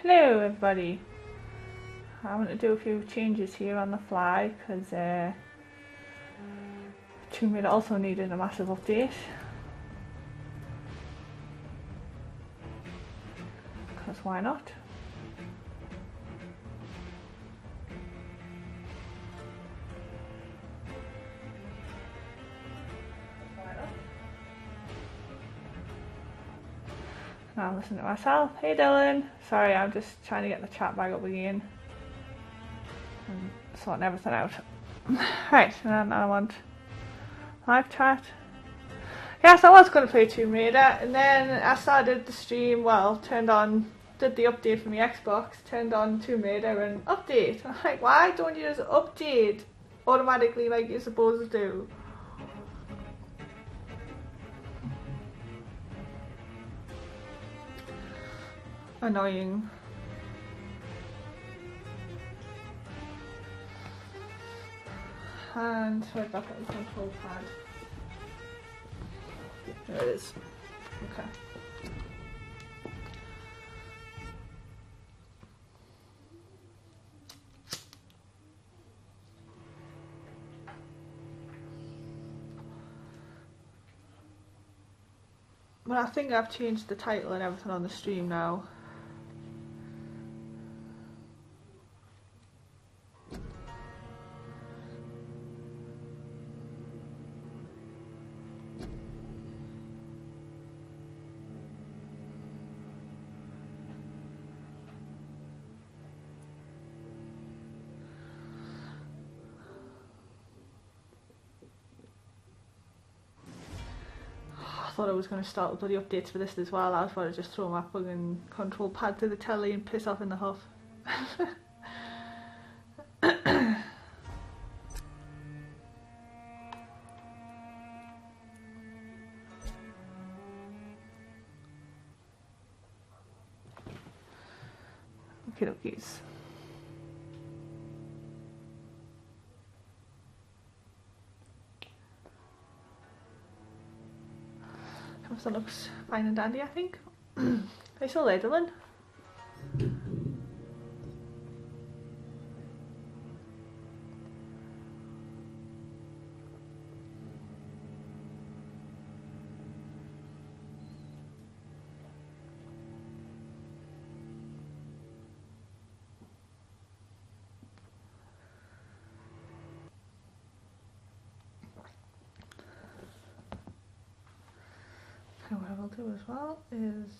Hello everybody. I'm going to do a few changes here on the fly because Tomb Raider also needed a massive update. Because why not? Now I'm listening to myself. Hey Dylan. Sorry, I'm just trying to get the chat back up again. And sorting everything out. Right, and then I want live chat. Yes, I was going to play Tomb Raider, and then I started the stream, did the update for my Xbox, turned on Tomb Raider and update. I'm like, why don't you just update automatically like you're supposed to? Annoying. And right back on the control pad. There it is. Okay. But I think I've changed the title and everything on the stream now. I thought I was going to start with bloody updates for this as well. I was going to just throw my fucking control pad to the telly and piss off in the huff. Okay, dokies. That looks fine and dandy, I think. Are you still there, Dylan? And what I will do as well is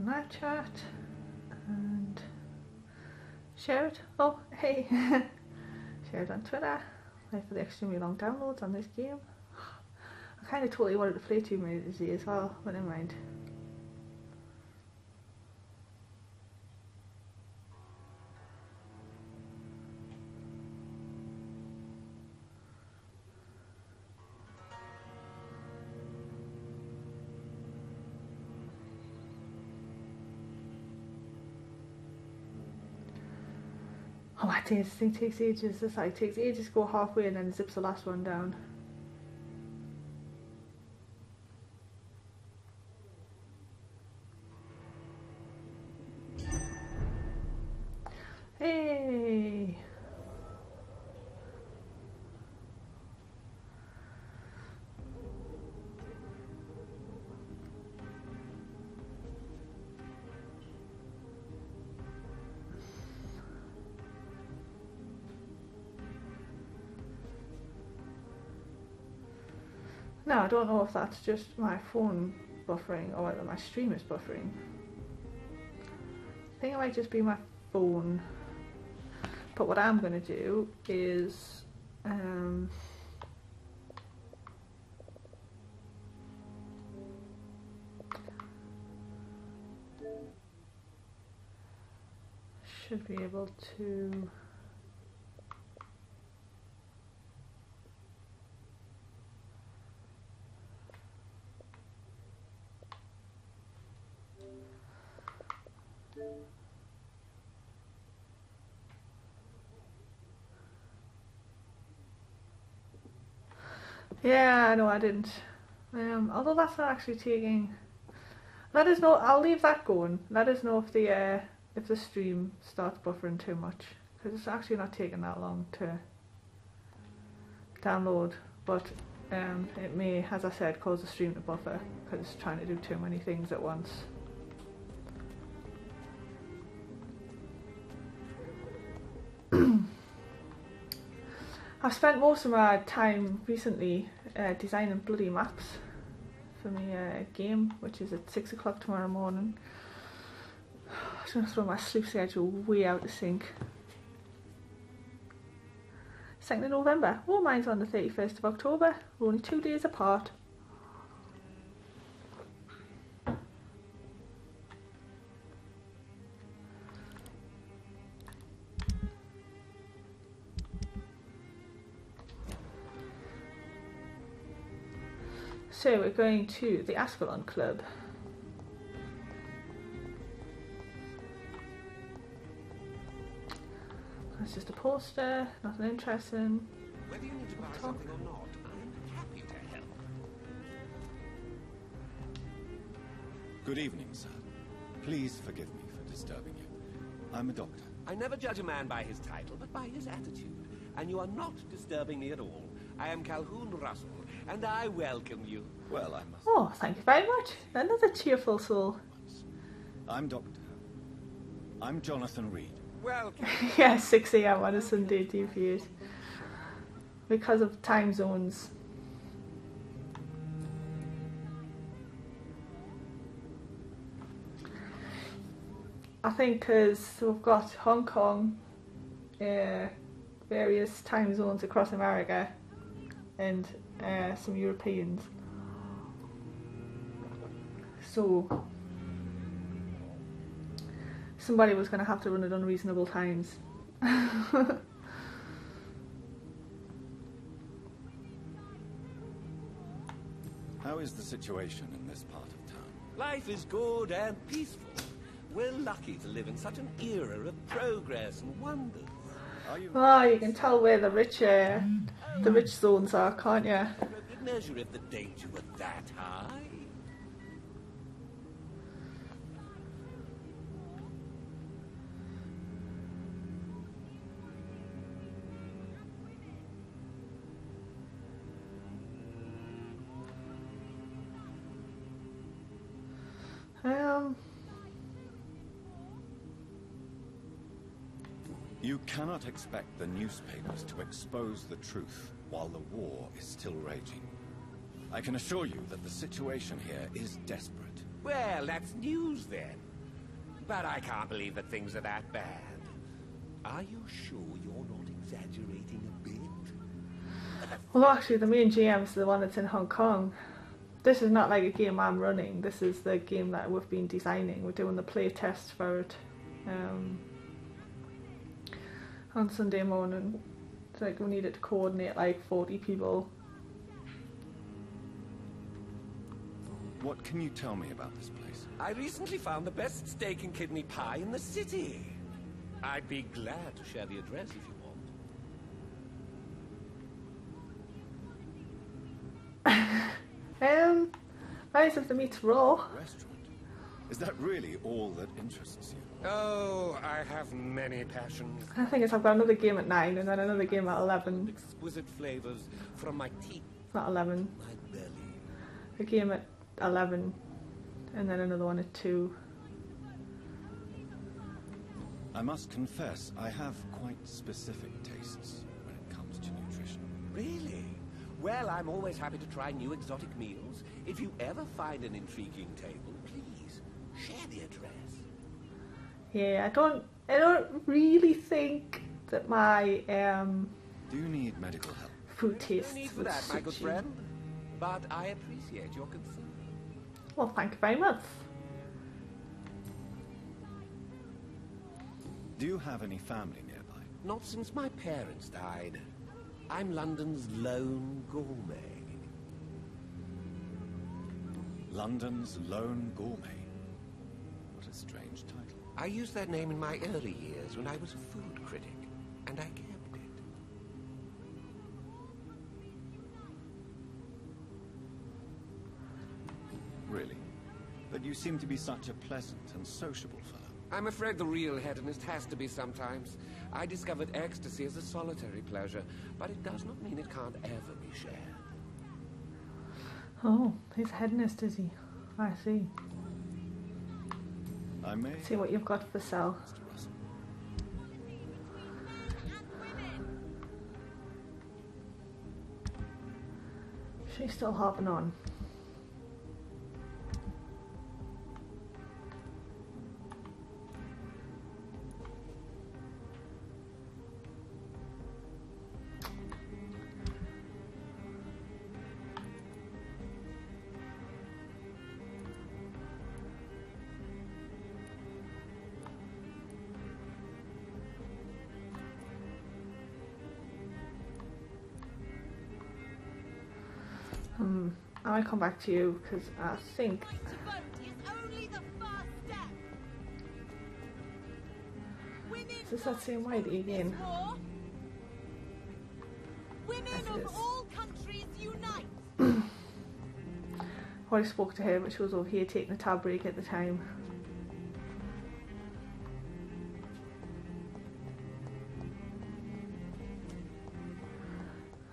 live chat and share it. Oh, hey! Share it on Twitter. Wait for the extremely long downloads on this game. I kind of totally wanted to play Tomb Raider Z as well, but never mind. Oh my days, this thing takes ages. This side takes ages to go halfway and then zips the last one down. Hey! Now, I don't know if that's just my phone buffering or whether my stream is buffering. I think it might just be my phone. But what I'm going to do is should be able to Yeah, no, I didn't. Although that's not actually taking. Let us know. I'll leave that going. Let us know if the stream starts buffering too much, because it's actually not taking that long to download. But it may, as I said, cause the stream to buffer because it's trying to do too many things at once. I've spent most of my time recently designing bloody maps for my game, which is at 6 o'clock tomorrow morning. I'm going to throw my sleep schedule way out of sync. 2nd of November. Oh, mine's on the 31st of October. We're only 2 days apart. So we're going to the Ascalon Club. That's just a poster, nothing interesting. Whether you need to buy something or not, I'm happy to help. Good evening, sir. Please forgive me for disturbing you. I'm a doctor. I never judge a man by his title, but by his attitude. And you are not disturbing me at all. I am Calhoun Russell, and I welcome you. Well, I must... Oh, thank you very much. Another cheerful soul. I'm Jonathan Reed. Welcome. Yeah, 6 AM on a Sunday deviate. Because of time zones. I think because we've got Hong Kong, various time zones across America, and some Europeans. So somebody was going to have to run at unreasonable times. How is the situation in this part of town? Life is good and peaceful. We're lucky to live in such an era of progress and wonders. Are you... Oh, you can tell where the rich zones are, can't you? Good measure if the danger were that high. You cannot expect the newspapers to expose the truth while the war is still raging. I can assure you that the situation here is desperate. Well, that's news then. But I can't believe that things are that bad. Are you sure you're not exaggerating a bit? Well, actually, the main GM's the one that's in Hong Kong. This is not like a game I'm running. This is the game that we've been designing. We're doing the play test for it on Sunday morning. It's like we needed to coordinate like 40 people. What can you tell me about this place? I recently found the best steak and kidney pie in the city. I'd be glad to share the address if you want. Nice of the meat's raw. Restaurant? Is that really all that interests you? Oh, I have many passions. The thing is, I've got another game at 9 and then another game at 11. Exquisite flavors from my teeth, It's not 11. my belly. A game at 11 and then another one at 2. I must confess, I have quite specific tastes when it comes to nutrition. Really? Well, I'm always happy to try new exotic meals. If you ever find an intriguing table, please share the address. Yeah, I don't really think that my Do you need medical help? food tastes No need for would that, my suit good you. friend. But I appreciate your concern. Well, thank you very much. Do you have any family nearby? Not since my parents died. I'm London's lone gourmet. London's lone gourmet. What a strange title. I used that name in my early years when I was a food critic, and I kept it. You seem to be such a pleasant and sociable fellow. I'm afraid the real hedonist has to be sometimes. I discovered ecstasy as a solitary pleasure, but it does not mean it can't ever be shared. Oh, he's a hedonist, is he? I see. I may... See what you've got for sale. Mr. Russell. She's still hopping on. I might come back to you because I think is this that same lady again? Women of all countries unite. I spoke to her, but she was over here taking a tab break at the time.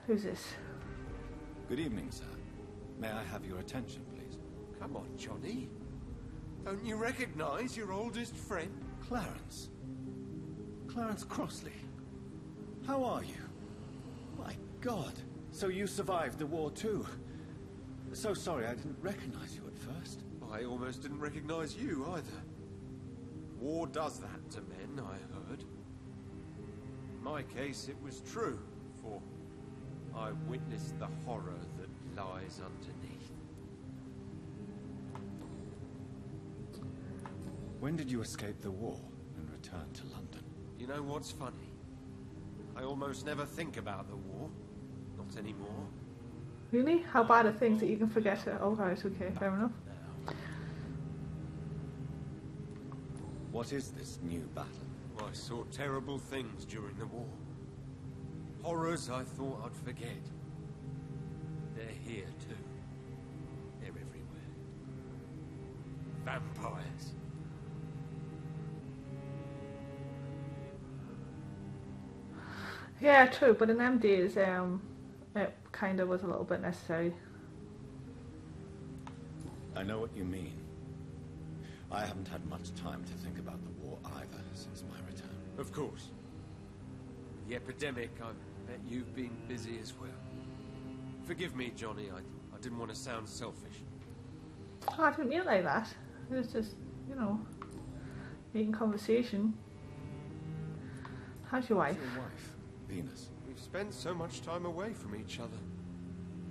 Who's this? Good evening, sir. May I have your attention, please? Come on, Johnny. Don't you recognize your oldest friend? Clarence. Clarence Crossley. How are you? My God. So you survived the war too. So sorry I didn't recognize you at first. I almost didn't recognize you either. War does that to men, I heard. In my case, it was true, for I witnessed the horror that lies underneath. When did you escape the war and return to London? You know what's funny? I almost never think about the war. Not anymore. Really? How bad are things that you can forget it? Oh, right, okay, fair enough. What is this new battle? I saw terrible things during the war. Horrors I thought I'd forget. They're here too. They're everywhere. Vampires. Yeah, true, but in them days, it kind of was a little bit necessary. I know what you mean. I haven't had much time to think about the war either since my return. Of course. The epidemic, I bet you've been busy as well. Forgive me, Johnny, I didn't want to sound selfish. Oh, I didn't mean it like that. It was just, you know, making conversation. How's your wife? Your wife, Venus. We've spent so much time away from each other.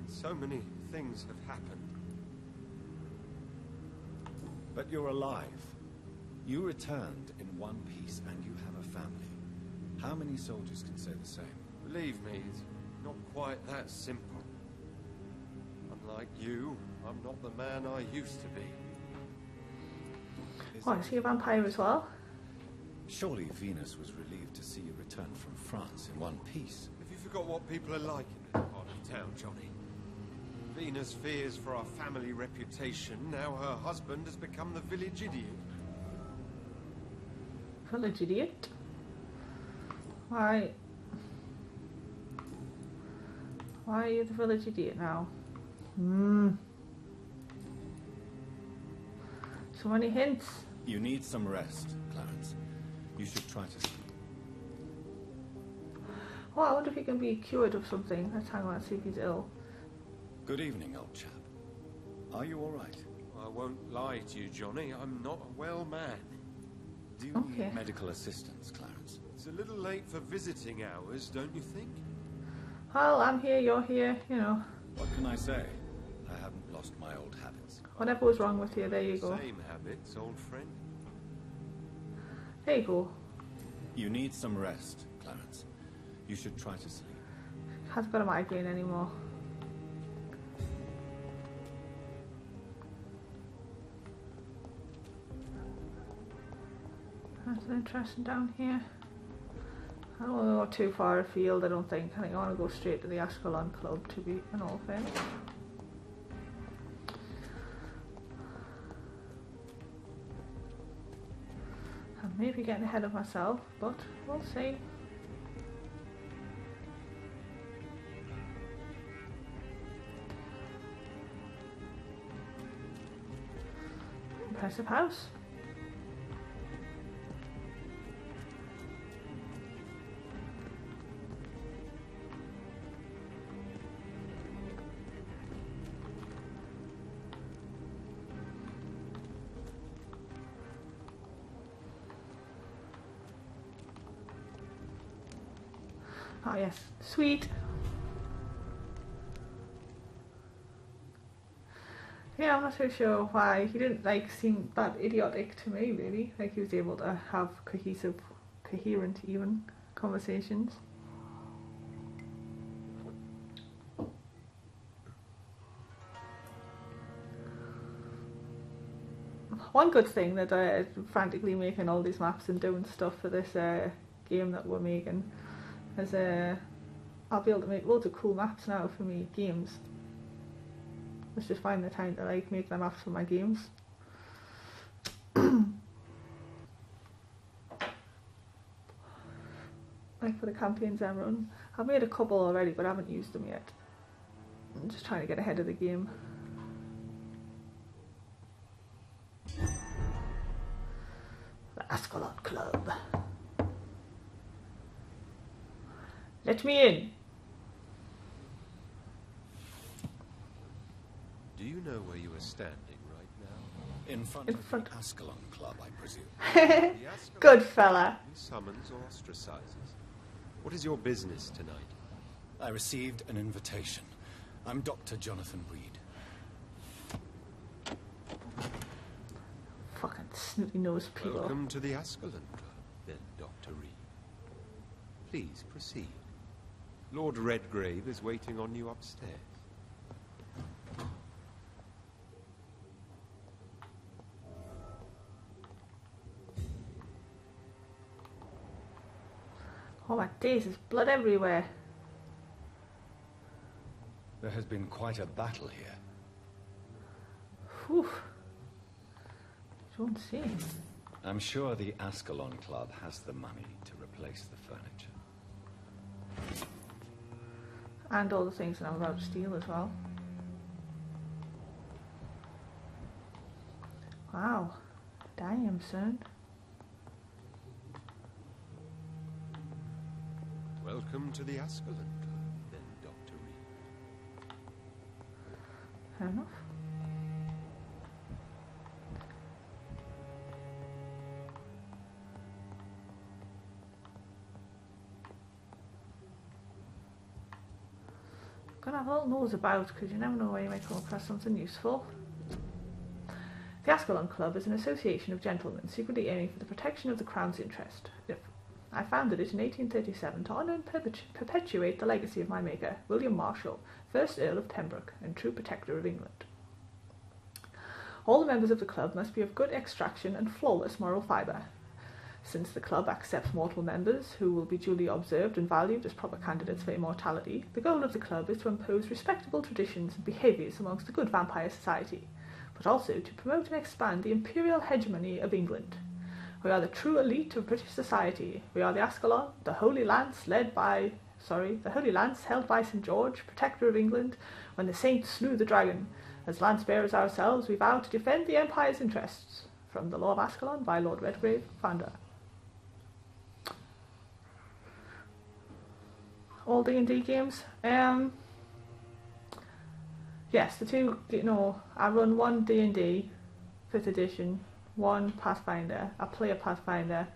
And so many things have happened. But you're alive. You returned in one piece and you have a family. How many soldiers can say the same? Believe me, it's not quite that simple. Unlike you, I'm not the man I used to be. What, is he a vampire as well? Surely Venus was relieved to see you return from France in one piece. Have you forgot what people are like in that part of town, Johnny? Venus fears for our family reputation. Now her husband has become the village idiot. Village idiot? Why are you the village idiot now? So many hints. You need some rest, Clarence. You should try to sleep. Well, I wonder if he can be cured of something. Let's hang on and see if he's ill. Good evening, old chap. Are you all right? I won't lie to you, Johnny. I'm not a well man. Do you Okay. need medical assistance, Clarence? It's a little late for visiting hours, don't you think? Well, I'm here, you're here, you know. What can I say? I haven't lost my old habits. Whatever was wrong with you, there you go. Same habits, old friend. There you go. You need some rest, Clarence. You should try to sleep. Hasn't got a migraine anymore. That's interesting down here. I don't want to go too far afield, I don't think. I think I want to go straight to the Ascalon Club, to be an all fair. Maybe getting ahead of myself, but we'll see. Impressive house. Oh yes, sweet. Yeah, I'm not so sure why. He didn't like seem that idiotic to me really. Like he was able to have coherent even conversations. One good thing that frantically making all these maps and doing stuff for this game that we're making is I'll be able to make loads of cool maps now for me games. Let's just find the time to like make the maps for my games. Like for the campaigns I run. I've made a couple already but I haven't used them yet. I'm just trying to get ahead of the game. The Ascalon Club. Let me in. Do you know where you are standing right now? In front In of front. the Ascalon Club, I presume. The Ascalon Good fella. He summons or ostracizes. What is your business tonight? I received an invitation. I'm Dr. Jonathan Reed. Fucking snooty nosed people. Welcome to the Ascalon Club, then, Dr. Reed. Please proceed. Lord Redgrave is waiting on you upstairs. Oh my days, there's blood everywhere. There has been quite a battle here. Whew. Don't see. I'm sure the Ascalon Club has the money to replace the furniture. And all the things that I'm about to steal as well. Wow. Damn, son. Welcome to the Ascalon Club, then, Dr. Reed. Fair enough. Gonna have a little nose about because you never know where you might come across something useful. The Ascalon Club is an association of gentlemen secretly aiming for the protection of the Crown's interest. I founded it in 1837 to honour and perpetuate the legacy of my maker, William Marshall, 1st Earl of Pembroke and true protector of England. All the members of the club must be of good extraction and flawless moral fibre. Since the club accepts mortal members who will be duly observed and valued as proper candidates for immortality, the goal of the club is to impose respectable traditions and behaviours amongst the good vampire society, but also to promote and expand the imperial hegemony of England. We are the true elite of British society. We are the Ascalon, the Holy Lance held by St. George, protector of England, when the saints slew the dragon. As lance bearers ourselves, we vow to defend the Empire's interests. From the Law of Ascalon by Lord Redgrave, founder. All D&D games. Yes, the two, I run one D&D, 5th edition, one Pathfinder. I play a Pathfinder.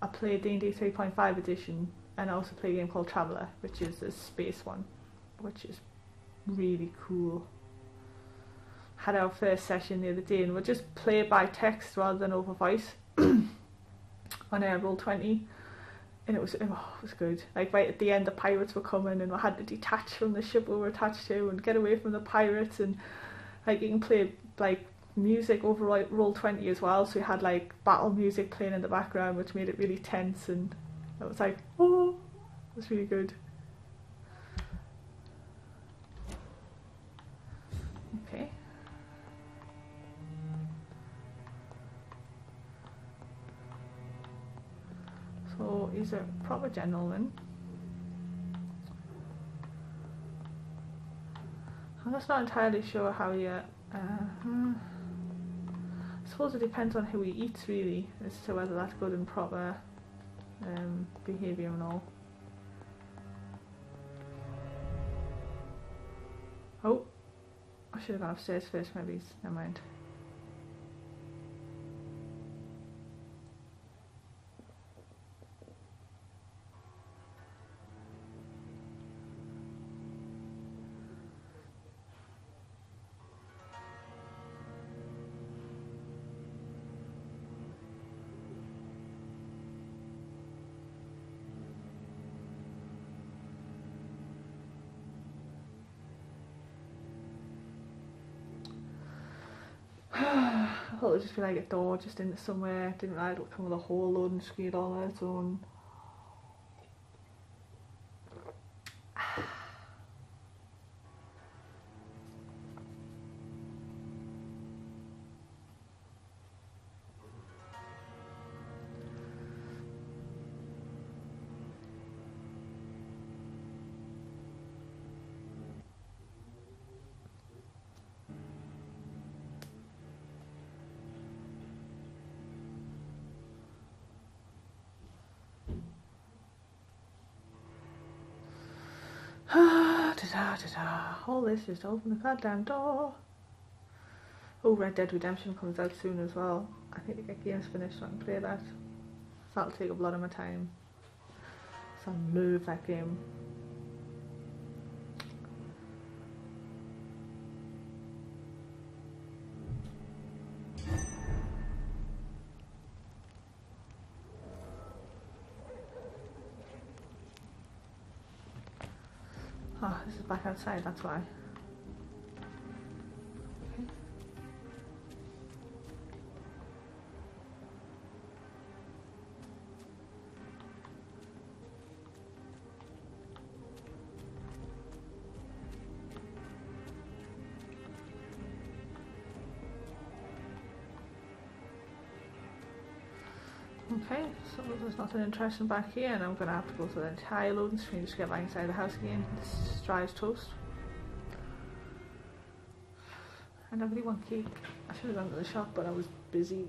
I play a D&D 3.5 edition, and I also play a game called Traveller, which is a space one, which is really cool. Had our first session the other day, and we'll just play it by text rather than over voice on Roll20. And it was good. Like right at the end, the pirates were coming, and we had to detach from the ship we were attached to and get away from the pirates. And like you can play like music over Roll20 as well. So we had like battle music playing in the background, which made it really tense. And it was like, oh, it was really good. Okay. so he's a proper gentleman. I'm just not entirely sure how you... I suppose it depends on who he eats really, as to whether that's good and proper behaviour and all. Oh, I should have gone upstairs first maybe, never mind. I thought it would just be like a door just into somewhere. Didn't realise it would come with a whole loading screen all on its own. All this is to open the goddamn door. Oh, Red Dead Redemption comes out soon as well. I need to get games finished so I can play that. So that'll take up a lot of my time. So I love that game. Oh, this is back outside, that's why. Okay, so there's nothing interesting back here, and I'm going to have to go through the entire loading screen just to get back inside the house again. It's dry as toast. And I really want cake. I should have gone to the shop, but I was busy.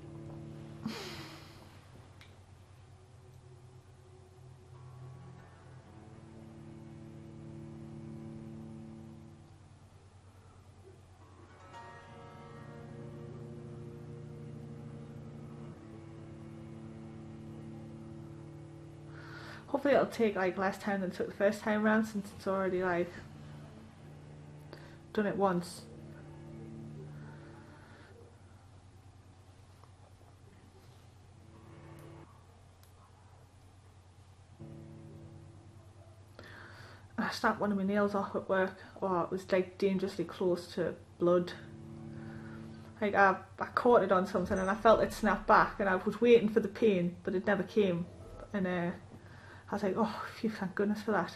Hopefully it'll take like less time than it took the first time round, since it's already like done it once. I snapped one of my nails off at work. Oh, it was like dangerously close to blood. Like I caught it on something and I felt it snap back, and I was waiting for the pain, but it never came. And I was like, oh, phew, thank goodness for that.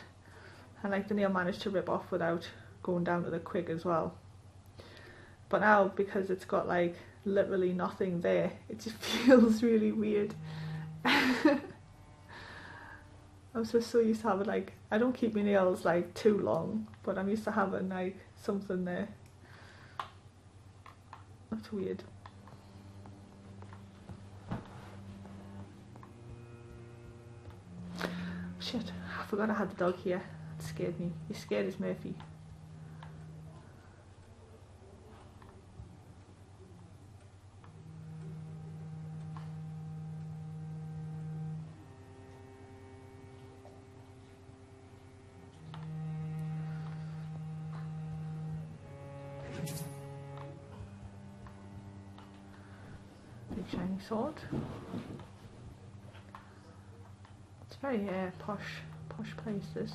And like the nail managed to rip off without going down to the quick as well. But now, because it's got like literally nothing there, it just feels really weird. I'm just so used to having like, I don't keep my nails like too long, but I'm used to having like something there. That's weird. Shit, I forgot I had the dog here. It scared me. He's scared as Murphy. Big shiny sword. It's very posh place, this.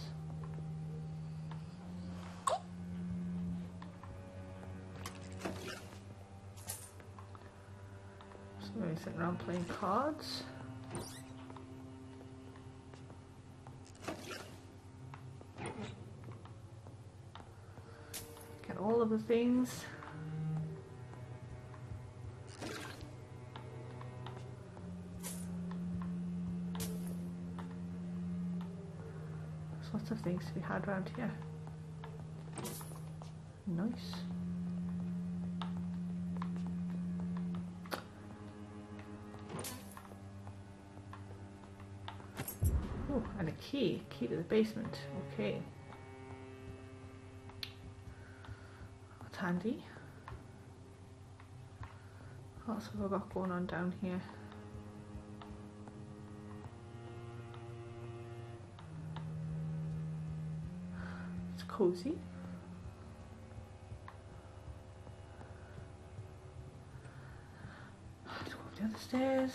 Somebody sitting around playing cards. Get all of the things. There's lots of things to be had around here. Nice. Oh, and a key. Key to the basement. Okay. That's handy. What else have I got going on down here? It's cozy. Let's go up the other stairs.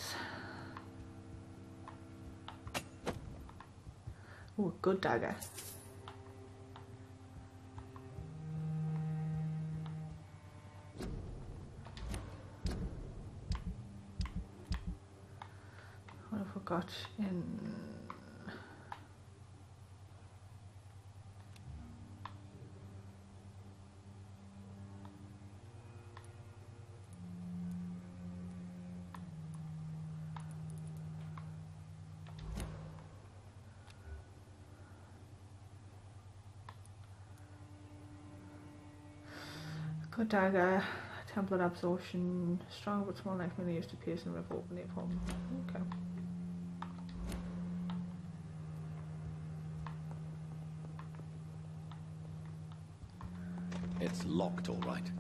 Oh, a good dagger. What have we got in? Good dagger, template absorption, strong but small knife mainly used to pierce and rip open the opponent. Okay. It's locked, all right.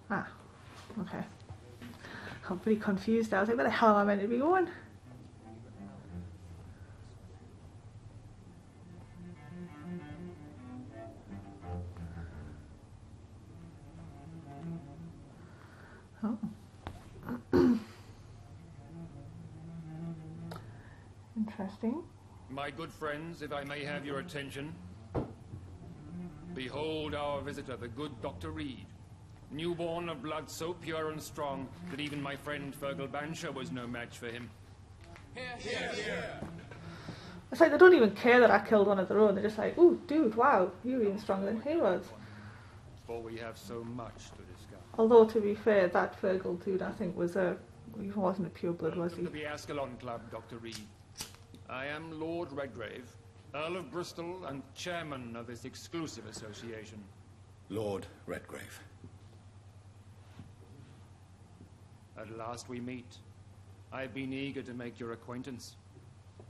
Ah, okay. I'm pretty confused. I was like, where the hell am I meant to be going? Oh. Interesting. My good friends, if I may have your attention. Behold our visitor, the good Dr. Reed. Newborn of blood so pure and strong that even my friend Fergal Bansher was no match for him. It's like they don't even care that I killed one of their own. They're just like, ooh, dude, wow, you're even stronger than he was. For we have so much to discuss. Although, to be fair, that Fergal dude, I think, he wasn't a pure blood, was he? Welcome to the Ascalon Club, Dr. Reed. I am Lord Redgrave, Earl of Bristol and chairman of this exclusive association. Lord Redgrave. At last we meet. I've been eager to make your acquaintance.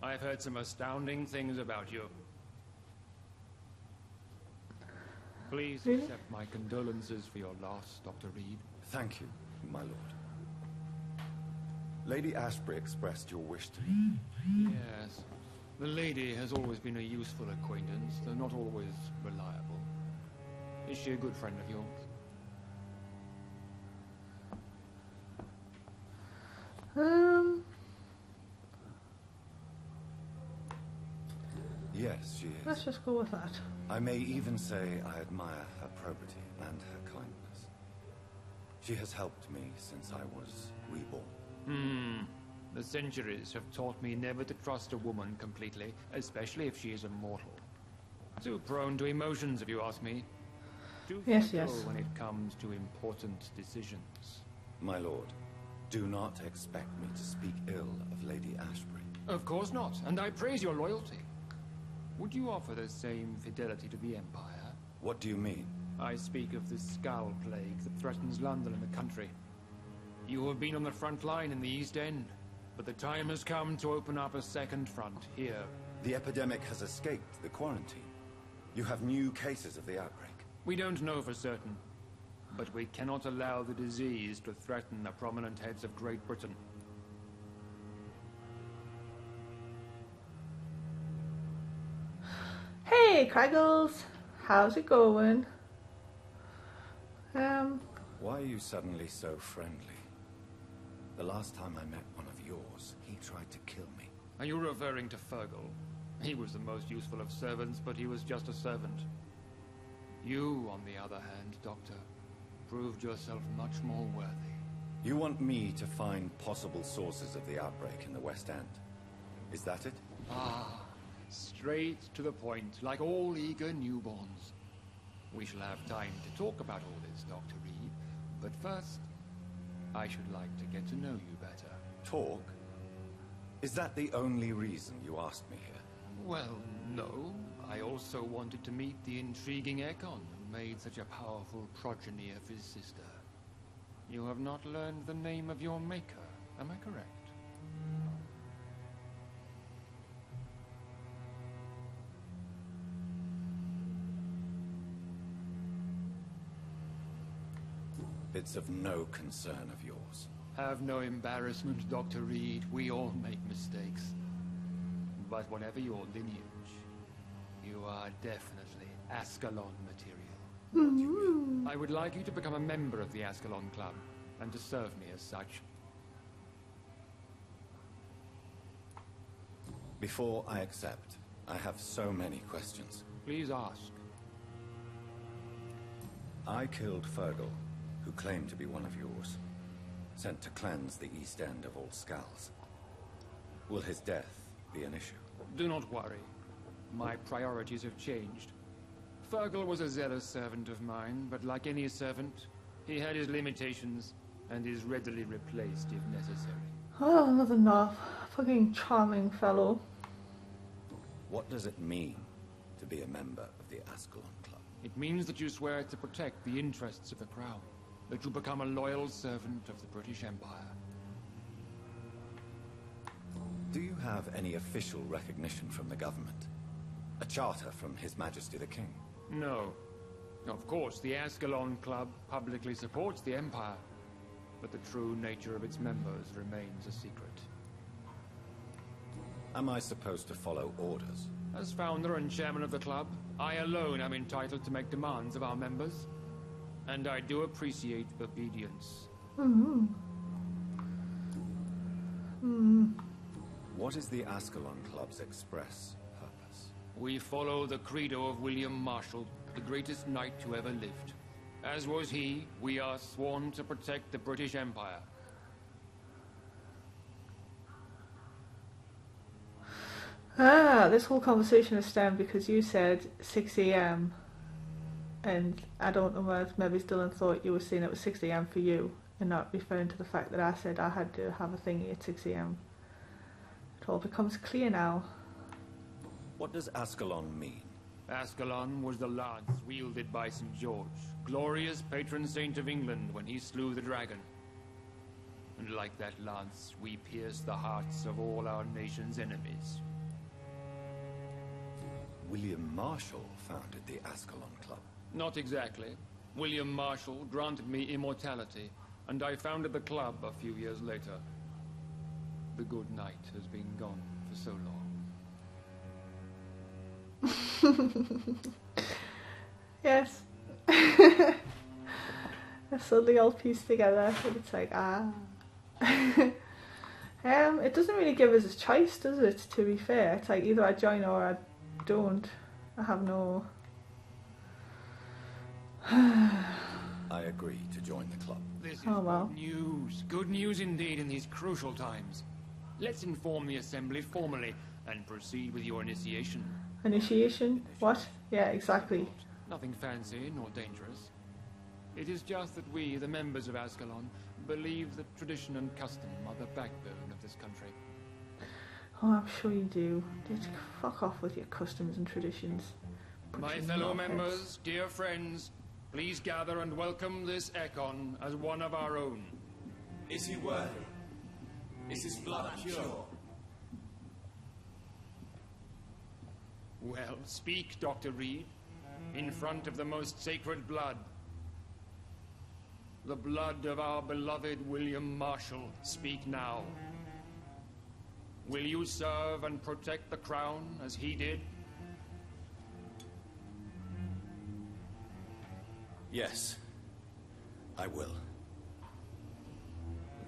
I've heard some astounding things about you. Please accept my condolences for your loss, Dr. Reed. Thank you, my lord. Lady Ashbury expressed your wish to me. Yes. The lady has always been a useful acquaintance, though not always reliable. Is she a good friend of yours? Yes, she is. Let's just go with that. I may even say I admire her probity and her kindness. She has helped me since I was reborn. The centuries have taught me never to trust a woman completely, especially if she is a mortal. Too prone to emotions, if you ask me. Too fickle when it comes to important decisions. My lord, do not expect me to speak ill of Lady Ashbury. Of course not, and I praise your loyalty. Would you offer the same fidelity to the Empire? What do you mean? I speak of the Skull Plague that threatens London and the country. You have been on the front line in the East End, but the time has come to open up a second front here. The epidemic has escaped the quarantine. You have new cases of the outbreak. We don't know for certain, but we cannot allow the disease to threaten the prominent heads of Great Britain. Hey, Craggles! How's it going? Why are you suddenly so friendly? The last time I met one of yours, he tried to kill me. Are you referring to Fergal? He was the most useful of servants, but he was just a servant. You, on the other hand, Doctor, proved yourself much more worthy. You want me to find possible sources of the outbreak in the West End? Is that it? Ah, straight to the point, like all eager newborns. We shall have time to talk about all this, Dr. Reed, but first, I should like to get to know you better. Talk? Is that the only reason you asked me here? Well, no. I also wanted to meet the intriguing Ekon who made such a powerful progeny of his sister. You have not learned the name of your maker, am I correct? It's of no concern of yours. Have no embarrassment, Dr. Reed. We all make mistakes. But whatever your lineage, you are definitely Ascalon material. What do you mean? I would like you to become a member of the Ascalon Club, and to serve me as such. Before I accept, I have so many questions. Please ask. I killed Fergal, who claimed to be one of yours, sent to cleanse the East End of all Skulls. Will his death be an issue? Do not worry. My priorities have changed. Fergal was a zealous servant of mine, but like any servant, he had his limitations, and is readily replaced if necessary. Oh, another knob. Fucking charming fellow. What does it mean to be a member of the Ascalon Club? It means that you swear to protect the interests of the Crown, that you become a loyal servant of the British Empire. Do you have any official recognition from the government? A charter from His Majesty the King? No. Of course, the Ascalon Club publicly supports the Empire, but the true nature of its members remains a secret. Am I supposed to follow orders? As founder and chairman of the club, I alone am entitled to make demands of our members, and I do appreciate obedience. What is the Ascalon Club's express purpose? We follow the credo of William Marshall, the greatest knight who ever lived. As was he, we are sworn to protect the British Empire. Ah, this whole conversation has stemmed because you said 6 AM. And I don't know whether maybe Dylan thought you were saying it was 6 AM for you and not referring to the fact that I said I had to have a thingy at 6 AM. It all becomes clear now. What does Ascalon mean? Ascalon was the lance wielded by St. George, glorious patron saint of England when he slew the dragon. And like that lance, we pierce the hearts of all our nation's enemies. William Marshall founded the Ascalon Club. Not exactly. William Marshall granted me immortality, and I founded the club a few years later. The good knight has been gone for so long. Yes. Suddenly all pieced together, and it's like, ah. It doesn't really give us a choice, does it, to be fair? It's like either I join or I don't. I have no... I agree to join the club. This is well. good news. Good news indeed in these crucial times. Let's inform the Assembly formally and proceed with your initiation. Initiation? What? Yeah, exactly. Nothing fancy nor dangerous. It is just that we, the members of Ascalon, believe that tradition and custom are the backbone of this country. Oh, I'm sure you do. Just fuck off with your customs and traditions. My fellow members, dear friends, please gather and welcome this Ekon as one of our own. Is he worthy? Is his blood pure? Well, speak, Dr. Reed, in front of the most sacred blood. The blood of our beloved William Marshall. Speak now. Will you serve and protect the crown as he did? Yes, I will.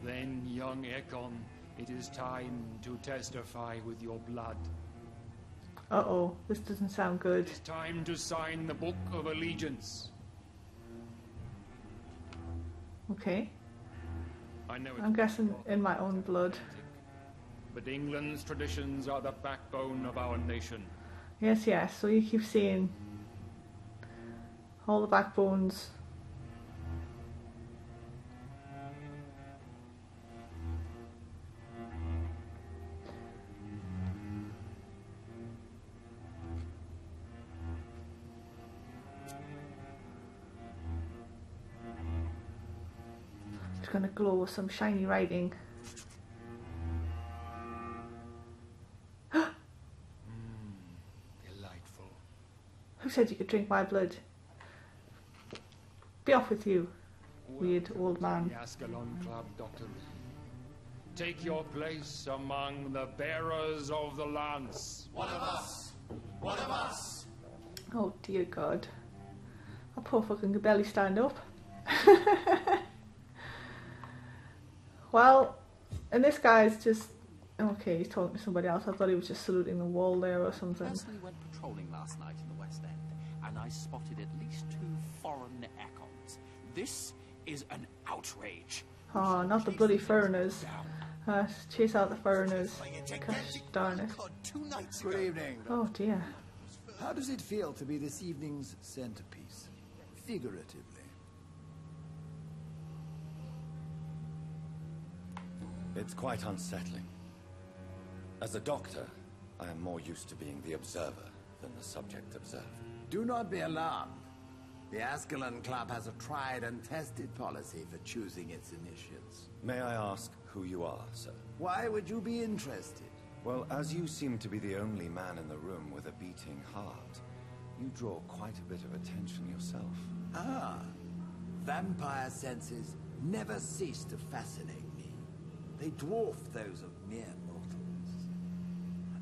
Then, young Ekon, it is time to testify with your blood. Uh-oh, this doesn't sound good. It is time to sign the Book of Allegiance. Okay. I know I'm guessing in my own blood. But England's traditions are the backbone of our nation. Yes, yes, so you keep seeing all the backbones. It's gonna glow with some shiny writing. Delightful. Who said you could drink my blood? Be off with you, weird old man. The Ascalon Club, Dr. Reed. Take your place among the bearers of the lance. One of us! One of us! Oh dear God. That poor fucking could barely stand up. Well, and this guy's just... Okay, he's talking to somebody else. I thought he was just saluting the wall there or something. I personally went patrolling last night in the West End, and I spotted at least 2 foreign Ekons. This is an outrage. Oh, not the bloody foreigners. Chase out the foreigners. Gosh darn it. Good evening. Oh dear. How does it feel to be this evening's centerpiece? Figuratively. It's quite unsettling. As a doctor, I am more used to being the observer than the subject observed. Do not be alarmed. The Ascalon Club has a tried and tested policy for choosing its initiates. May I ask who you are, sir? Why would you be interested? Well, as you seem to be the only man in the room with a beating heart, you draw quite a bit of attention yourself. Ah, vampire senses never cease to fascinate me. They dwarf those of mere mortals.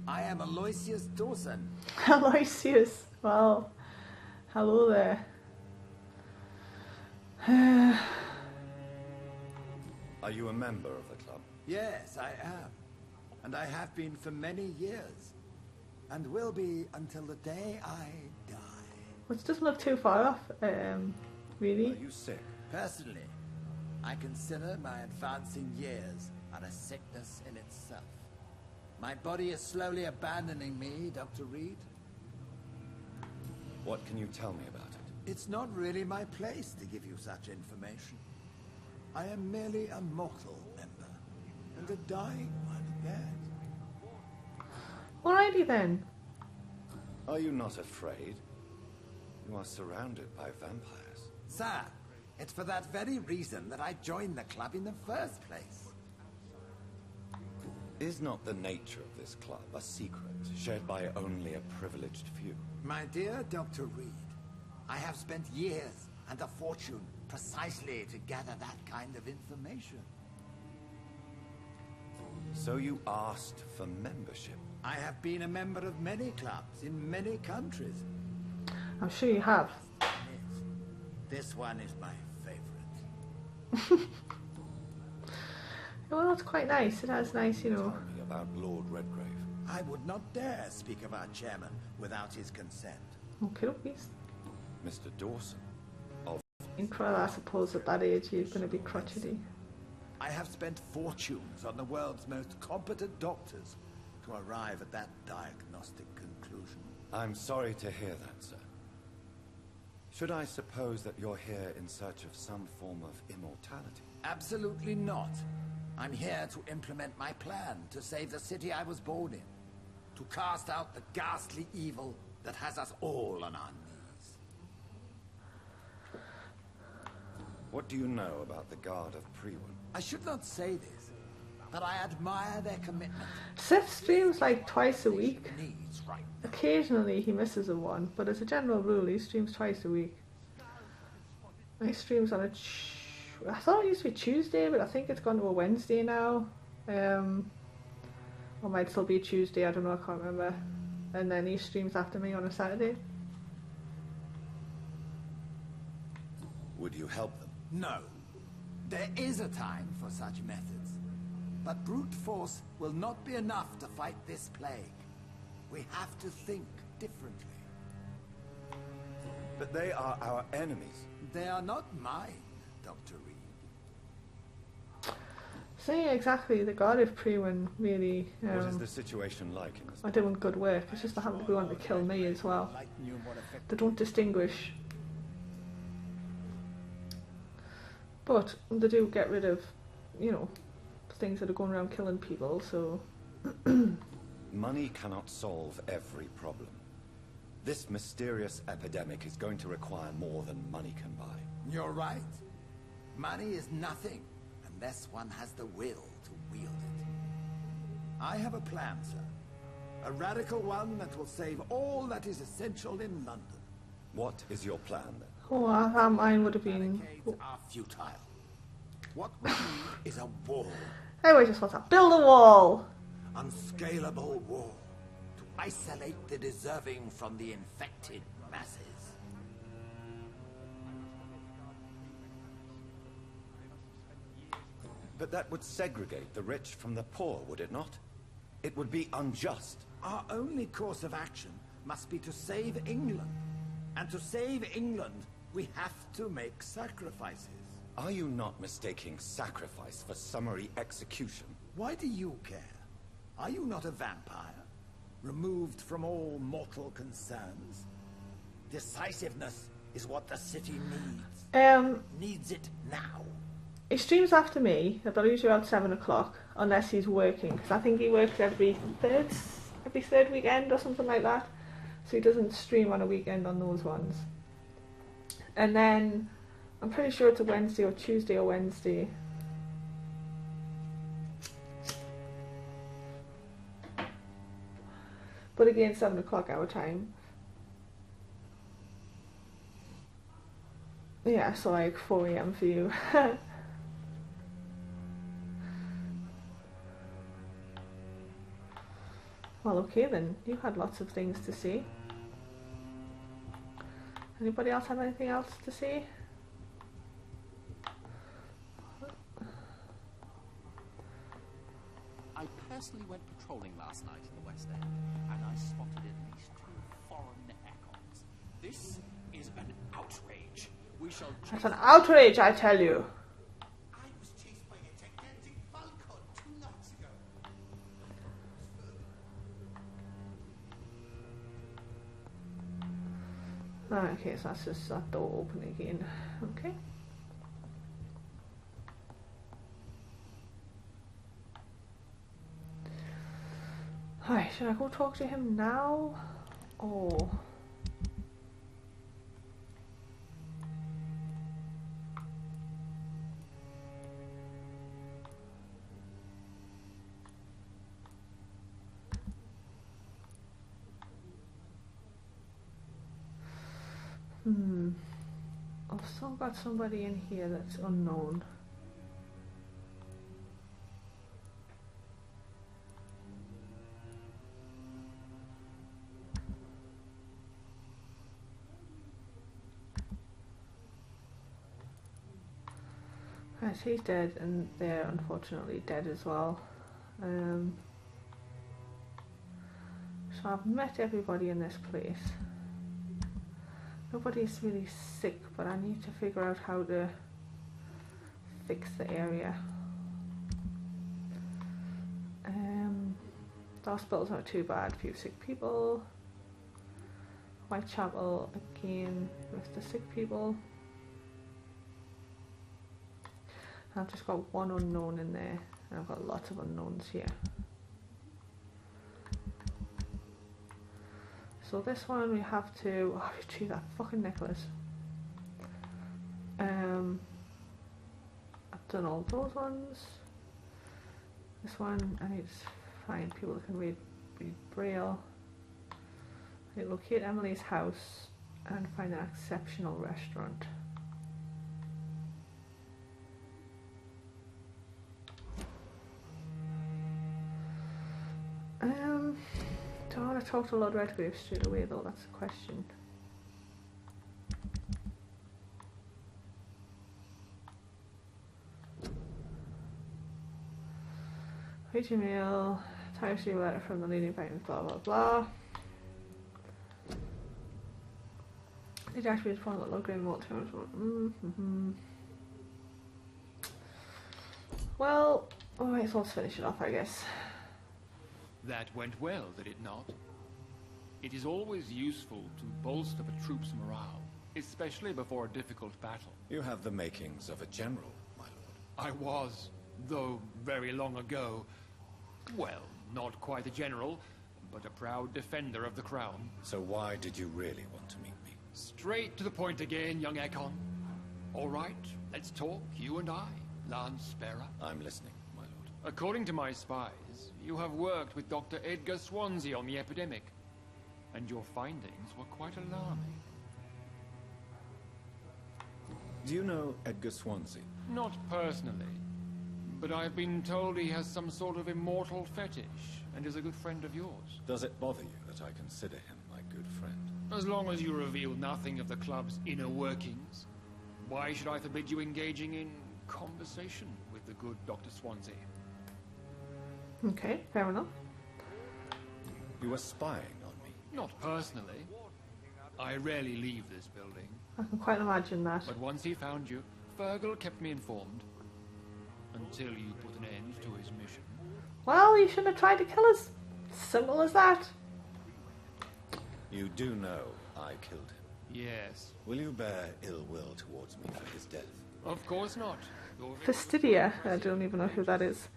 I am Aloysius Dawson. Aloysius. Well, hello there. Are you a member of the club? Yes, I am. And I have been for many years. And will be until the day I die. Which doesn't look too far off, really. Are you sick? Personally, I consider my advancing years are a sickness in itself. My body is slowly abandoning me, Dr. Reed. What can you tell me about it? It's not really my place to give you such information. I am merely a mortal member, and a dying one at that. Alrighty then. Are you not afraid? You are surrounded by vampires. Sir, it's for that very reason that I joined the club in the first place. Is not the nature of this club a secret shared by only a privileged few? My dear Dr. Reed, I have spent years and a fortune precisely to gather that kind of information. So you asked for membership? I have been a member of many clubs in many countries. I'm sure you have. This one is my favorite. Well, that's quite nice. It has nice, you know. Tell me about Lord Redgrave. I would not dare speak of our chairman without his consent. Okay, okay. Mr. Dawson. Well, I suppose at that age you're going to be crotchety. I have spent fortunes on the world's most competent doctors to arrive at that diagnostic conclusion. I'm sorry to hear that, sir. Should I suppose that you're here in search of some form of immortality? Absolutely not. I'm here to implement my plan to save the city I was born in. To cast out the ghastly evil that has us all on our knees. What do you know about the Guard of Prewin? I should not say this, but I admire their commitment. Seth streams like twice a week. Needs right now. Occasionally he misses a one, but as a general rule he streams twice a week. He streams on I thought it used to be Tuesday, but I think it's gone to a Wednesday now. Or might still be Tuesday, I don't know, I can't remember. And then he streams after me on a Saturday. Would you help them? No. There is a time for such methods. But brute force will not be enough to fight this plague. We have to think differently. But they are our enemies. They are not mine, Dr. Reed. So yeah, exactly, the God of Prewin really What is the situation like in this? are doing good work. It's just they happen to be wanting to kill me as well. They don't distinguish. But they do get rid of, you know, things that are going around killing people, so... Money cannot solve every problem. This mysterious epidemic is going to require more than money can buy. You're right. Money is nothing unless one has the will to wield it. I have a plan, sir. A radical one that will save all that is essential in London. What is your plan, then? Oh, I thought mine would have been... Barricades are futile. What we need is a wall. Everybody just wants to build a wall! Unscalable wall. To isolate the deserving from the infected masses. But that would segregate the rich from the poor, would it not? It would be unjust. Our only course of action must be to save England. And to save England, we have to make sacrifices. Are you not mistaking sacrifice for summary execution? Why do you care? Are you not a vampire? Removed from all mortal concerns? Decisiveness is what the city needs. Needs it now. He streams after me, I believe around 7 o'clock, unless he's working, because I think he works every third weekend or something like that. So he doesn't stream on a weekend on those ones. And then, I'm pretty sure it's a Wednesday or Tuesday or Wednesday. But again, 7 o'clock our time. Yeah, so like 4 AM for you. Well, okay then, you had lots of things to say. Anybody else have anything else to say? I personally went patrolling last night in the West End, and I spotted at least 2 foreign echoes. This is an outrage. We shall... That's an outrage, I tell you. I was chased by a gigantic falcon 2 nights ago. Okay, so that's just that door open again. Okay. Hi, should I go talk to him now? Or... I've still got somebody in here that's unknown. Yes, he's dead, and they're unfortunately dead as well. So I've met everybody in this place. Nobody's really sick, but I need to figure out how to fix the area. The hospital's not too bad, a few sick people. Whitechapel again with the sick people. I've just got one unknown in there, and I've got lots of unknowns here. So this one we have to retrieve that fucking necklace. I've done all those ones. This one I need to find people that can read Braille. I need to locate Emily's house and find an exceptional restaurant. Do I want to talk to Lord Redgrave straight away though? That's the question. Read your mail. Time to letter from the leading bank, blah blah blah. Did actually respond that low-grade multi-terms. Well, alright, so let's finish it off, I guess. That went well, did it not? It is always useful to bolster the troops' morale, especially before a difficult battle. You have the makings of a general, my lord. I was, though very long ago. Well, not quite a general, but a proud defender of the crown. So why did you really want to meet me? Straight to the point again, young Ekon. All right, let's talk, you and I, Lance Sparrow. I'm listening, my lord. According to my spies, you have worked with Dr. Edgar Swansea on the epidemic, and your findings were quite alarming. Do you know Edgar Swansea? Not personally, but I've been told he has some sort of immortal fetish, and is a good friend of yours. Does it bother you that I consider him my good friend? As long as you reveal nothing of the club's inner workings, why should I forbid you engaging in conversation with the good Dr. Swansea? Okay, fair enough. You were spying on me? Not personally. I rarely leave this building. I can quite imagine that. But once he found you, Fergal kept me informed. Until you put an end to his mission. Well, you shouldn't have tried to kill us. Simple as that. You do know I killed him. Yes. Will you bear ill will towards me for his death? Of course not. Fastidia. I don't even know who that is.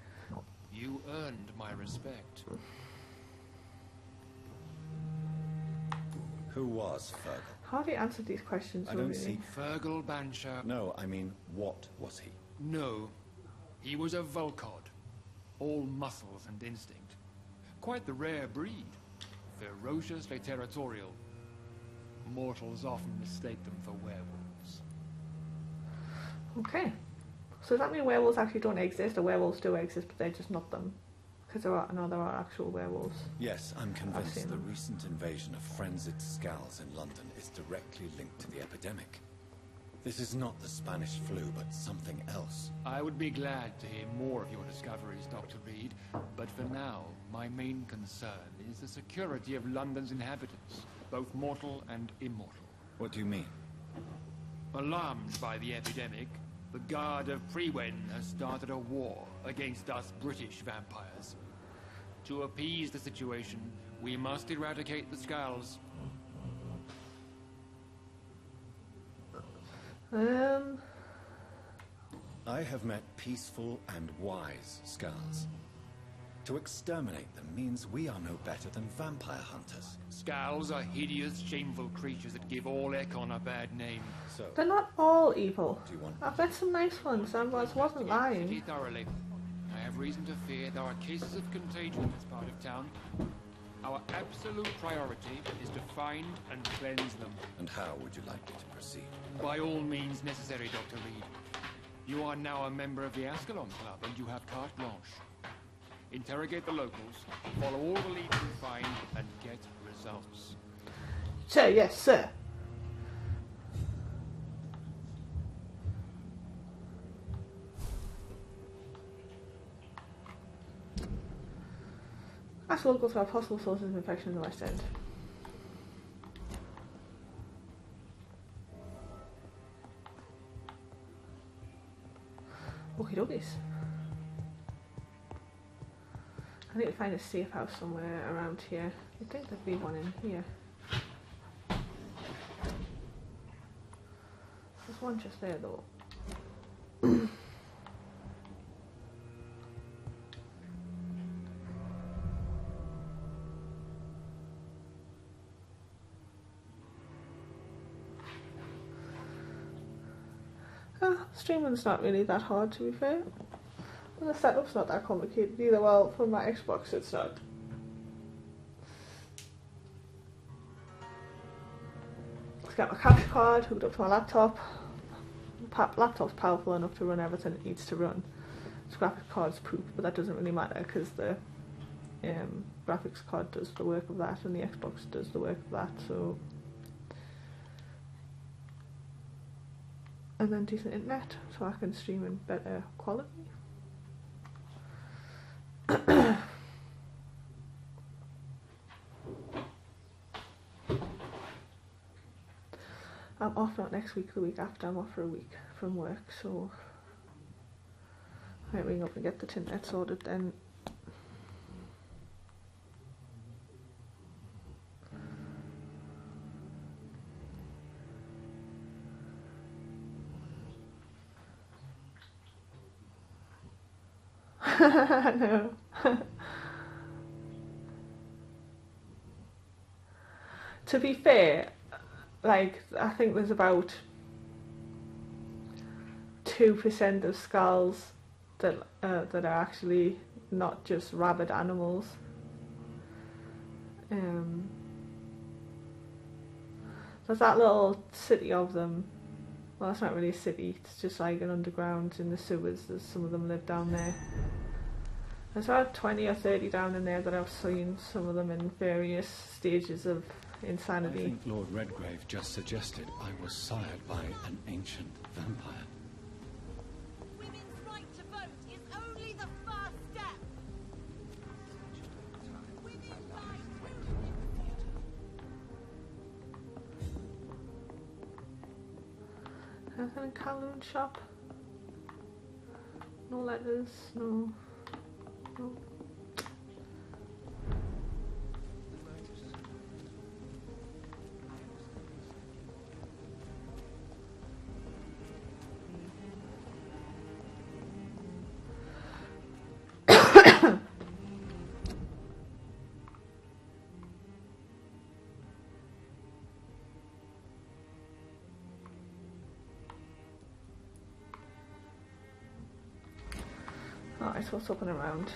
You earned my respect. Who was Fergal? How have you answered these questions? I don't really? see. Fergal Banshire. No, I mean, what was he? No. He was a Volcod. All muscles and instinct. Quite the rare breed. Ferociously territorial. Mortals often mistake them for werewolves. Okay. So does that mean werewolves actually don't exist, or werewolves do exist, but they're just not them? Because there are actual werewolves. Yes, I'm convinced the them. recent invasion of frenzied skulls in London is directly linked to the epidemic. This is not the Spanish flu, but something else. I would be glad to hear more of your discoveries, Dr. Reed, but for now, my main concern is the security of London's inhabitants, both mortal and immortal. What do you mean? Alarmed by the epidemic, the Guard of Prewen has started a war against us British vampires. To appease the situation, we must eradicate the skulls. I have met peaceful and wise skulls. To exterminate them means we are no better than vampire hunters. Skulls are hideous, shameful creatures that give all Ekon a bad name. So, They're not all evil. do you want I've met some nice ones. I wasn't lying. Thoroughly. I have reason to fear there are cases of contagion in this part of town. Our absolute priority is to find and cleanse them. And how would you like me to proceed? By all means necessary, Dr. Reed. You are now a member of the Ascalon Club, and you have carte blanche. Interrogate the locals, follow all the leads you find, and get results. Sir, yes, sir. Ask locals about possible sources of infection in the West End. Okie dokies. I need to find a safe house somewhere around here. I think there'd be one in here. There's one just there though. Streaming's not really that hard, to be fair. And the setup's not that complicated either. Well, for my Xbox it's not. Just got my capture card hooked up to my laptop. Laptop's powerful enough to run everything it needs to run. Its graphics card's poop, but that doesn't really matter because the graphics card does the work of that and the Xbox does the work of that, so... And then decent internet, so I can stream in better quality. I'm off not next week, the week after. I'm off for a week from work, so I might ring up and get the internet sorted then. No. To be fair, like, I think there's about 2% of skulls that are actually not just rabid animals. There's that little city of them. Well, it's not really a city, it's just like an underground in the sewers. There's some of them live down there. There's about 20 or 30 down in there that I've seen, some of them in various stages of insanity. I think Lord Redgrave just suggested I was sired by an ancient vampire. Women's right to vote is only the first step. Women's right to Anything in Kowloon shop? No letters, no. No. Alright, what's up and around?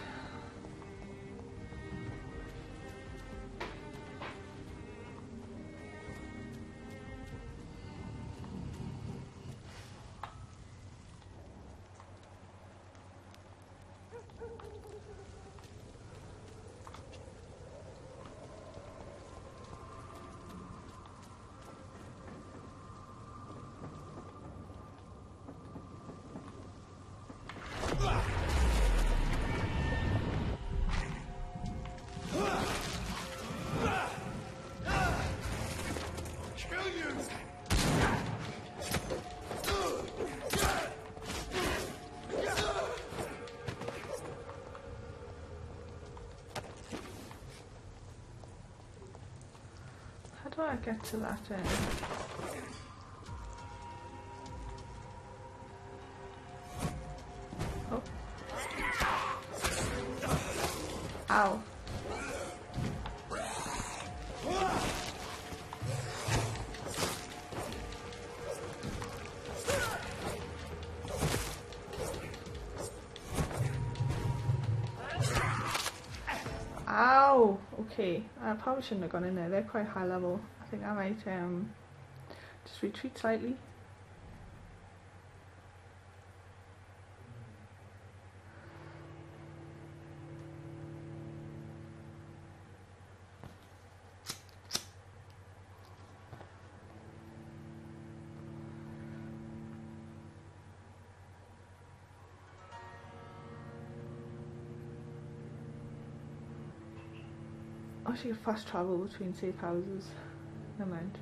How do I get to that end? Oh. Ow. Ow! Okay, I probably shouldn't have gone in there. They're quite high level. I think I might just retreat slightly. Oh, she can fast travel between safe houses. Never mind.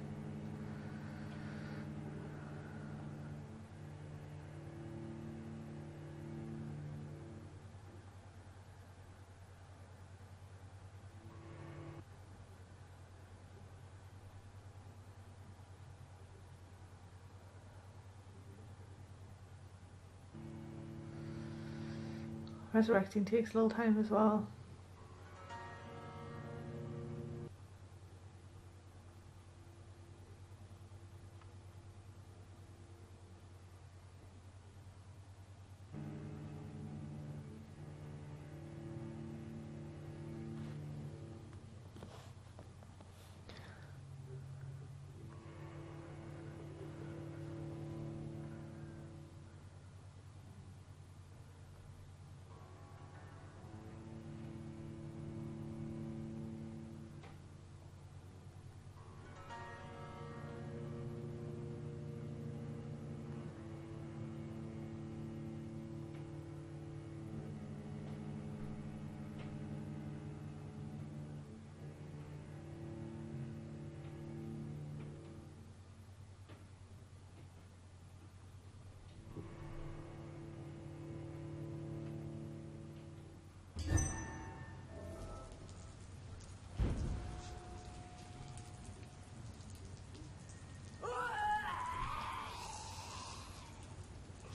Resurrecting takes a little time as well.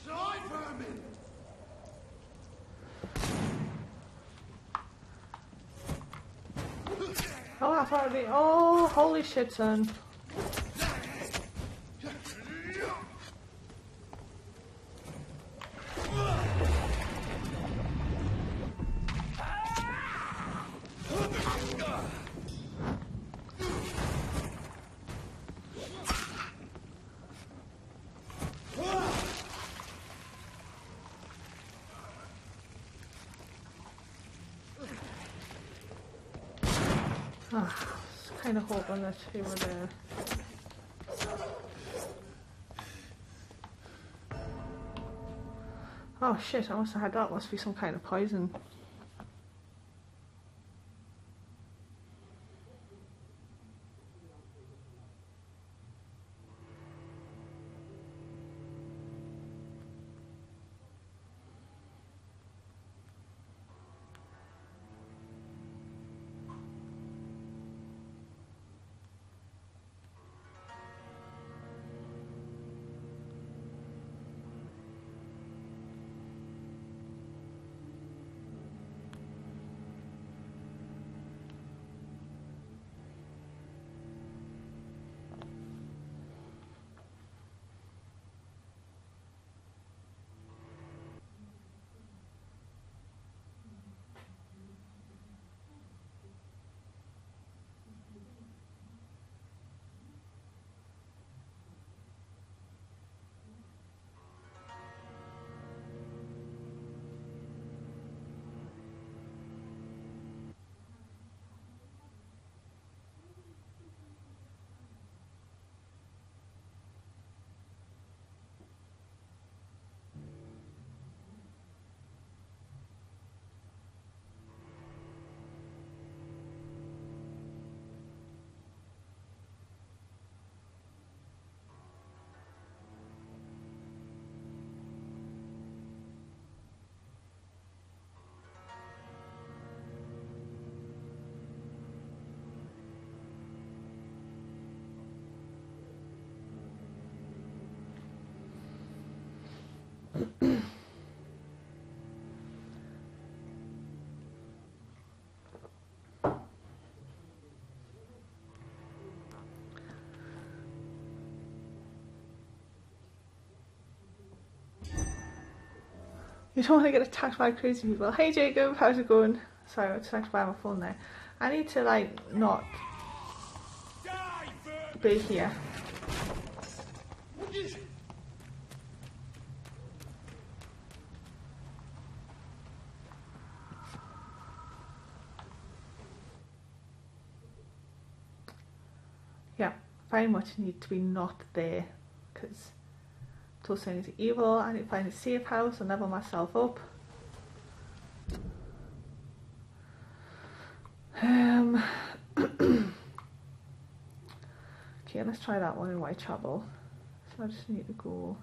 Die, vermin! Oh, that's already. Oh, holy shit, son. I was kind of hoping that he were there. Oh shit, I must have had that. Must be some kind of poison. You don't want to get attacked by crazy people. Hey Jacob, how's it going? Sorry, I was distracted by my phone there. I need to like not be here. Yeah, very much need to be not there because Tosin is evil. I need to find a safe house and level myself up. Okay, let's try that one in Whitechapel. So I just need to go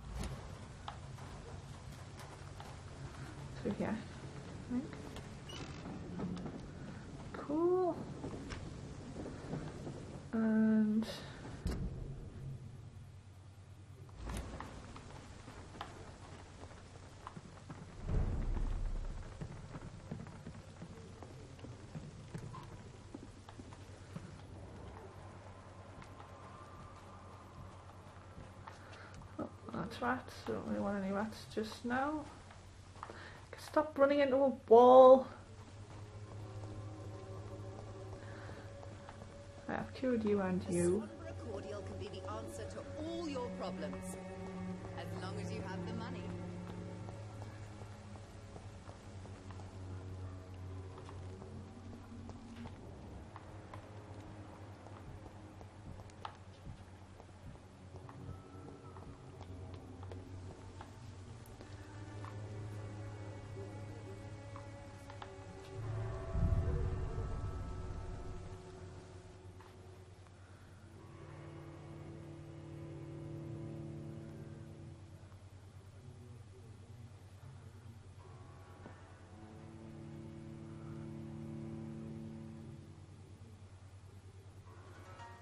through here. I think. Cool. And that's rats. Don't really want any rats just now. Stop running into a wall. I have cured you and you. A cordial can be the answer to all your problems, as long as you have the money.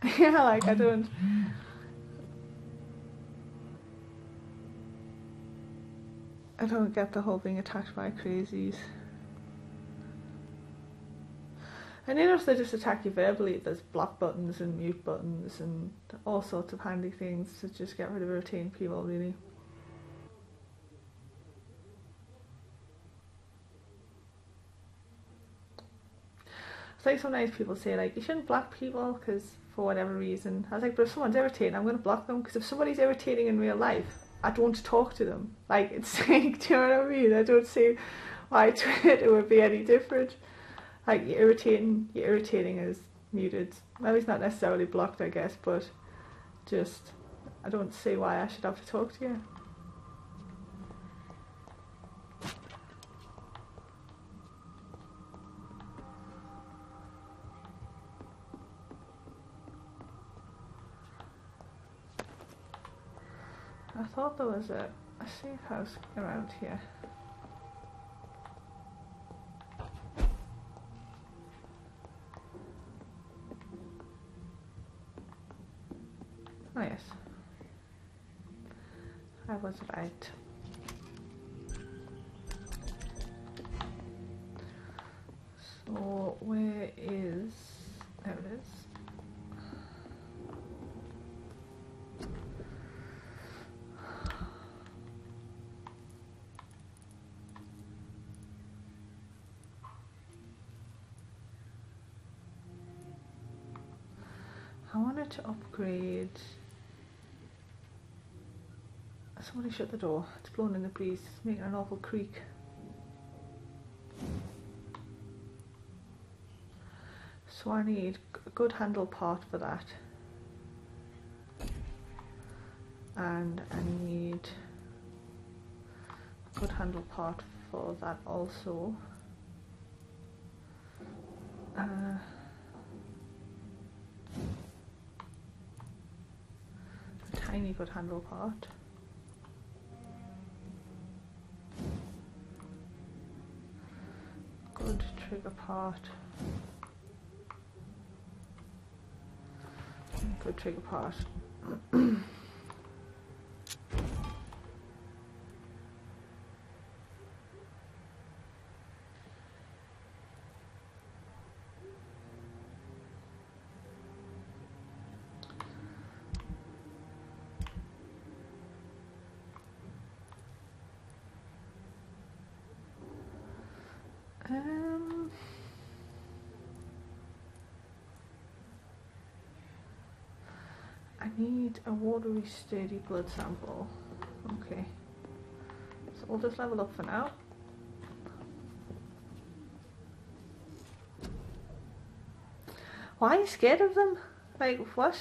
Yeah, like I don't get the whole being attacked by crazies. And you notice they just attack you verbally. There's block buttons and mute buttons and all sorts of handy things to just get rid of irritating people, really. It's like sometimes people say, like, you shouldn't block people because for whatever reason. I was like, but if someone's irritating, I'm going to block them, because if somebody's irritating in real life, I don't want to talk to them. Like, it's like, do you know what I mean? I don't see why Twitter would be any different. Like, you're irritating is muted. Maybe it's not necessarily blocked, I guess, but just, I don't see why I should have to talk to you. I thought there was a safe house around here. Oh yes, I was right. So where is, there it is. I wanted to upgrade. Somebody shut the door. It's blowing in the breeze. It's making an awful creak. So I need a good handle part for that. And I need a good handle part for that also. A tiny good handle part. Good trigger part. Good trigger part. I need a watery, sturdy blood sample. Okay. So we'll just level up for now. Why are you scared of them? Like, what?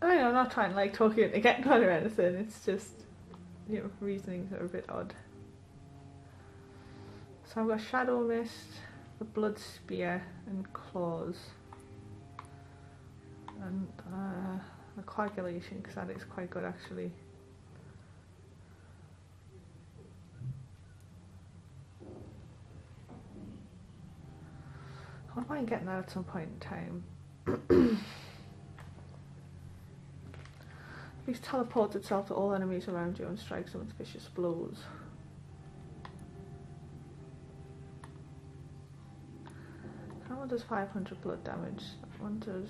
I know, I'm not trying to like talk you into getting one or anything, it's just, you know, reasonings are a bit odd. So I've got Shadow Mist, the Blood Spear, and Claws. And the Coagulation, because that is quite good actually. I wouldn't mind getting that at some point in time. These teleports itself to all enemies around you and strikes them with vicious blows. That one does 500 blood damage. That one does...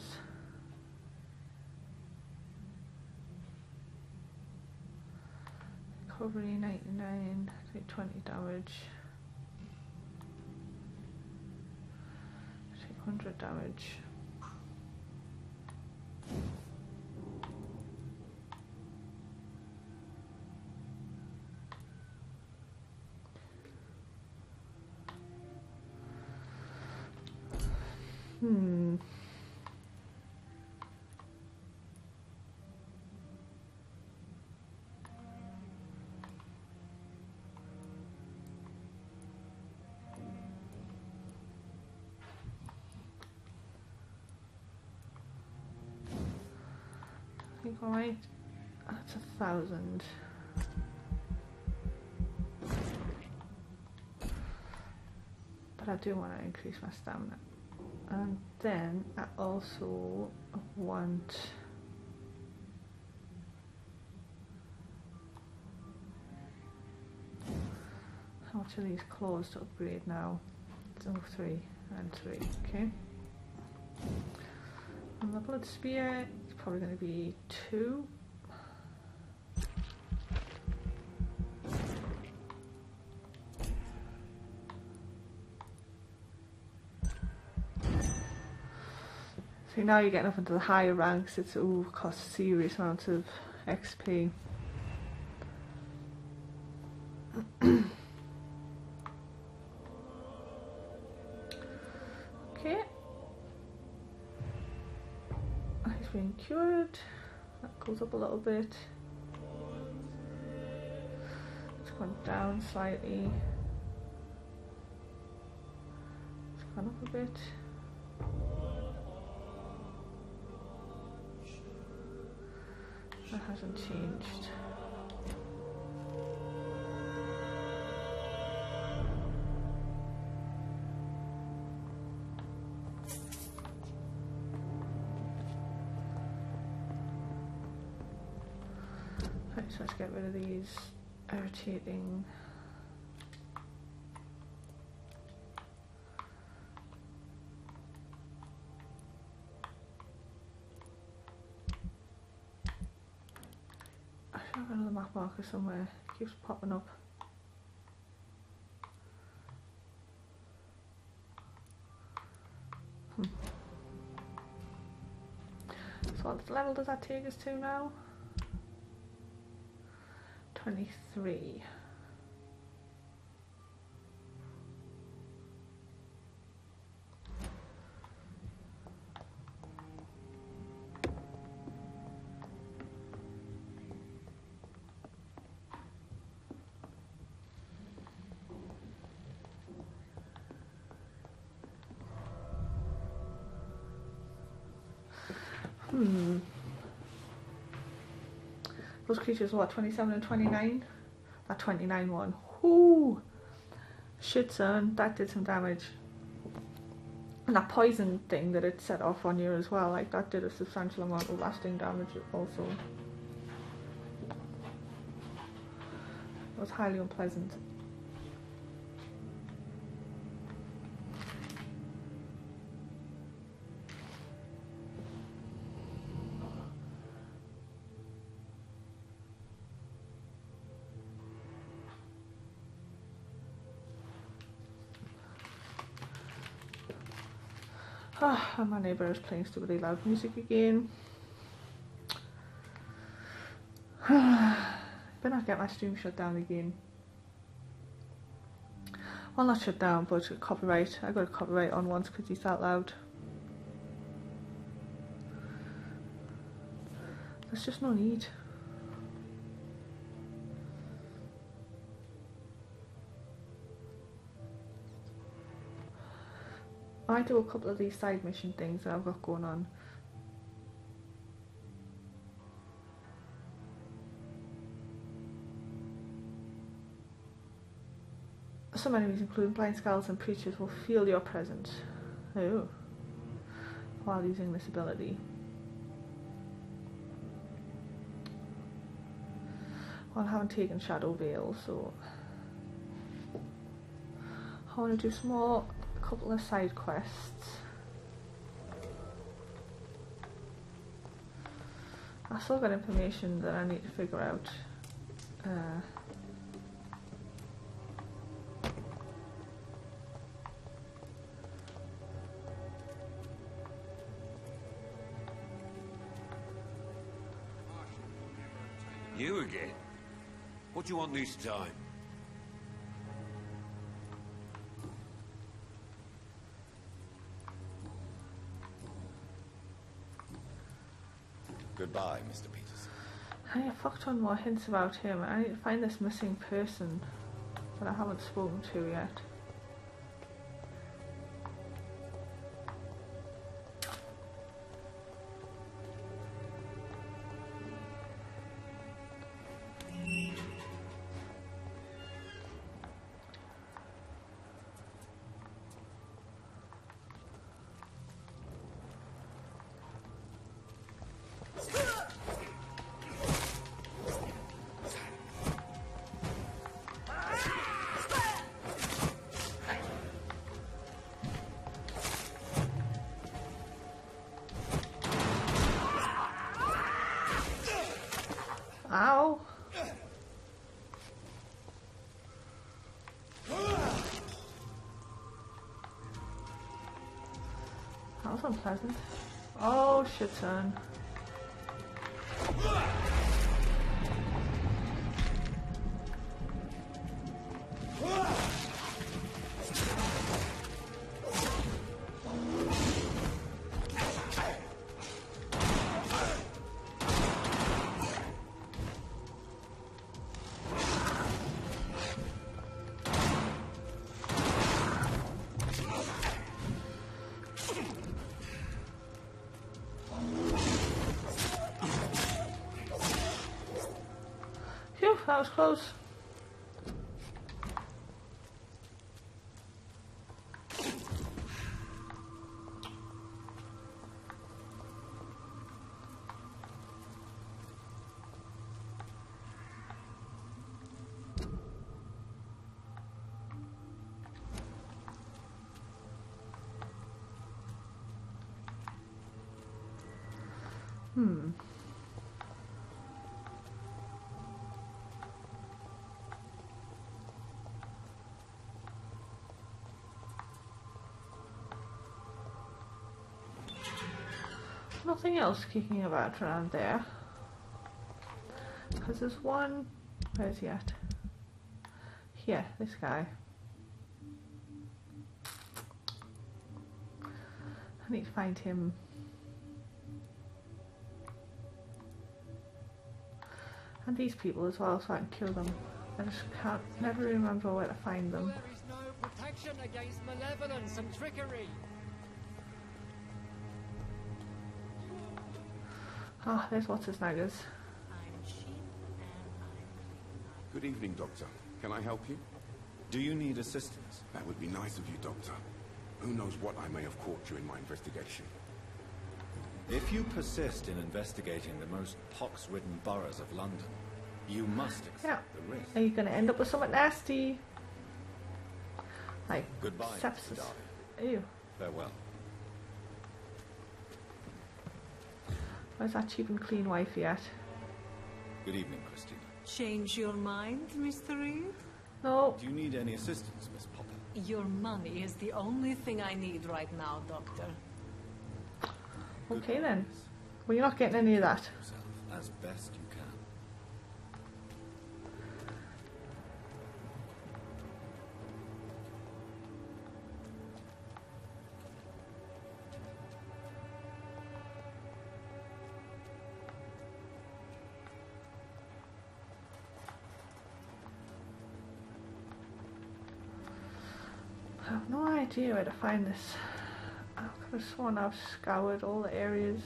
Recovery 99, take 20 damage. Take 100 damage. I think I might That's 1,000. But I do want to increase my stamina. And then I also want how much are these claws to upgrade now? So 3 and 3, okay. And the blood spear is probably going to be 2. So now you're getting up into the higher ranks, it's costs serious amounts of XP. Okay. He's been cured. That goes up a little bit. It's gone down slightly. It's gone up a bit. That hasn't changed. Right, so let's get rid of these irritating I have another map marker somewhere. It keeps popping up. So what level does that take us to now? 23. Those creatures are what, 27 and 29? That 29 one. Whoo! Shit, son, that did some damage. And that poison thing that it set off on you as well, like that did a substantial amount of lasting damage also. It was highly unpleasant. And my neighbour is playing stupidly loud music again. Better not get my stream shut down again. Well, not shut down, but copyright. I got a copyright on once because he's that loud. There's just no need. I do a couple of these side mission things that I've got going on. Some enemies, including blind skulls and preachers, will feel your presence. Oh. While using this ability. Well, I haven't taken Shadow Veil, so I want to do some more. Couple of side quests. I still got information that I need to figure out. You again? What do you want this time? Goodbye, Mr. Peterson. I need a fuck ton more hints about him. I need to find this missing person that I haven't spoken to yet. Ow! That was unpleasant. Oh shit, son. Phew, that was close. Nothing else kicking about around there. Because there's one... Where's he at? Here, this guy. I need to find him. And these people as well, so I can kill them. I just can't, never remember where to find them. There is no protection against malevolence and trickery. Ah, there's what's his naggers. Good evening, Doctor. Can I help you? Do you need assistance? That would be nice of you, Doctor. Who knows what I may have caught during my investigation. If you persist in investigating the most pox-ridden boroughs of London, you must accept the risk. Are you going to end up with something nasty? Like Goodbye, sepsis. darling. Ew. Farewell. Where's that cheap and clean wifey at? Good evening, Christina. Change your mind, Mr. Reed? No. Do you need any assistance, Miss Popper? Your money is the only thing I need right now, Doctor. Okay then. Well, you're not getting any of that. Yourself as best you can. I have no idea where to find this. I could have sworn I've scoured all the areas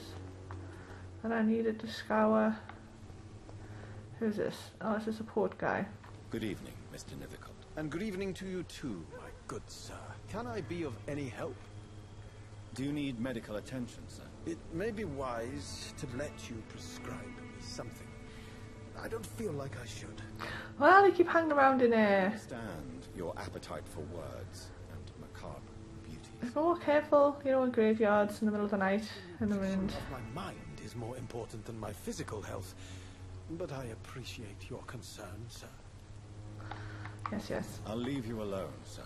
that I needed to scour. Who's this? Oh, it's a support guy. Good evening, Mr. Nethercott. And good evening to you too, my good sir. Can I be of any help? Do you need medical attention, sir? It may be wise to let you prescribe me something. I don't feel like I should. Well, they keep hanging around in I there. understand your appetite for words and macabre beauties. Be more careful, you know, in graveyards in the middle of the night, in the wind. My mind is more important than my physical health. But I appreciate your concern, sir. Yes, yes. I'll leave you alone, sir.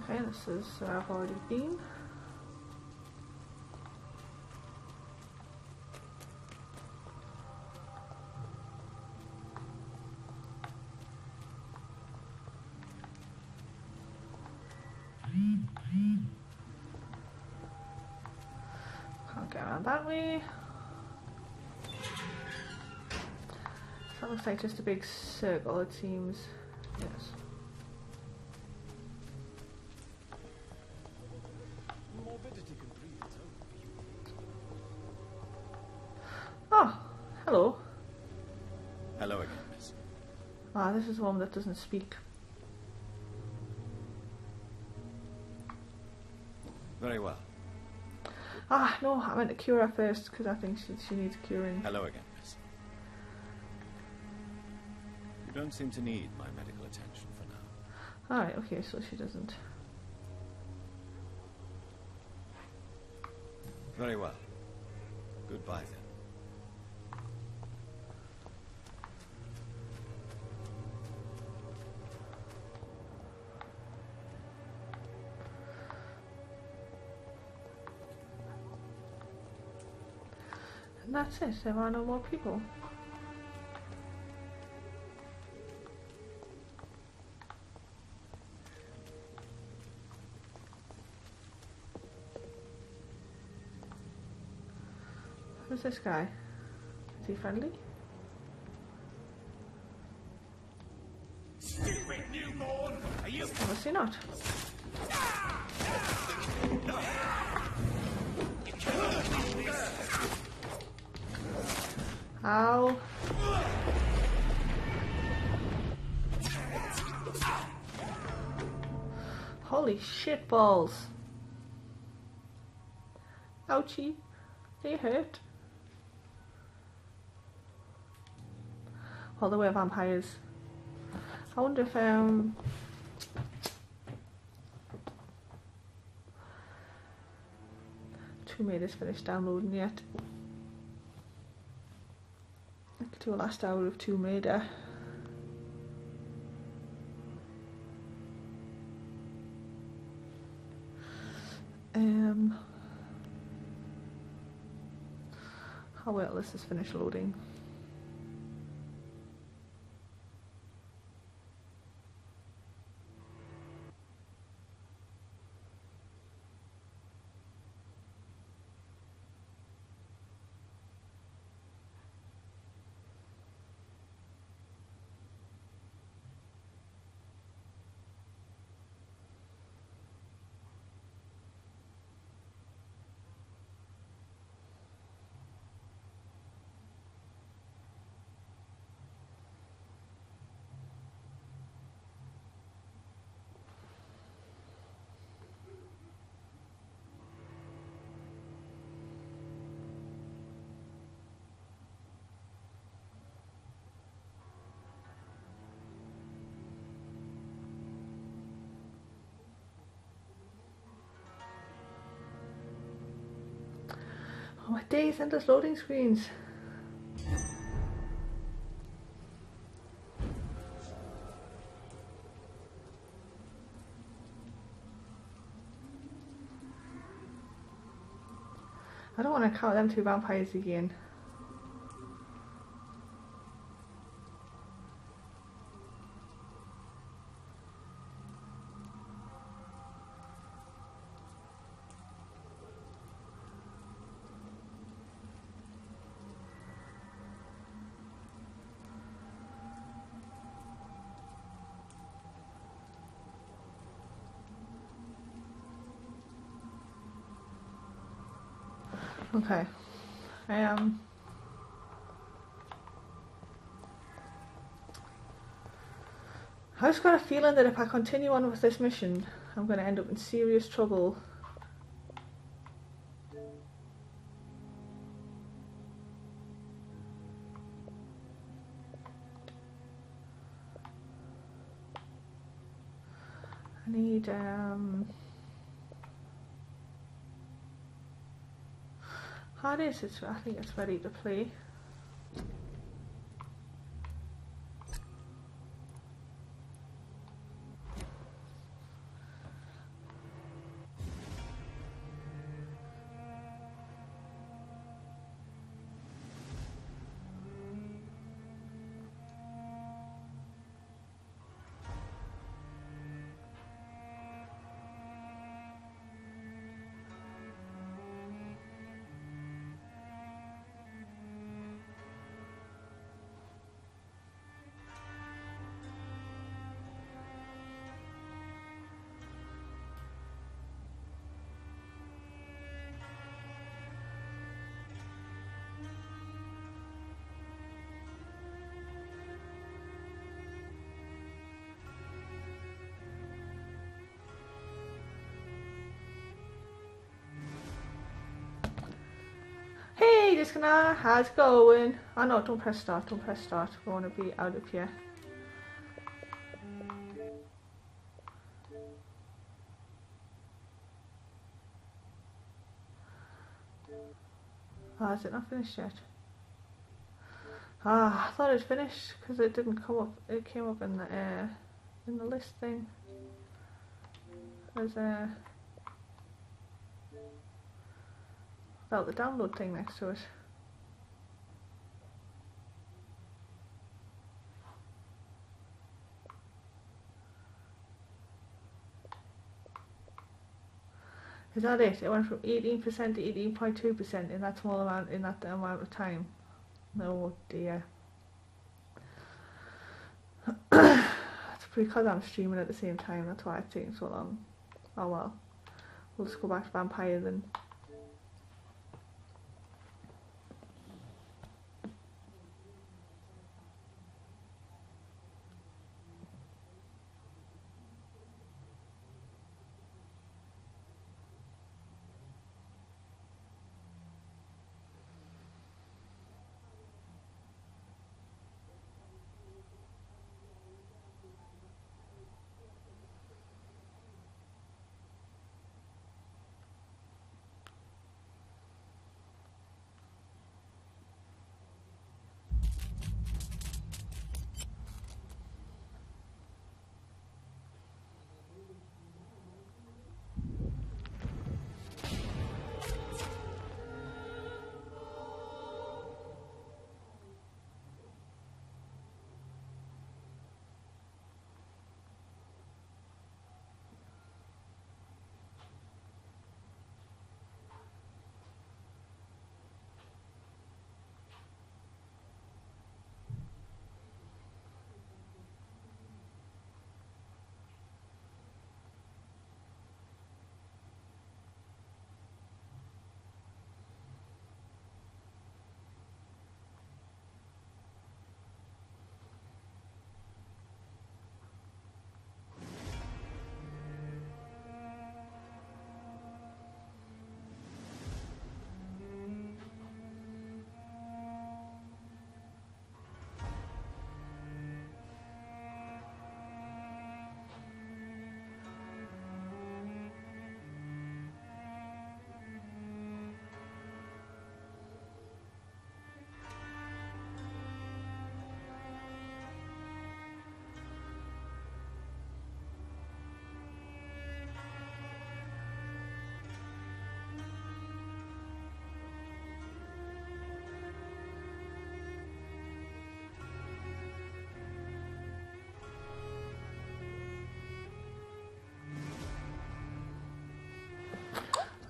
Okay, this is where I've already been. Can't get around that way. That looks like just a big circle, it seems. Yes. Oh, hello. Hello again, miss. Ah, this is one that doesn't speak. Very well. Ah, no, I meant to cure her first because I think she needs curing. Hello again, miss. You don't seem to need my medical attention for now. Alright, okay, so she doesn't. Very well. Goodbye then. And that's it, there are no more people. Who's this guy? Is he friendly? Stupid newborn! Are you? Obviously not. Ow. Holy shit balls. Ouchie. They hurt. Well, they were vampires. I wonder if Tomb Raider's finished downloading yet. I could do a last hour of Tomb Raider. I'll wait till this is finished loading. Oh my days, endless loading screens. I don't want to count them two vampires again. Okay. I just got a feeling that if I continue on with this mission, I'm going to end up in serious trouble. I need, how is it? I think it's ready to play. listener, how's it going? Oh no, don't press start, don't press start. We want to be out of here. Oh, is it not finished yet? Ah, I thought it was finished because it didn't come up. It came up in the list thing. There's without the download thing next to it. Is that it? It went from 18% to 18.2% in that small amount, in that amount of time. No dear. It's because I'm streaming at the same time, that's why it's taking so long. Oh well. We'll just go back to Vampyr then.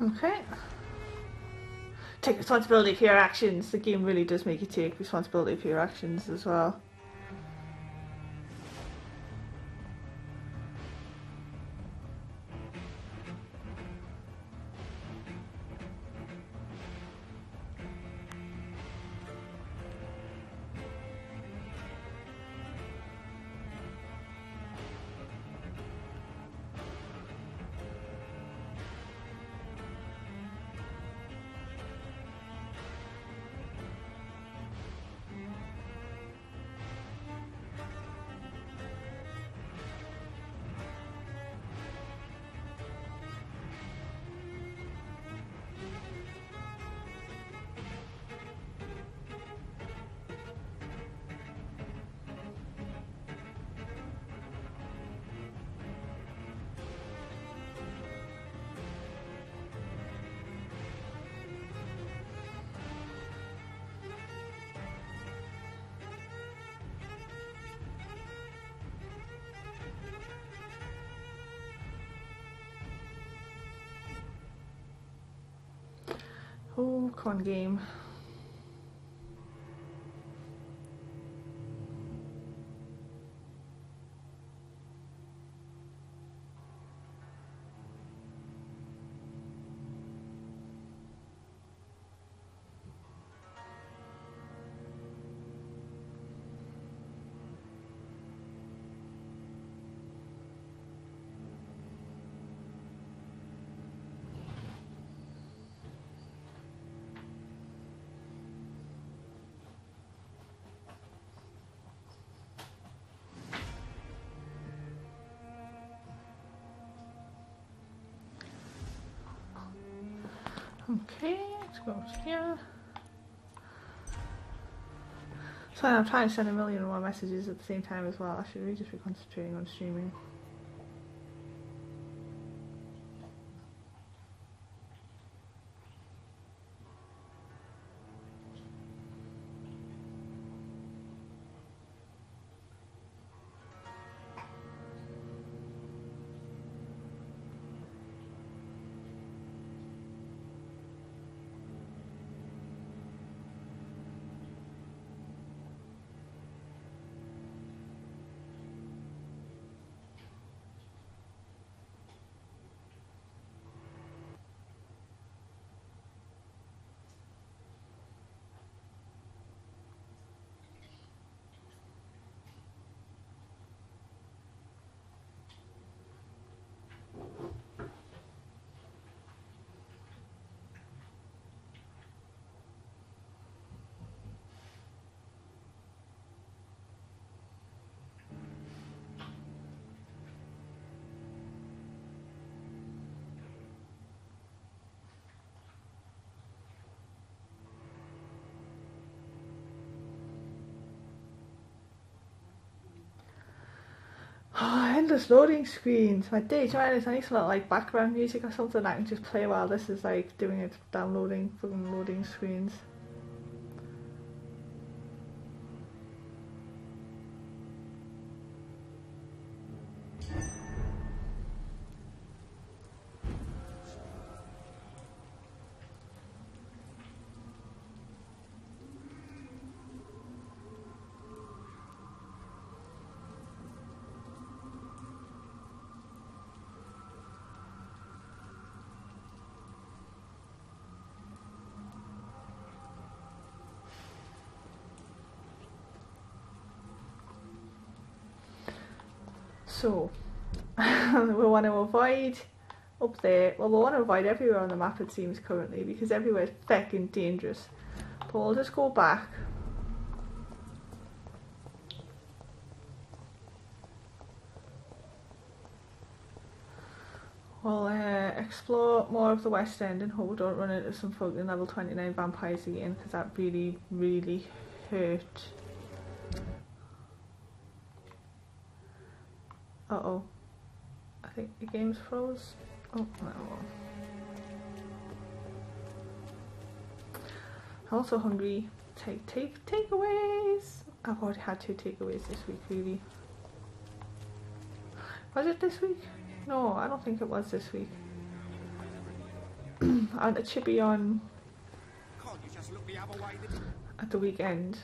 Okay. Take responsibility for your actions. The game really does make you take responsibility for your actions as well. Oh, come on, game. Okay, let's go over here. So I'm trying to send a million more messages at the same time as well. I should really just be concentrating on streaming. Oh, endless loading screens. My day, do you know, I need some like background music or something I can just play while this is like doing it, downloading, fucking loading screens. So, we want to avoid up there, well we want to avoid everywhere on the map it seems currently, because everywhere is fucking dangerous. But we'll just go back. We'll explore more of the West End and hope we don't run into some fucking level 29 vampires again, because that really, really hurt. Uh-oh. I think the game's froze. Oh, no. I'm also hungry. Takeaways! I've already had 2 takeaways this week, really. Was it this week? No, I don't think it was this week. I had a chippy on at the weekend,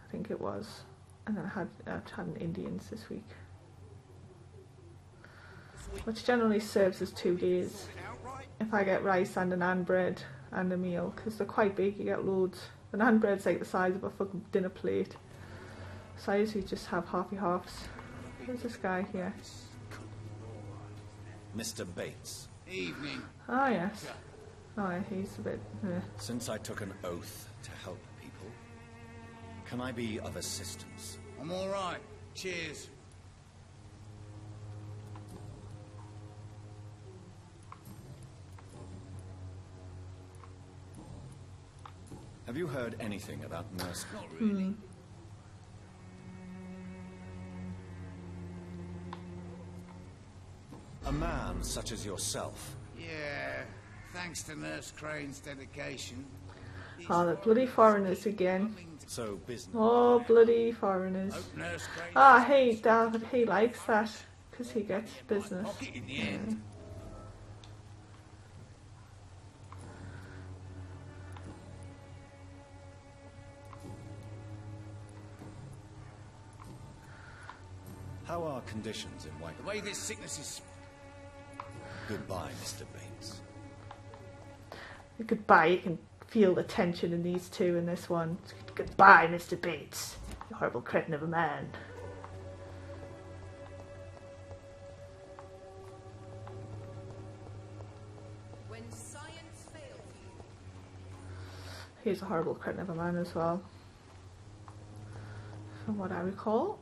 I think it was. And then I had an Indians this week. Which generally serves as 2 days. If I get rice and a naan bread and a meal, because they're quite big, you get loads. The naan bread's like the size of a fucking dinner plate. So I usually just have halfy halves. Who's this guy here? Mr. Bates. Evening. Ah, yes. Oh, yeah, he's a bit... Since I took an oath to help people, can I be of assistance? I'm all right. Cheers. Have you heard anything about Nurse? Not really. A man such as yourself. Yeah, thanks to Nurse Crane's dedication. Oh, the bloody foreigners again. So business. Oh, bloody foreigners. Ah, hey, David, he likes that, because he gets business. In the end. How are conditions in White? The way this sickness is... Goodbye, Mr. Bates. Goodbye, you can feel the tension in these two in this one. Goodbye, Mr. Bates. You horrible cretin of a man. When science fails you. He's a horrible cretin of a man as well, from what I recall.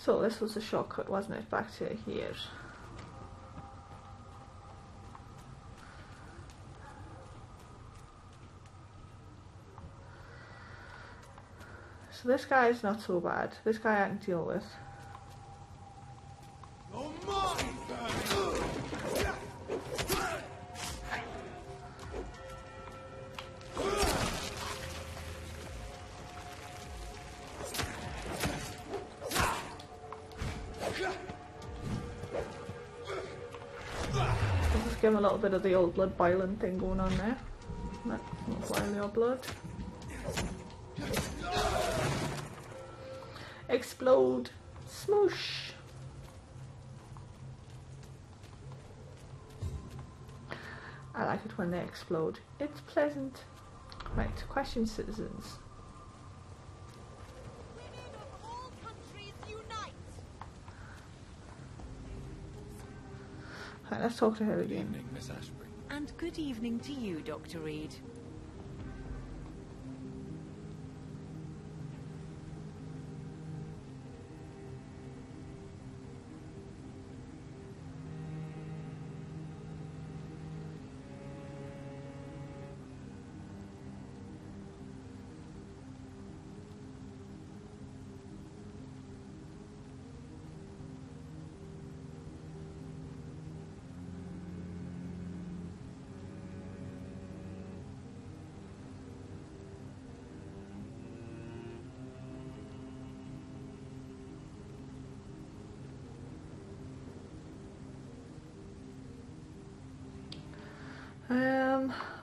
So this was a shortcut, wasn't it? Back to here. So this guy is not so bad. This guy I can deal with. Let's give him a little bit of the old blood boiling thing going on there. Let's boil your blood. Explode. Smoosh. I like it when they explode. It's pleasant. Right, question citizens. Right, let's talk to her again. Good evening, Miss Ashbury. And good evening to you, Dr. Reed.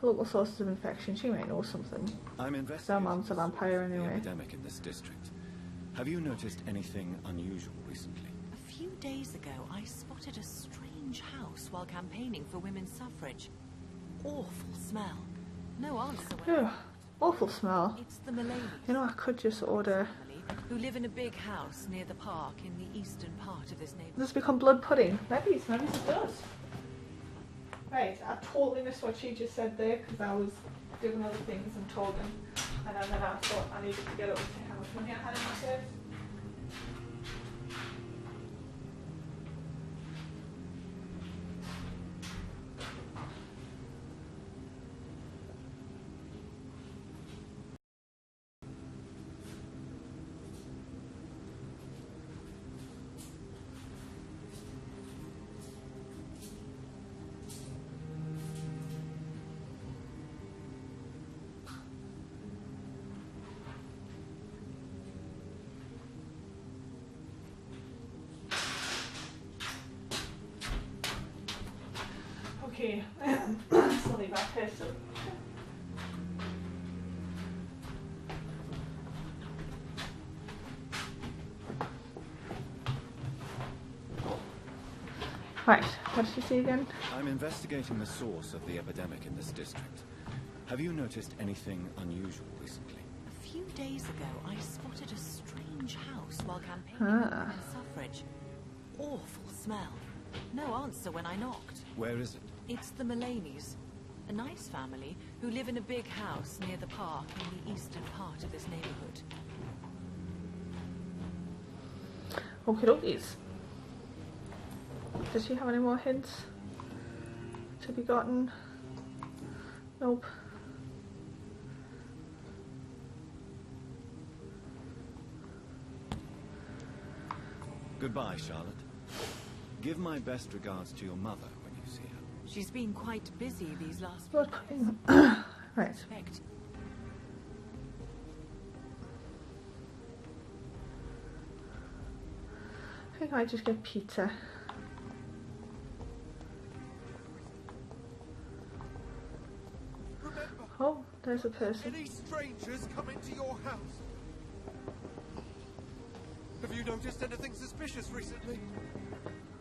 Local sources of infection. She might know something. I'm investigating Her mom's a vampire the anyway. epidemic in this district. Have you noticed anything unusual recently? A few days ago, I spotted a strange house while campaigning for women's suffrage. Awful smell. No answer when Ugh, awful smell. It's the Malays. You know, I could just order. Who live in a big house near the park in the eastern part of this neighborhood. Does this become blood pudding? Maybe it does. Right, I totally missed what she just said there because I was doing other things and talking, and then I thought I needed to get up and see how much money I had in my purse. Okay, so leave that person. Right, what did you say again? I'm investigating the source of the epidemic in this district. Have you noticed anything unusual recently? A few days ago, I spotted a strange house while campaigning for women's suffrage. Awful smell. No answer when I knocked. Where is it? It's the Malays, a nice family who live in a big house near the park in the eastern part of this neighborhood. Okie dokies. Does she have any more hints to be gotten? Nope. Goodbye, Charlotte. Give my best regards to your mother when you see her. She's been quite busy these last few Blood days. pudding. Right. I think I just get pizza. Oh, there's a person. Any strangers come into your house? Have you noticed anything suspicious recently?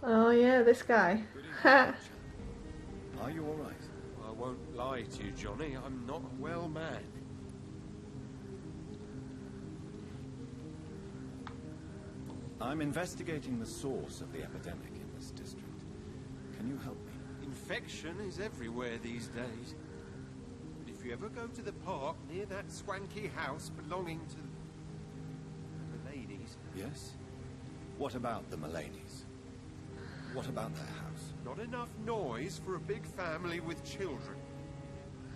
Oh yeah, this guy. Are you all right? I won't lie to you, Johnny. I'm not a well man. I'm investigating the source of the epidemic in this district. Can you help me? Infection is everywhere these days. But if you ever go to the park near that swanky house belonging to the ladies... Yes? What about the Mullaneys? What about their house? Not enough noise for a big family with children.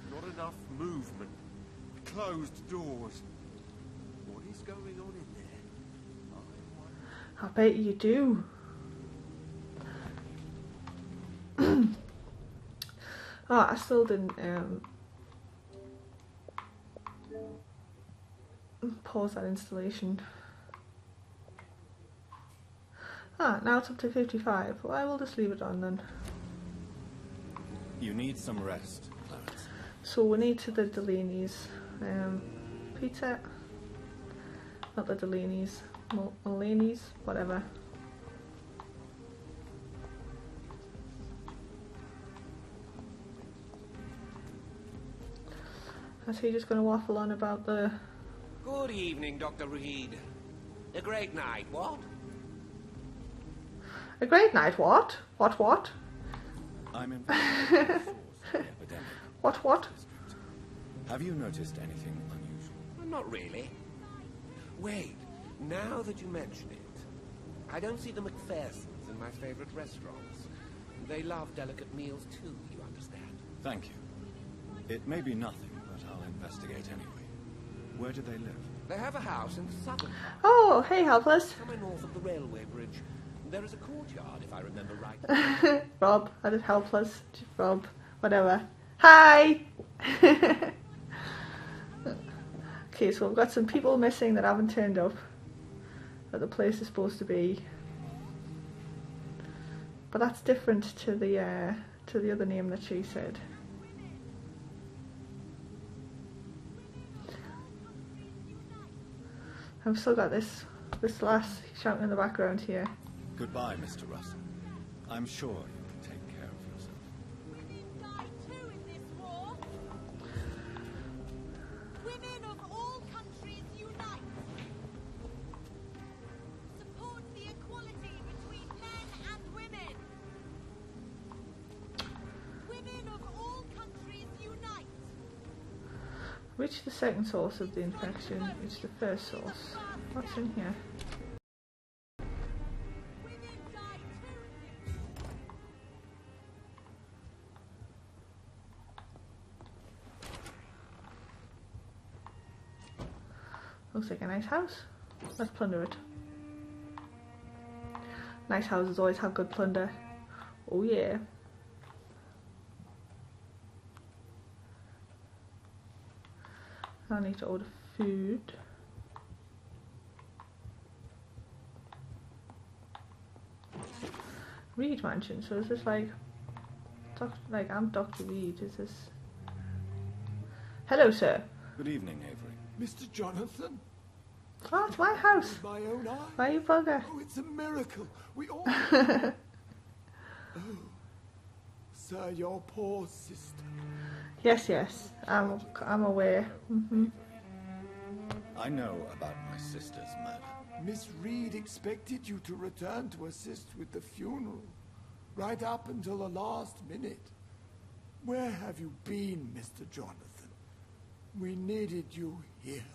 Not enough movement. Closed doors. What is going on in there? I bet you do. Oh, I still didn't pause that installation. Ah, now it's up to 55. Well, I will just leave it on then. You need some rest, Clarence. So we need to the Delaney's. Pizza. Not the Delaney's. Mullaneys, whatever. Is he just going to waffle on about the... Good evening, Dr. Reed. A great night, what? A great night, what? What? I'm in the epidemic. What? Have you noticed anything unusual? Well, not really. Wait, now that you mention it, I don't see the McPhersons in my favorite restaurants. They love delicate meals too, you understand. Thank you. It may be nothing, but I'll investigate anyway. Where do they live? They have a house in the southern part. Oh, hey, Helpless. Somewhere north of the railway bridge. There is a courtyard, if I remember right. Rob, I did Helpless. Rob, whatever. Hi! Okay, so we've got some people missing that haven't turned up that the place is supposed to be. But that's different to the other name that she said. I've still got this lass shouting in the background here. Goodbye, Mr. Russell. I'm sure you can take care of yourself. Women die too in this war. Women of all countries unite. Support the equality between men and women. Women of all countries unite. Reach the second source of the infection. Reach the first source. What's in here? Looks like a nice house. Let's plunder it. Nice houses always have good plunder. Oh yeah. I need to order food. Reed Mansion. So is this like I'm Dr. Reed? Is this? Hello, sir. Good evening, Avery. Mr. Jonathan? Oh, it's my house. With my own eye. Why you bugger? Oh, it's a miracle. We all... Oh, sir, your poor sister. Yes. I'm aware. I know about my sister's murder. Miss Reed expected you to return to assist with the funeral, right up until the last minute. Where have you been, Mr. Jonathan? We needed you here.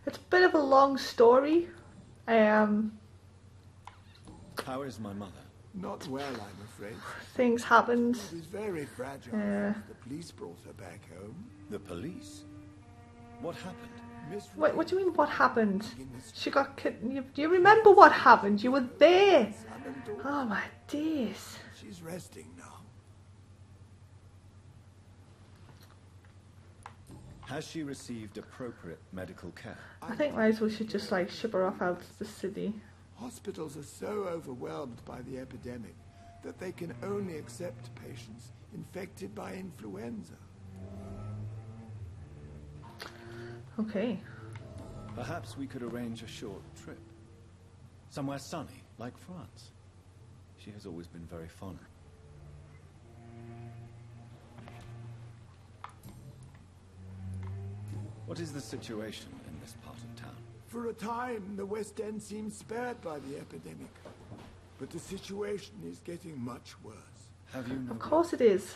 It's a bit of a long story. How is my mother? Not well, I'm afraid. Things happened. She was very fragile. The police brought her back home. The police? What happened? Wait, what do you mean what happened? She got kidnapped. Do you remember what happened? You were there. Oh my days. She's resting now. Has she received appropriate medical care? I think might as well should just like ship her off out to the city. Hospitals are so overwhelmed by the epidemic that they can only accept patients infected by influenza. Okay. Perhaps we could arrange a short trip. Somewhere sunny, like France. She has always been very fond. What is the situation in this part of town? For a time, the West End seemed spared by the epidemic. But the situation is getting much worse. Have you? Of course it is.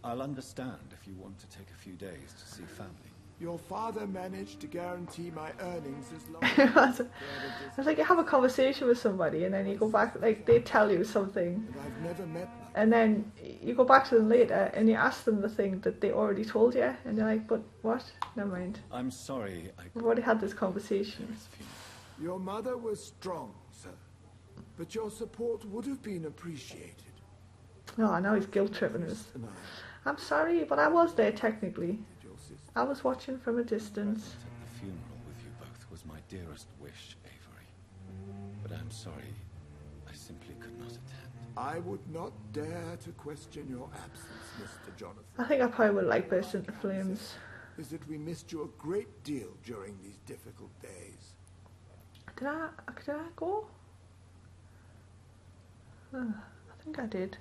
I'll understand if you want to take a few days to see family. Your father managed to guarantee my earnings as long as It's like you have a conversation with somebody and then you go back, like they tell you something, I've never met them. and then you go back to them later and you ask them the thing that they already told you, and you're like, but what? Never mind. I'm sorry. We've already had this conversation. Your mother was strong, sir, but your support would have been appreciated. Oh, I know he's guilt tripping us. I'm sorry, but I was there technically. I was watching from a distance. At the funeral with you both was my dearest wish, Avery. But I'm sorry, I simply could not attend. I would not dare to question your absence, Mr. Jonathan. I think I probably would like burst into flames. Is that we missed you a great deal during these difficult days. Did I go? I think I did.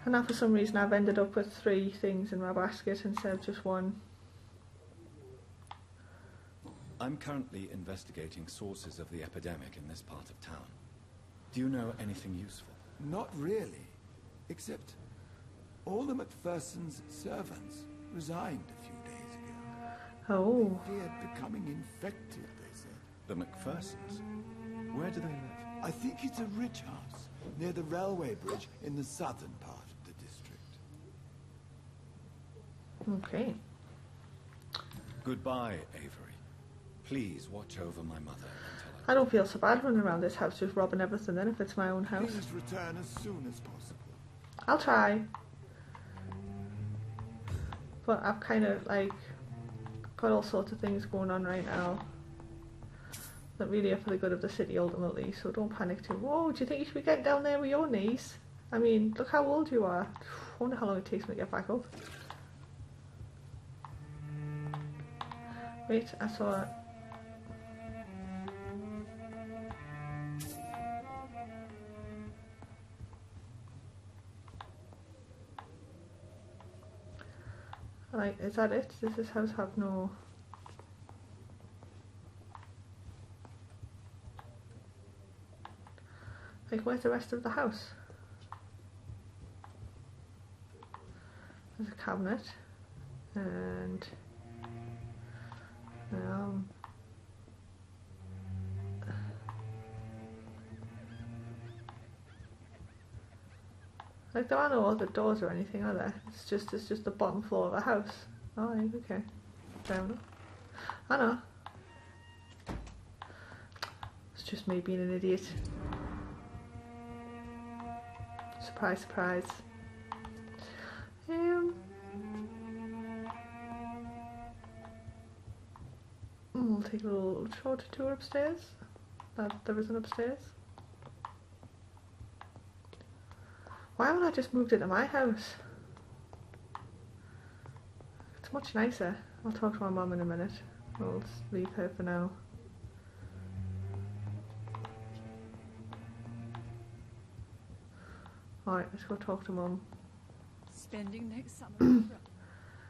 And now for some reason I've ended up with 3 things in my basket instead of just 1. I'm currently investigating sources of the epidemic in this part of town. Do you know anything useful? Not really, except all the MacPherson's servants resigned a few days ago. Oh. They feared becoming infected, they said. The MacPhersons? Where do they live? I think it's a rich house near the railway bridge in the southern part of the district. Okay. Goodbye, Avery. Please watch over my mother until I don't feel so bad running around this house just robbing everything then if it's my own house. Please return as soon as possible. I'll try. But I've kind of like got all sorts of things going on right now that really are for the good of the city ultimately, so don't panic too. Whoa, do you think you should be getting down there with your niece? I mean, look how old you are. I wonder how long it takes me to get back up. Wait, I saw it. Like, is that it? Does this house have no... Like, where's the rest of the house? There's a cabinet. And... like, there are no other doors or anything, are there? It's just the bottom floor of a house. Oh, right, okay. Fair enough. I know. It's just me being an idiot. Surprise, surprise. We'll take a little short tour upstairs. There isn't upstairs. Why haven't I just moved into my house? It's much nicer. I'll talk to my mum in a minute. I'll just leave her for now. Alright, let's go talk to Mum. Spending next summer.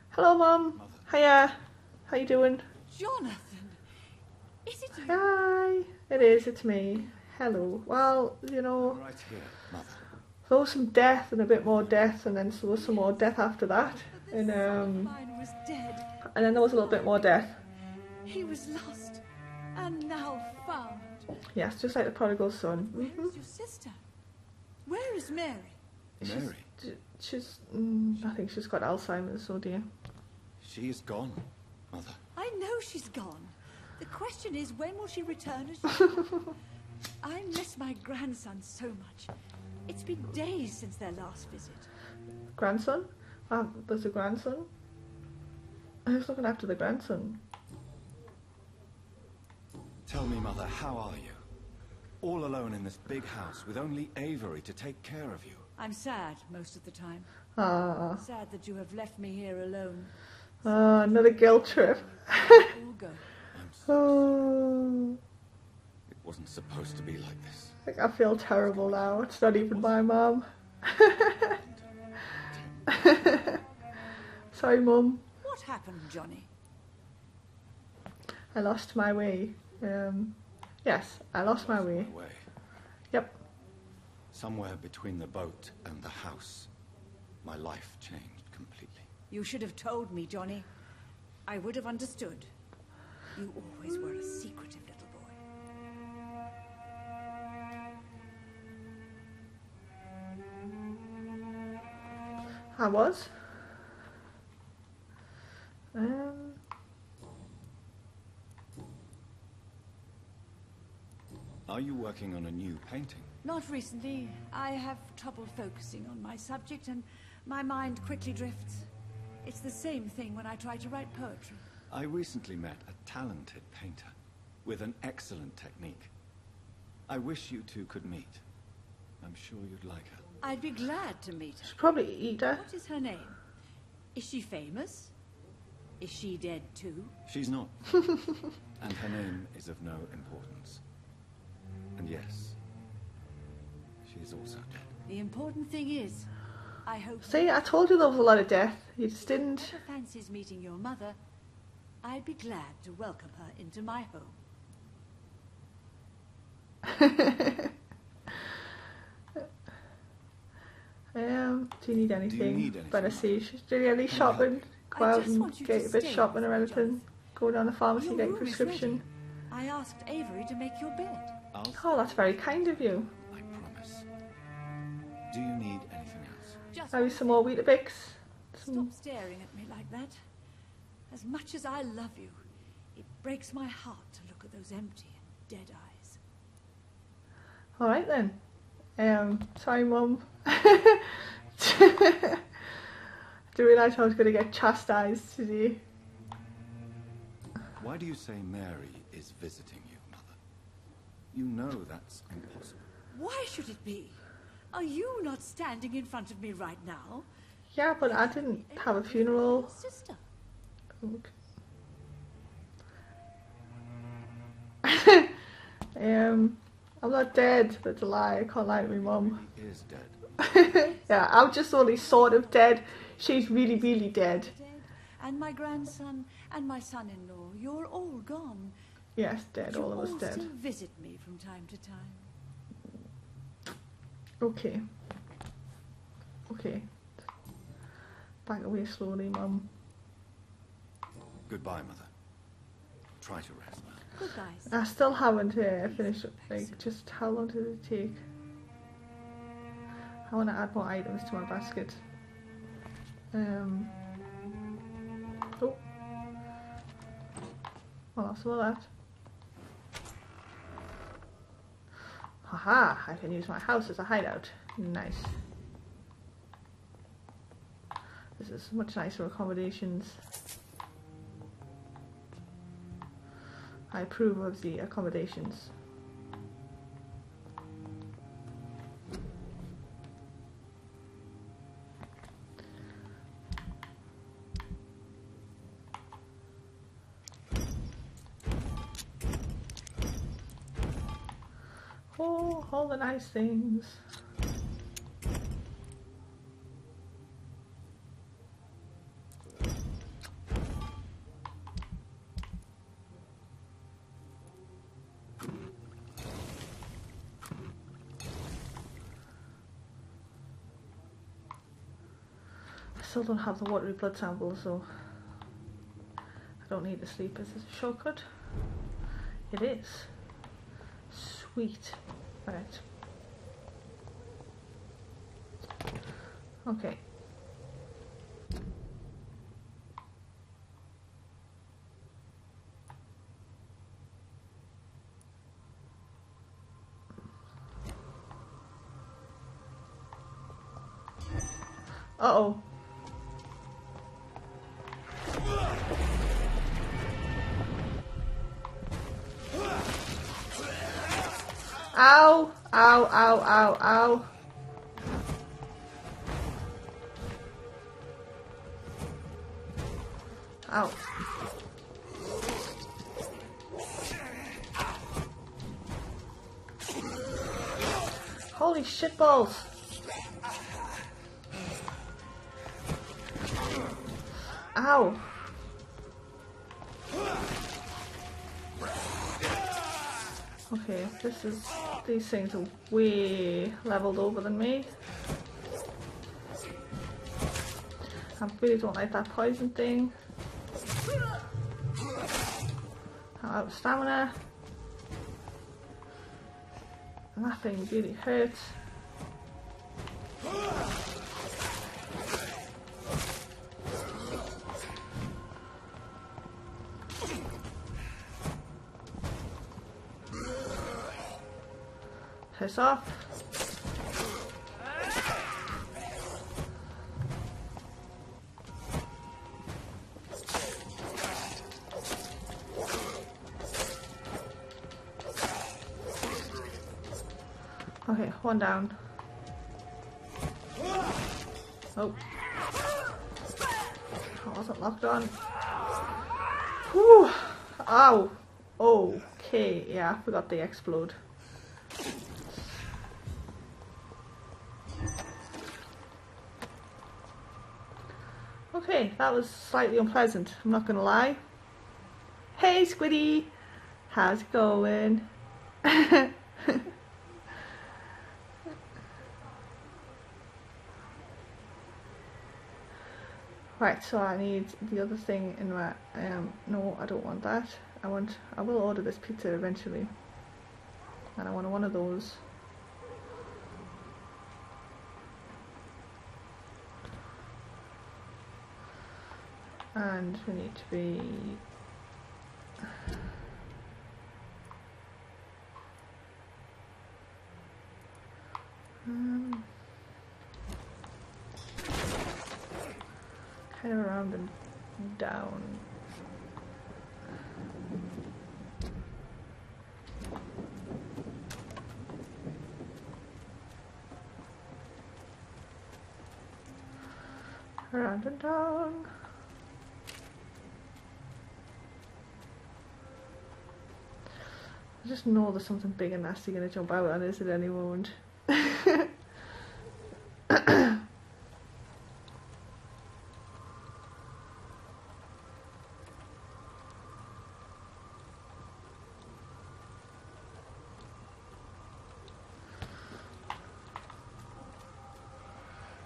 Hello, Mum. Hiya. How you doing? Jonathan, is it you? Hi. It is. It's me. Hello. Well, you know, right here, Mother. there was some death and a bit more death, and then there was some more death after that, and Mine was dead. and then there was a little bit more death. He was lost and now found. Yes, just like the prodigal son. Where is your sister? Where is Mary? Mary? She's I think she's got Alzheimer's, oh dear. She is gone, Mother. I know she's gone. The question is, when will she return as usual? I miss my grandson so much. It's been days since their last visit. Grandson? There's a grandson? Who's looking after the grandson? Tell me, Mother, how are you? All alone in this big house with only Avery to take care of you. I'm sad most of the time. Ah. Sad that you have left me here alone. Another guilt trip. We'll go. Oh. It wasn't supposed to be like this. Like, I feel terrible now. It's not even my mum. Sorry, Mum. What happened, Johnny? I lost my way. Yes, I lost my way. Yep. Somewhere between the boat and the house, my life changed completely. You should have told me, Johnny. I would have understood. You always were a secretive little boy. I was. Are you working on a new painting? Not recently. I have trouble focusing on my subject and my mind quickly drifts. It's the same thing when I try to write poetry. I recently met a talented painter with an excellent technique. I wish you two could meet. I'm sure you'd like her. I'd be glad to meet her. Should probably eat her. What is her name? Is she famous? Is she dead too? She's not. And her name is of no importance. And yes, she is also dead. The important thing is, I hope... See, I told you there was a lot of death. You just didn't. If whoever fancies meeting your mother, I'd be glad to welcome her into my home. Do you need anything? Do you need anything? Better see. Do you need any shopping? Go out and get a bit shopping or anything. Go down the pharmacy, get a prescription. I asked Avery to make your bed. Oh, that's very kind of you. I promise. Do you need anything else? Maybe some more Weetabix? Stop staring at me like that. As much as I love you, it breaks my heart to look at those empty and dead eyes. Alright then. Sorry Mum. Didn't realise I was going to get chastised today. Why do you say Mary is visiting you, Mother? You know that's impossible. Why should it be? Are you not standing in front of me right now? Yeah, but I didn't have a funeral. Sister. Okay. I'm not dead. That's a lie. I can't lie to my mum. She is dead. Yeah, I'm just only sort of dead. She's really, really dead. And my grandson and my son-in-law, you're all gone. Yes, dead. All of us dead. Still visit me from time to time. Okay. Okay. Back away slowly, Mum. Goodbye, Mother. Try to rest now. Goodbye. I still haven't finished. Like, just how long did it take? I want to add more items to my basket. Oh. Well, that's all that. Haha, I can use my house as a hideout. Nice. This is much nicer accommodations. I approve of the accommodations. Oh, all the nice things. I still don't have the watery blood sample, so I don't need to sleep. Is this a shortcut? It is. Sweet. Right. Okay. Uh-oh. Ow! Ow, ow, ow, ow. Ow. Holy shitballs. Ow. Okay, this is These things are way leveled over than me. I really don't like that poison thing. I'm out of stamina. And that thing really hurts. Piss off. Okay, one down. Oh. I wasn't locked on. Whew. Ow. Okay, yeah, I forgot they explode. Okay, that was slightly unpleasant, I'm not gonna lie. Hey Squiddy! How's it going? Right, so I need the other thing in my, no, I don't want that. I will order this pizza eventually. And I want one of those. And we need to be... kind of around and down. Around and down. I just know there's something big and nasty going to jump out at us at any moment.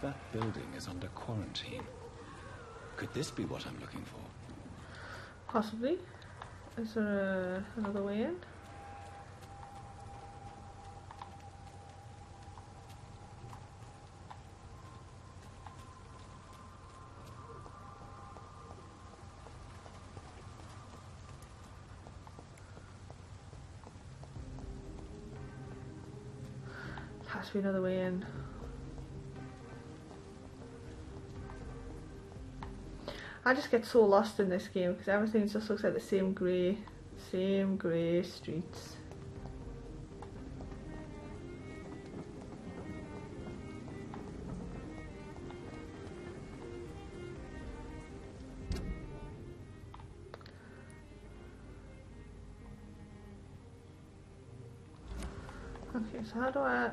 That building is under quarantine. Could this be what I'm looking for? Possibly. Is there another way in? There has to be another way in. I just get so lost in this game because everything just looks like the same grey streets. Okay, so how do I...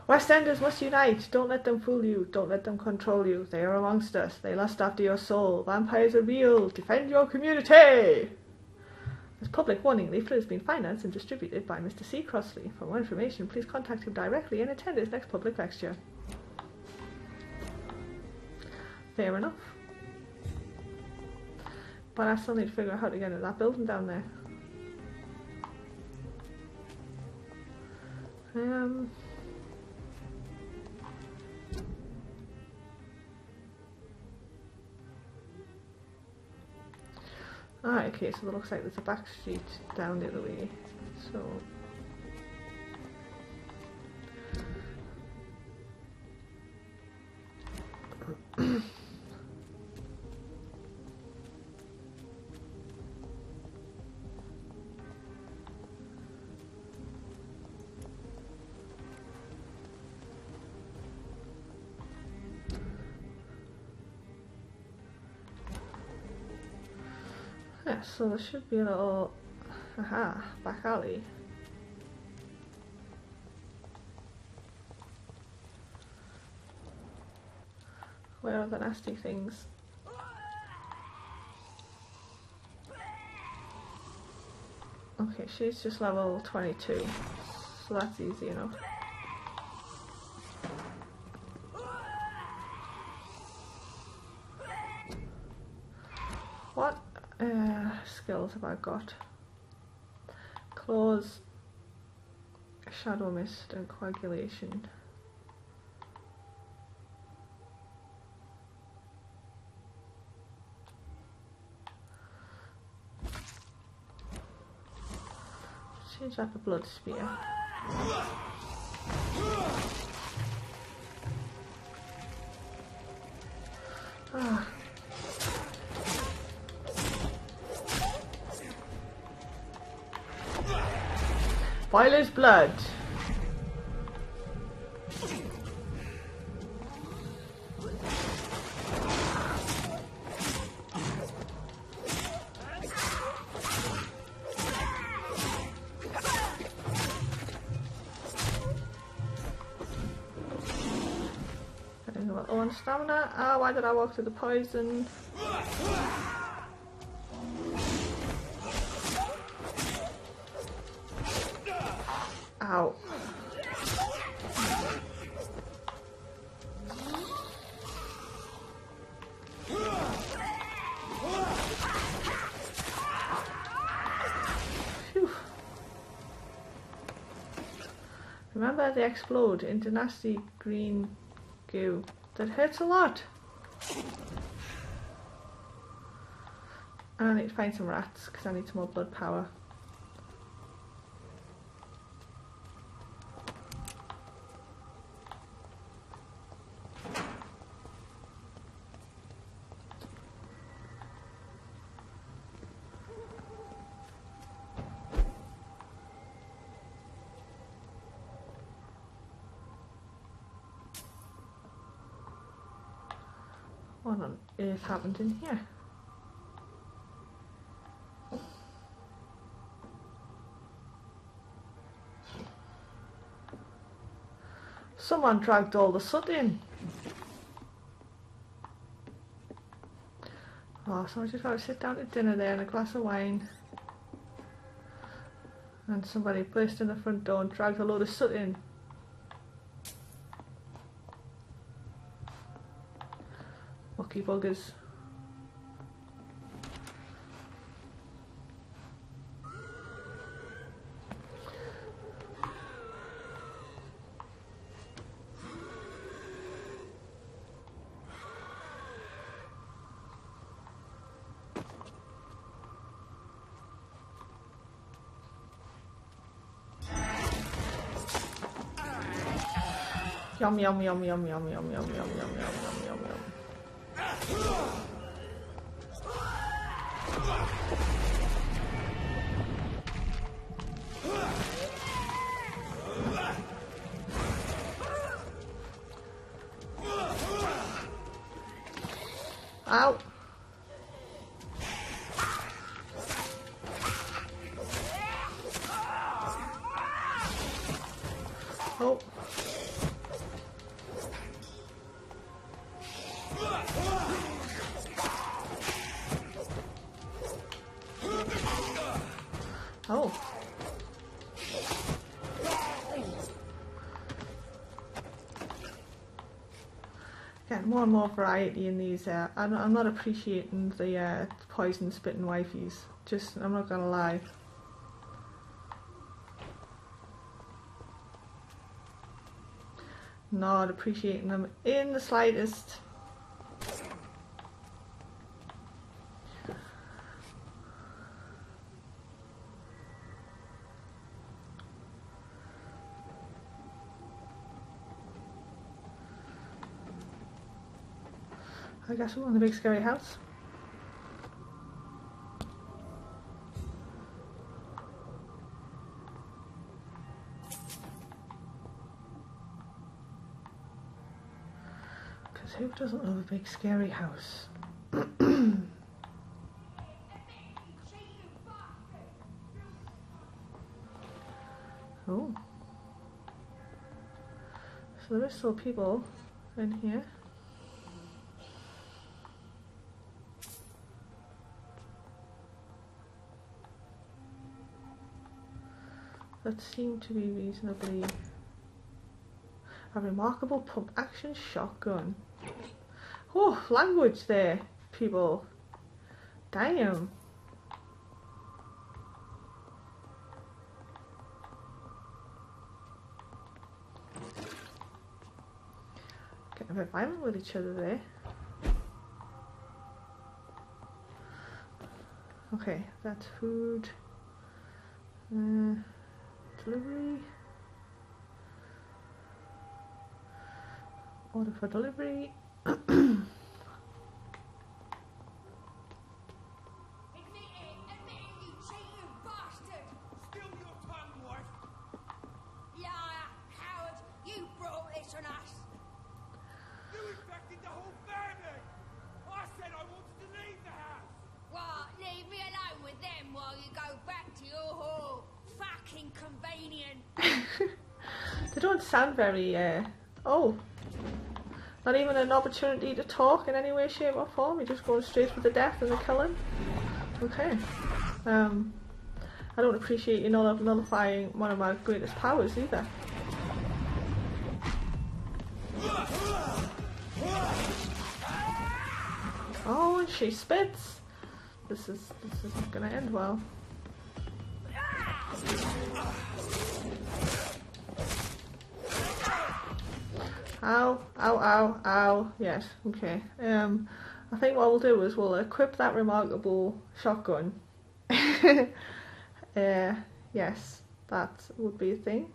West Enders must unite. Don't let them fool you. Don't let them control you. They are amongst us. They lust after your soul. Vampires are real. Defend your community. This public warning leaflet has been financed and distributed by Mr. C. Crossley. For more information, please contact him directly and attend his next public lecture. Fair enough. But I still need to figure out how to get into that building down there. Alright, okay, so it looks like there's a back street down the other way. So... so there should be a little back alley. Where are the nasty things? Okay, she's just level 22, so that's easy enough. What skills have I got? Claws, Shadow Mist and Coagulation. Change that to Blood Spear. Ah. Boiler's blood. Stamina. Ah, why did I walk through the poison? Ow. Phew. Remember, they explode into nasty green goo. That hurts a lot. And I need to find some rats because I need some more blood power. What on earth happened in here? Someone dragged all the soot in. Oh, so I just got to sit down to dinner there and a glass of wine. And somebody burst in the front door and dragged a load of soot in. Lucky buggers. Yum yum yum yum yum yum yum yum yum yum yum yum yum. Ow. Oh. Oh. Getting more and more variety in these. I'm not appreciating the poison spitting wifeys. Just, I'm not gonna lie. Not appreciating them in the slightest. I guess we're in the big scary house. Because who doesn't love a big scary house? Oh. So there are still people in here. That seemed to be reasonably... A remarkable pump action shotgun. Oh, language there, people. Damn. Getting a bit violent with each other there. Okay, that's food. Delivery. Order for delivery. They don't sound very, oh, not even an opportunity to talk in any way, shape or form. You're just going straight for the death and the killing. Okay. I don't appreciate you nullifying one of my greatest powers either. Oh, and she spits. This isn't gonna end well. Ow, ow, ow, ow. Yes, okay. I think what we'll do is we'll equip that remarkable shotgun. Yes, that would be a thing.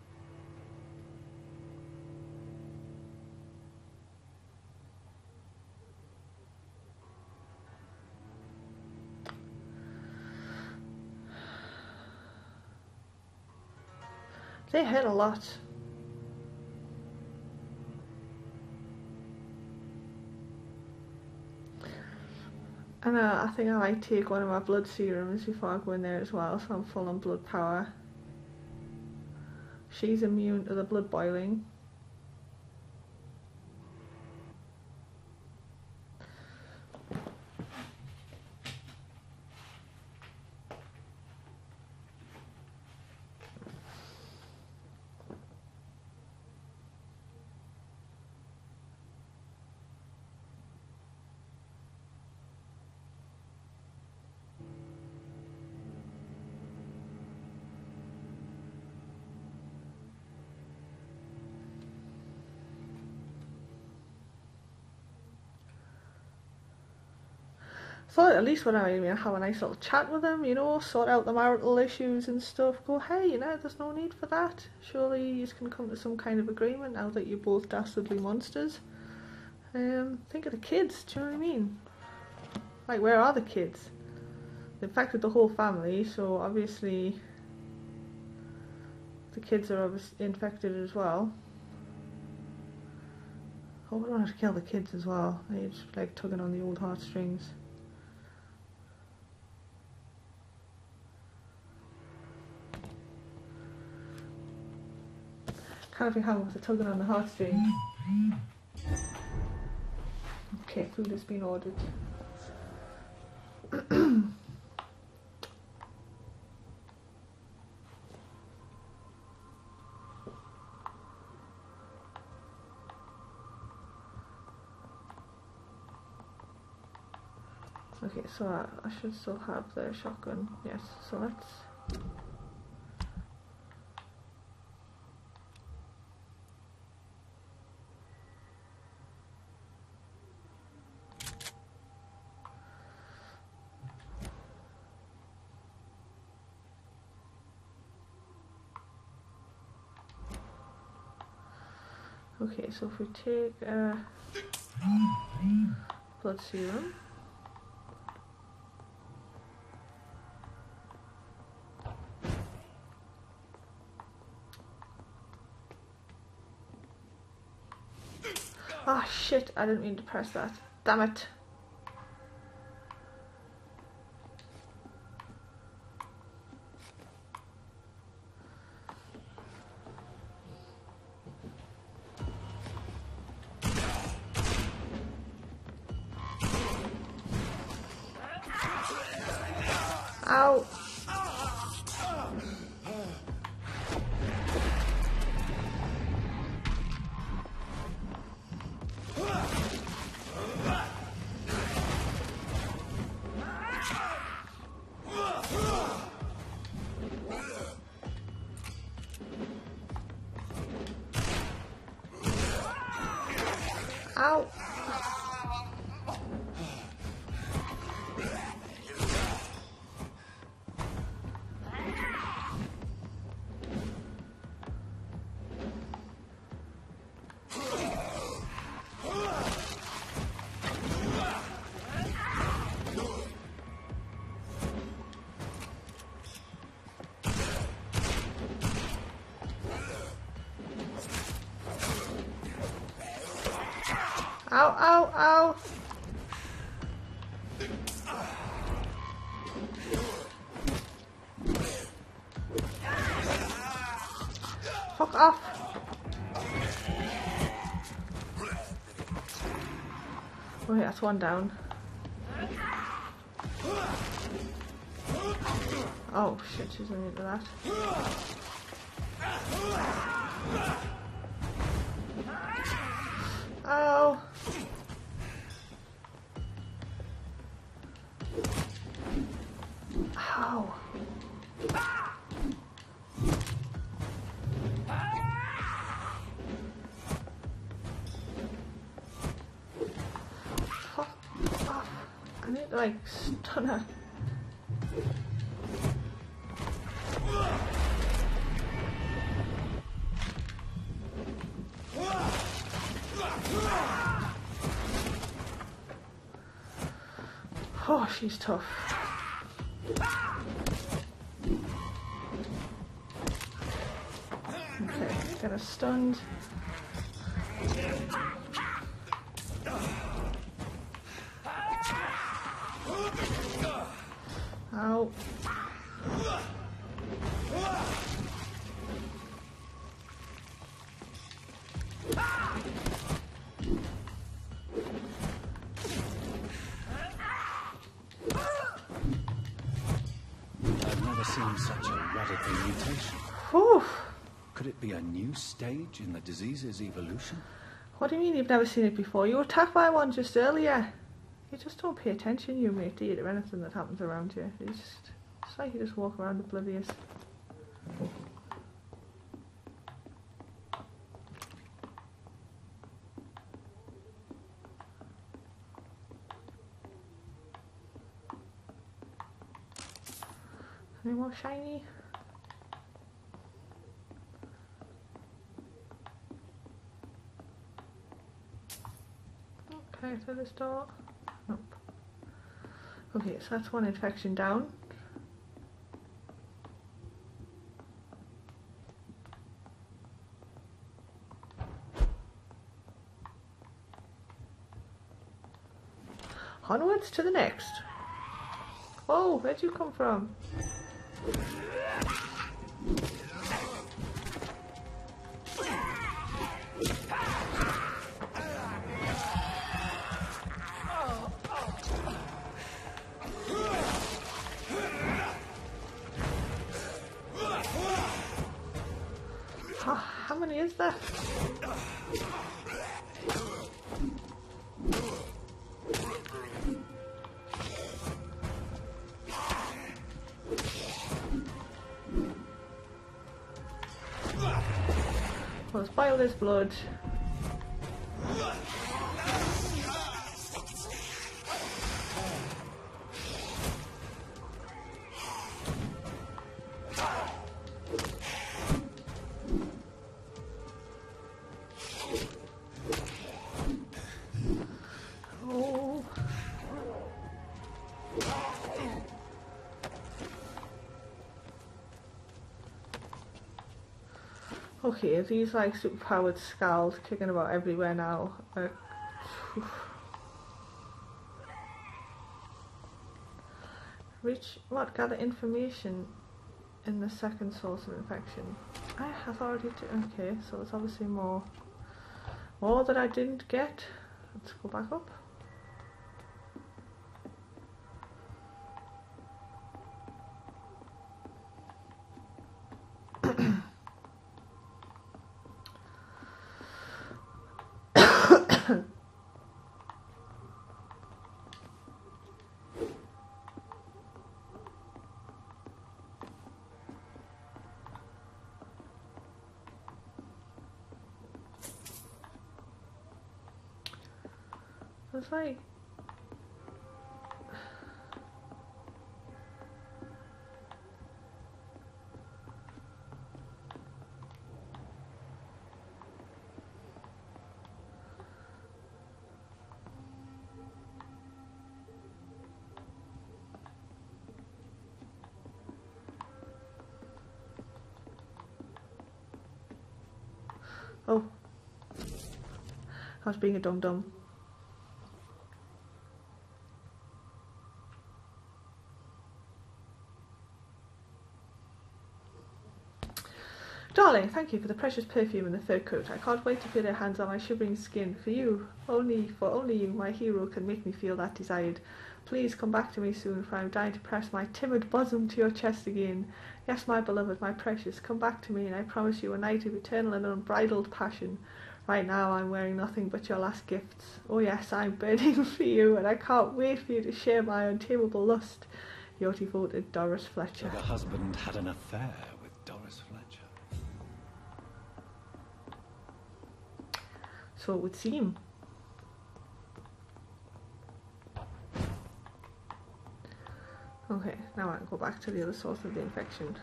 They hit a lot. And I think I might take one of my blood serums before I go in there as well, so I'm full on blood power. She's immune to the blood boiling. So at least when I have a nice little chat with them, you know, sort out the marital issues and stuff, go, hey, you know, there's no need for that. Surely you can come to some kind of agreement now that you're both dastardly monsters. Think of the kids, do you know what I mean? Like, where are the kids? They infected the whole family, so obviously the kids are obviously infected as well. Oh, we don't have to kill the kids as well. They're just like tugging on the old heartstrings. Can't be hung with the tugging on the heartstrings. Okay, food has been ordered. Okay, so I should still have the shotgun. Yes, so let's... Okay, so if we take blood serum. Ah, shit, I didn't mean to press that. Damn it. Ow! Ow! Ow, ow, ow! Fuck off! Wait, that's one down. Oh shit, she's into that. Oh! Ow! Fuck off! I need to like stun her. Oh, she's tough. Okay, get her stunned. Ow. I've never seen such a radical mutation. Whew. Could it be a new stage in the disease's evolution? What do you mean you've never seen it before? You were attacked by one just earlier. You just don't pay attention, you mate, do you, to anything that happens around you. It's like you just walk around oblivious. Any more shiny? Okay, through this door. Nope. Okay, so that's one infection down. Onwards to the next. Oh, where'd you come from? How many is there? Let's boil this blood. Oh. Okay, these like superpowered skulls kicking about everywhere now. Reach what? Gather information in the second source of infection. I have already okay, so there's obviously more that I didn't get. Let's go back up. It's like oh, I was being a dum-dum. Darling, thank you for the precious perfume and the fur coat. I can't wait to feel your hands on my shivering skin. For you, only you, my hero, can make me feel that desired. Please come back to me soon, for I am dying to press my timid bosom to your chest again. Yes, my beloved, my precious, come back to me, and I promise you a night of eternal and unbridled passion. Right now I'm wearing nothing but your last gifts. Oh yes, I'm burning for you, and I can't wait for you to share my untamable lust. Your devoted Doris Fletcher. So the husband had an affair with Doris Fletcher. So it would seem. Okay, now I can go back to the other source of the infection.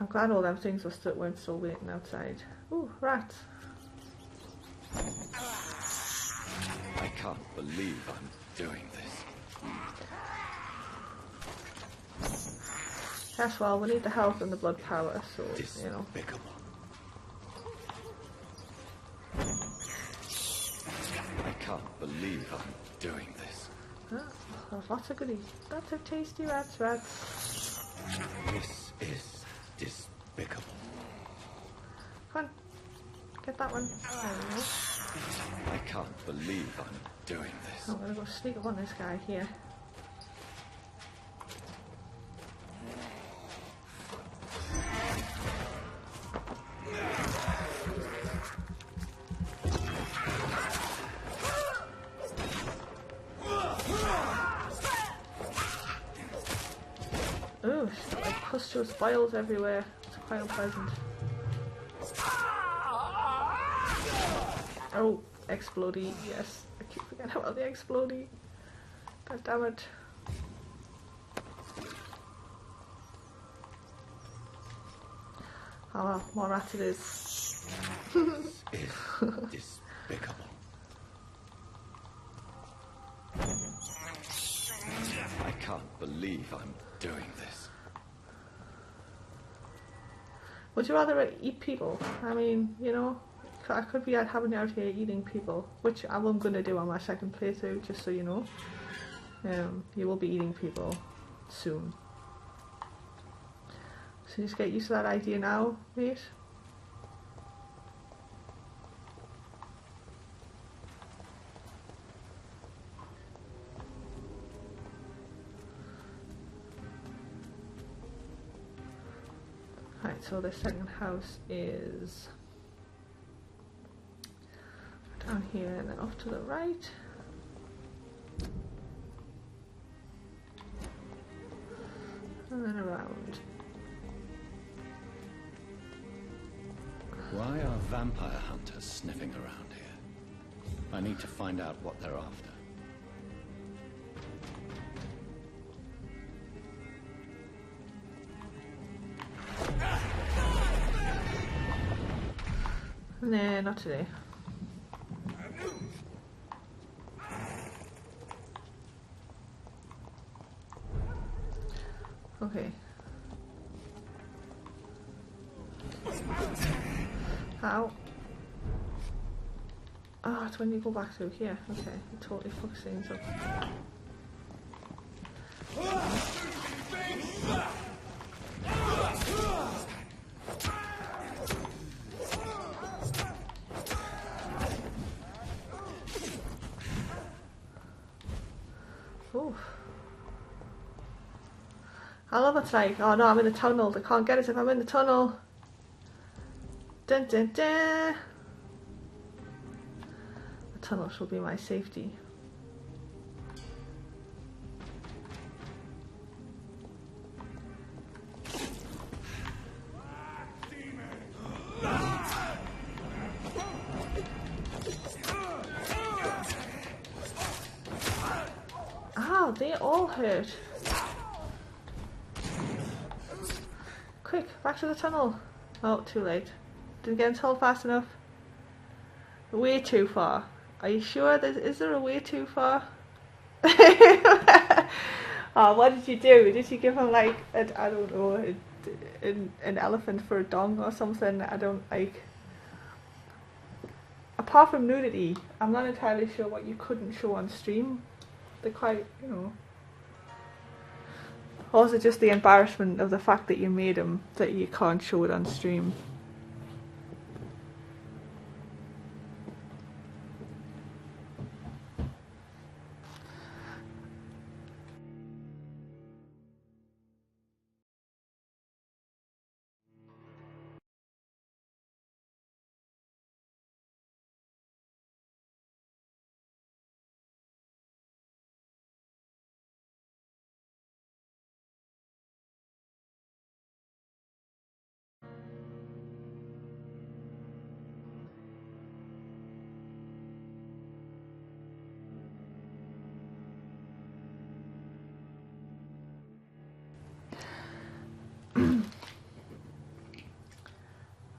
I'm glad all them things weren't still waiting outside. Ooh, rats. I can't believe I'm doing this. Yes, well, we need the health and the blood power, so, you know. I can't believe I'm doing this. Ah, there's lots of goodies. Lots of tasty rats. This is despicable. Come on, get that one. There we go. I can't believe I'm doing this. I'm gonna go sneak up on this guy here. Ooh, she's got like pustule spoils everywhere. It's quite unpleasant. Oh, explodey, yes. I keep forgetting about the explodey. God damn it. Oh well, more rats it is. This is despicable. I can't believe I'm doing this. Would you rather eat people? I mean, you know, I could be having you out here eating people, which I'm going to do on my second playthrough, just so you know. You will be eating people soon. So just get used to that idea now, mate. Right, so the second house is down here and then off to the right. And then around. Why are vampire hunters sniffing around here? I need to find out what they're after. Nah, not today. Okay. How? Oh, it's when you go back through here. Okay, it totally fucks things up. Oof. I love it's like, oh no, I'm in the tunnel. They can't get us if I'm in the tunnel. Dun dun dun. The tunnel shall be my safety. Ow, they all hurt. Quick, back to the tunnel. Oh, too late. Didn't get into fast enough. Way too far. Are you sure? Is there a way too far? Oh, what did you do? Did you give him like, I don't know, an elephant for a dong or something? I don't like... Apart from nudity, I'm not entirely sure what you couldn't show on stream. They're quite, you know... Or is it just the embarrassment of the fact that you made them that you can't show it on stream?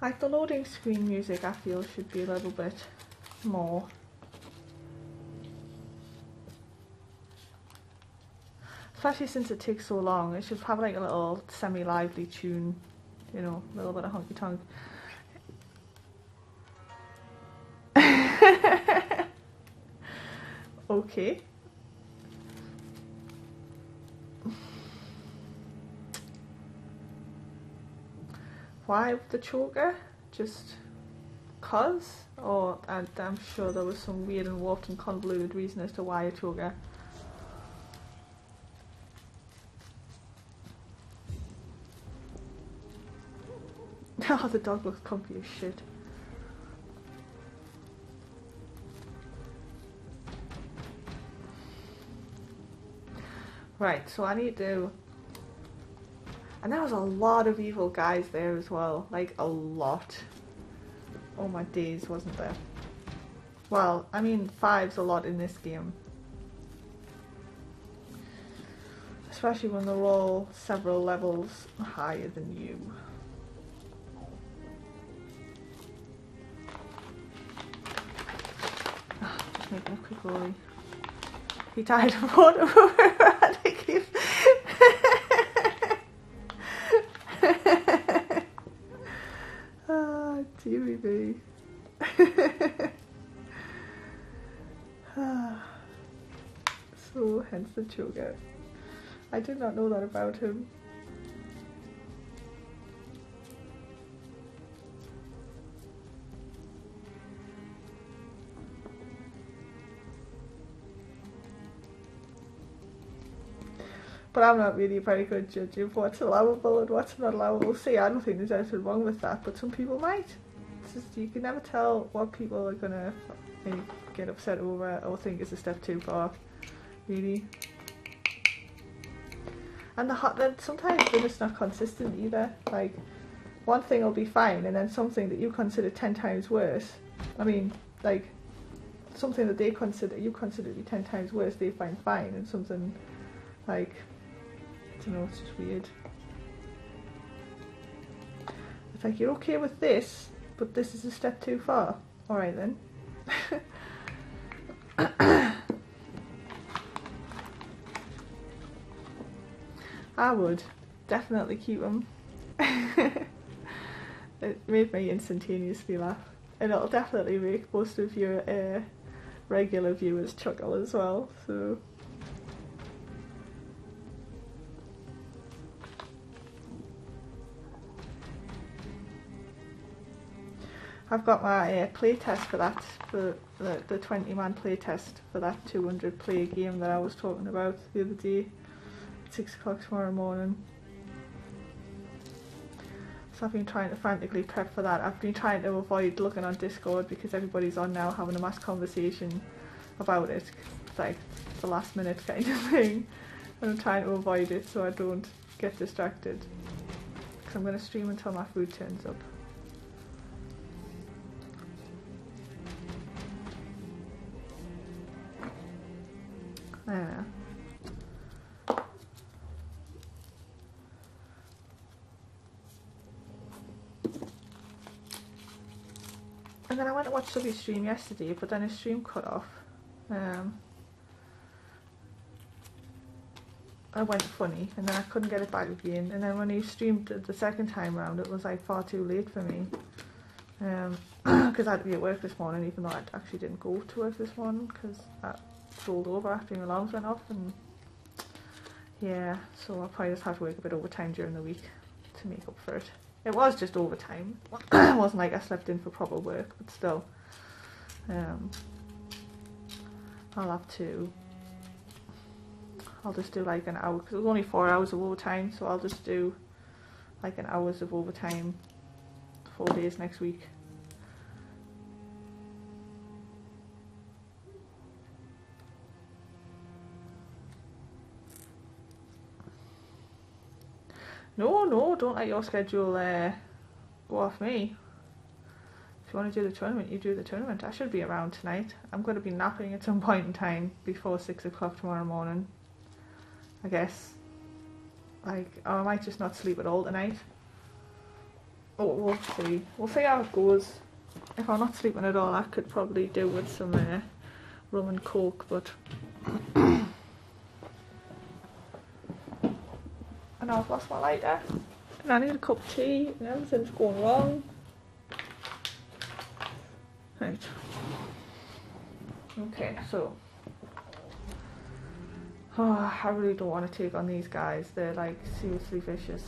Like the loading screen music, I feel should be a little bit more. Especially since it takes so long, it should have like a little semi-lively tune, you know, a little bit of honky tonk. Okay. Why the choker? Just cause? Or I'm sure there was some weird and warped and convoluted reason as to why a choker. Oh, the dog looks comfy as shit. Right, so I need to... And there was a lot of evil guys there as well. Like, a lot. Oh my days, wasn't there? Well, I mean, 5's a lot in this game. Especially when they're all several levels higher than you. Just making a quick rollie. He died of water erratically. Ah, dearie me. So, hence the choker. I did not know that about him. But I'm not really a very good judge of what's allowable and what's not allowable. See, I don't think there's anything wrong with that, but some people might. It's just, you can never tell what people are gonna maybe get upset over or think is a step too far, really. And sometimes they're just not consistent either. Like, one thing will be fine, and then something that you consider 10 times worse. I mean, like, something that you consider to be 10 times worse, they find fine, and something like, I don't know, it's just weird. It's like, you're okay with this, but this is a step too far. Alright then. I would definitely keep them. It made me instantaneously laugh. And it'll definitely make most of your regular viewers chuckle as well, so... I've got my play test for that, for the 20-man play test for that 200 play game that I was talking about the other day at 6 o'clock tomorrow morning. So I've been trying to frantically prep for that. I've been trying to avoid looking on Discord because everybody's on now having a mass conversation about it. It's like the last minute kind of thing. And I'm trying to avoid it so I don't get distracted. Because I'm going to stream until my food turns up. Yeah. And then I went to watch Subby's stream yesterday, but then his stream cut off. I went funny, and then I couldn't get it back again. And then when he streamed the second time round, it was like far too late for me. Because I had to be at work this morning, even though I actually didn't go to work this morning, because I rolled over after the alarms went off. And yeah, so I'll probably just have to work a bit overtime during the week to make up for it. It was just overtime. It wasn't like I slept in for proper work, but still. I'll just do like an hour, because it was only 4 hours of overtime, so I'll just do like an hours of overtime 4 days next week. No, don't let your schedule go off me. If you want to do the tournament, you do the tournament. I should be around tonight. I'm going to be napping at some point in time before 6 o'clock tomorrow morning, I guess. Like, or I might just not sleep at all tonight. Oh, we'll see. We'll see how it goes. If I'm not sleeping at all, I could probably do with some rum and coke, but and I've lost my lighter, and I need a cup of tea, and everything's going wrong. Right. Okay, so I really don't want to take on these guys. They're like seriously vicious.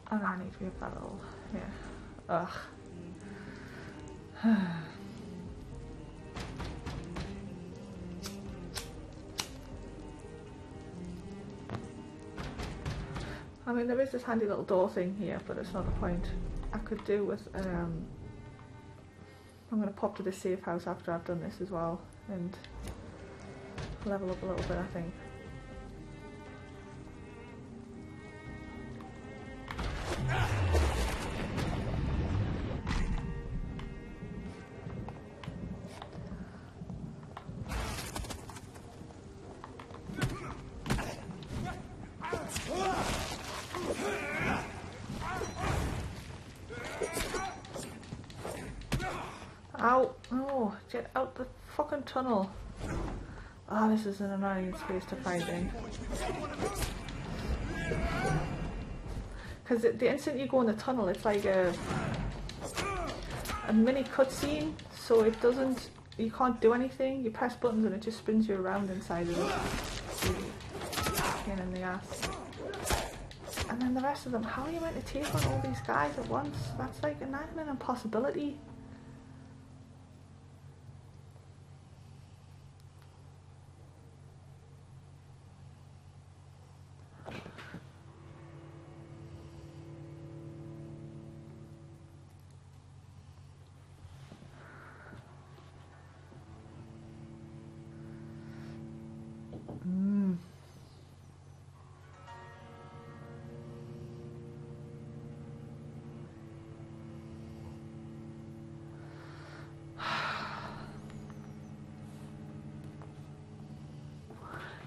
And I need to be a battle. Yeah. Ugh. I mean, there is this handy little door thing here, but it's not the point. I could do with, I'm going to pop to the safe house after I've done this as well, and level up a little bit, I think. Ow! Oh, get out the fucking tunnel. Oh, this is an annoying space to fight in. Because the instant you go in the tunnel, it's like a mini cutscene, so it doesn't, you can't do anything. You press buttons and it just spins you around inside of it. Pain in the ass. And then the rest of them, how are you meant to take on all these guys at once? That's like an impossibility.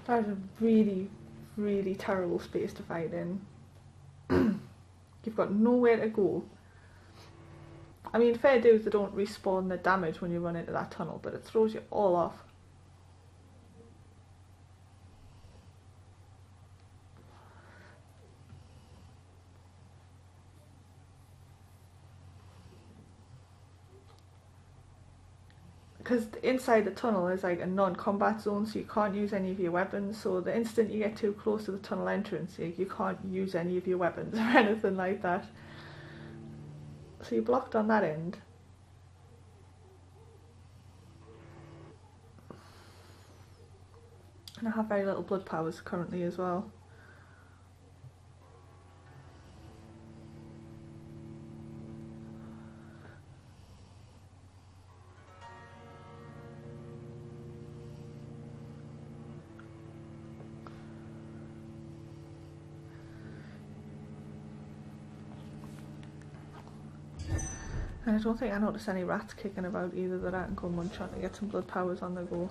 That is a really, really terrible space to fight in. You've got nowhere to go. I mean, fair dues, they don't respawn the damage when you run into that tunnel, but it throws you all off. because inside the tunnel is like a non-combat zone, so you can't use any of your weapons. So the instant you get too close to the tunnel entrance, you can't use any of your weapons or anything like that. So you're blocked on that end. And I have very little blood powers currently as well. And I don't think I noticed any rats kicking about either that I can go munch on to get some blood powers on the go.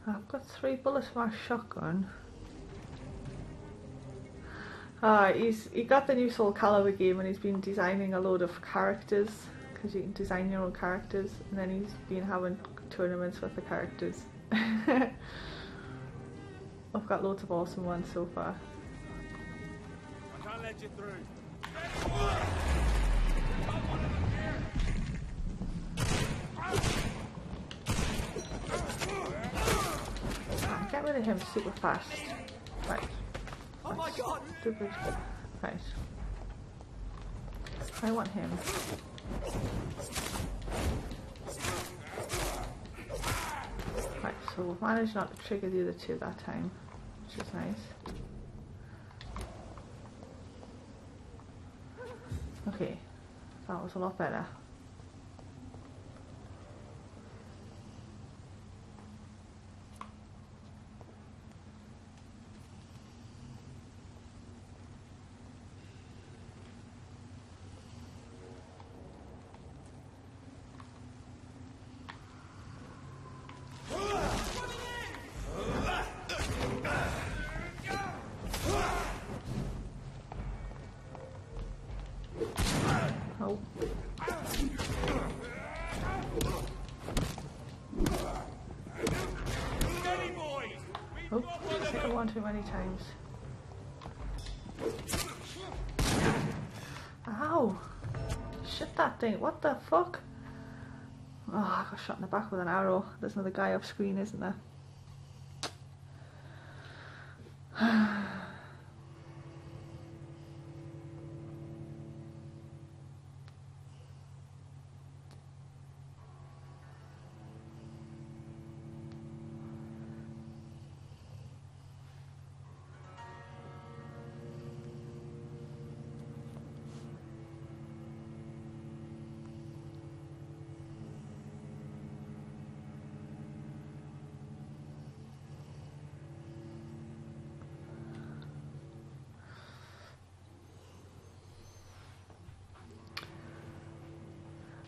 I've got 3 bullets for my shotgun. He got the new Soul Calibur game and he's been designing a load of characters, because you can design your own characters, and then he's been having tournaments with the characters. I've got loads of awesome ones so far. I can't let you through. Get rid of him super fast. Right. Oh my god! Stupid. Right. I want him. Right, so we've managed not to trigger the other 2 that time, which is nice. Okay, that was a lot better. Oh, I hit him 1 too many times. Ow! Shit, that thing, what the fuck? Oh, I got shot in the back with an arrow. There's another guy off screen, isn't there?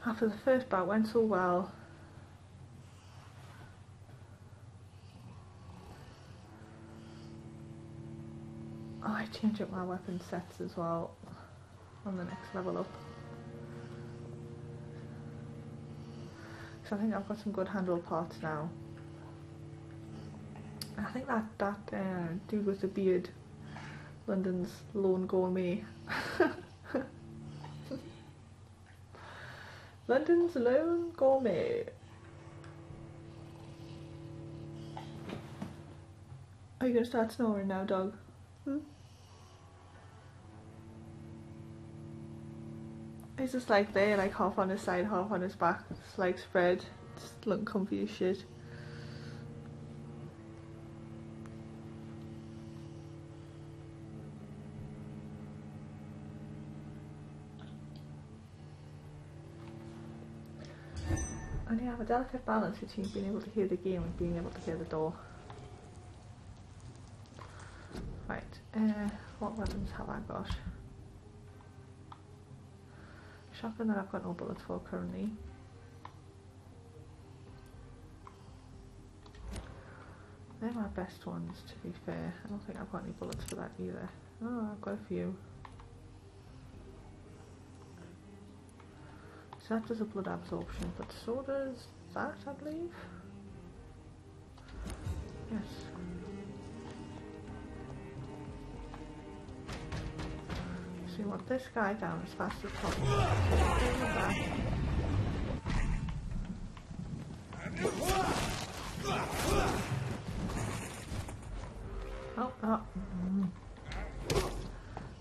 After the first bout went so well. Oh, I changed up my weapon sets as well on the next level up. So I think I've got some good handle parts now. And I think that dude with the beard, London's lone gourmet. London's lone gourmet. Are you gonna start snoring now, dog? He's just like there, like half on his side, half on his back, just like spread, just looking comfy as shit. And you have a delicate balance between being able to hear the game and being able to hear the door. Right, what weapons have I got? Shotgun that I've got no bullets for currently. They're my best ones, to be fair. I don't think I've got any bullets for that either. Oh, I've got a few. So that does a blood absorption, but so does that, I believe. Yes. So we want this guy down as fast as possible. Oh, oh.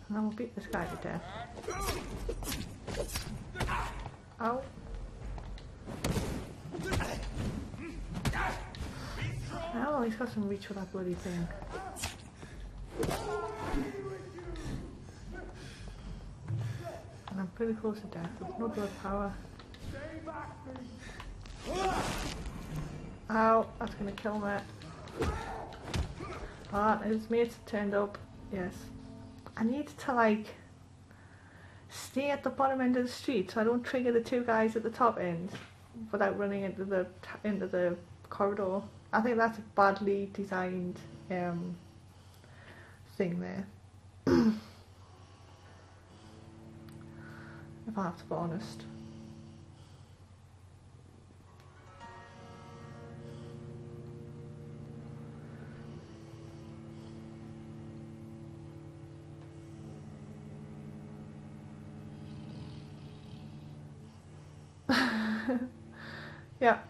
And then we'll beat this guy to death. Oh. Oh, he's got some reach for that bloody thing. And I'm pretty close to death with no blood power. Ow, that's gonna kill me. Ah, his mates have turned up. Yes. I need to like stay at the bottom end of the street so I don't trigger the two guys at the top end without running into the corridor. I think that's a badly designed thing there. If I have to be honest. Yeah,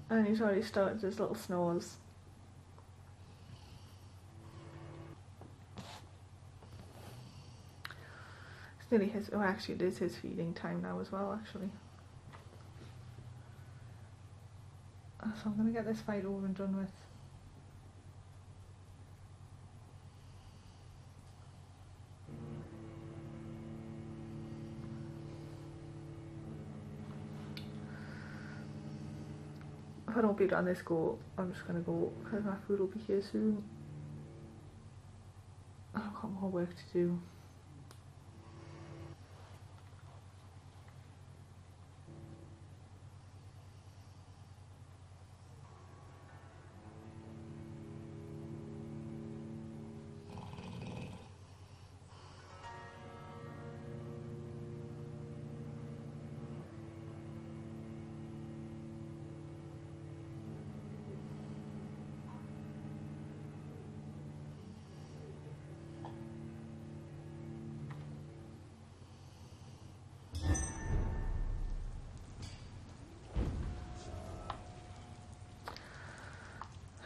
and he's already started his little snores. It's nearly his, oh actually it is his feeding time now as well actually. So I'm going to get this fight over and done with. If I don't beat it on this go, I'm just going to go because my food will be here soon. I've got more work to do.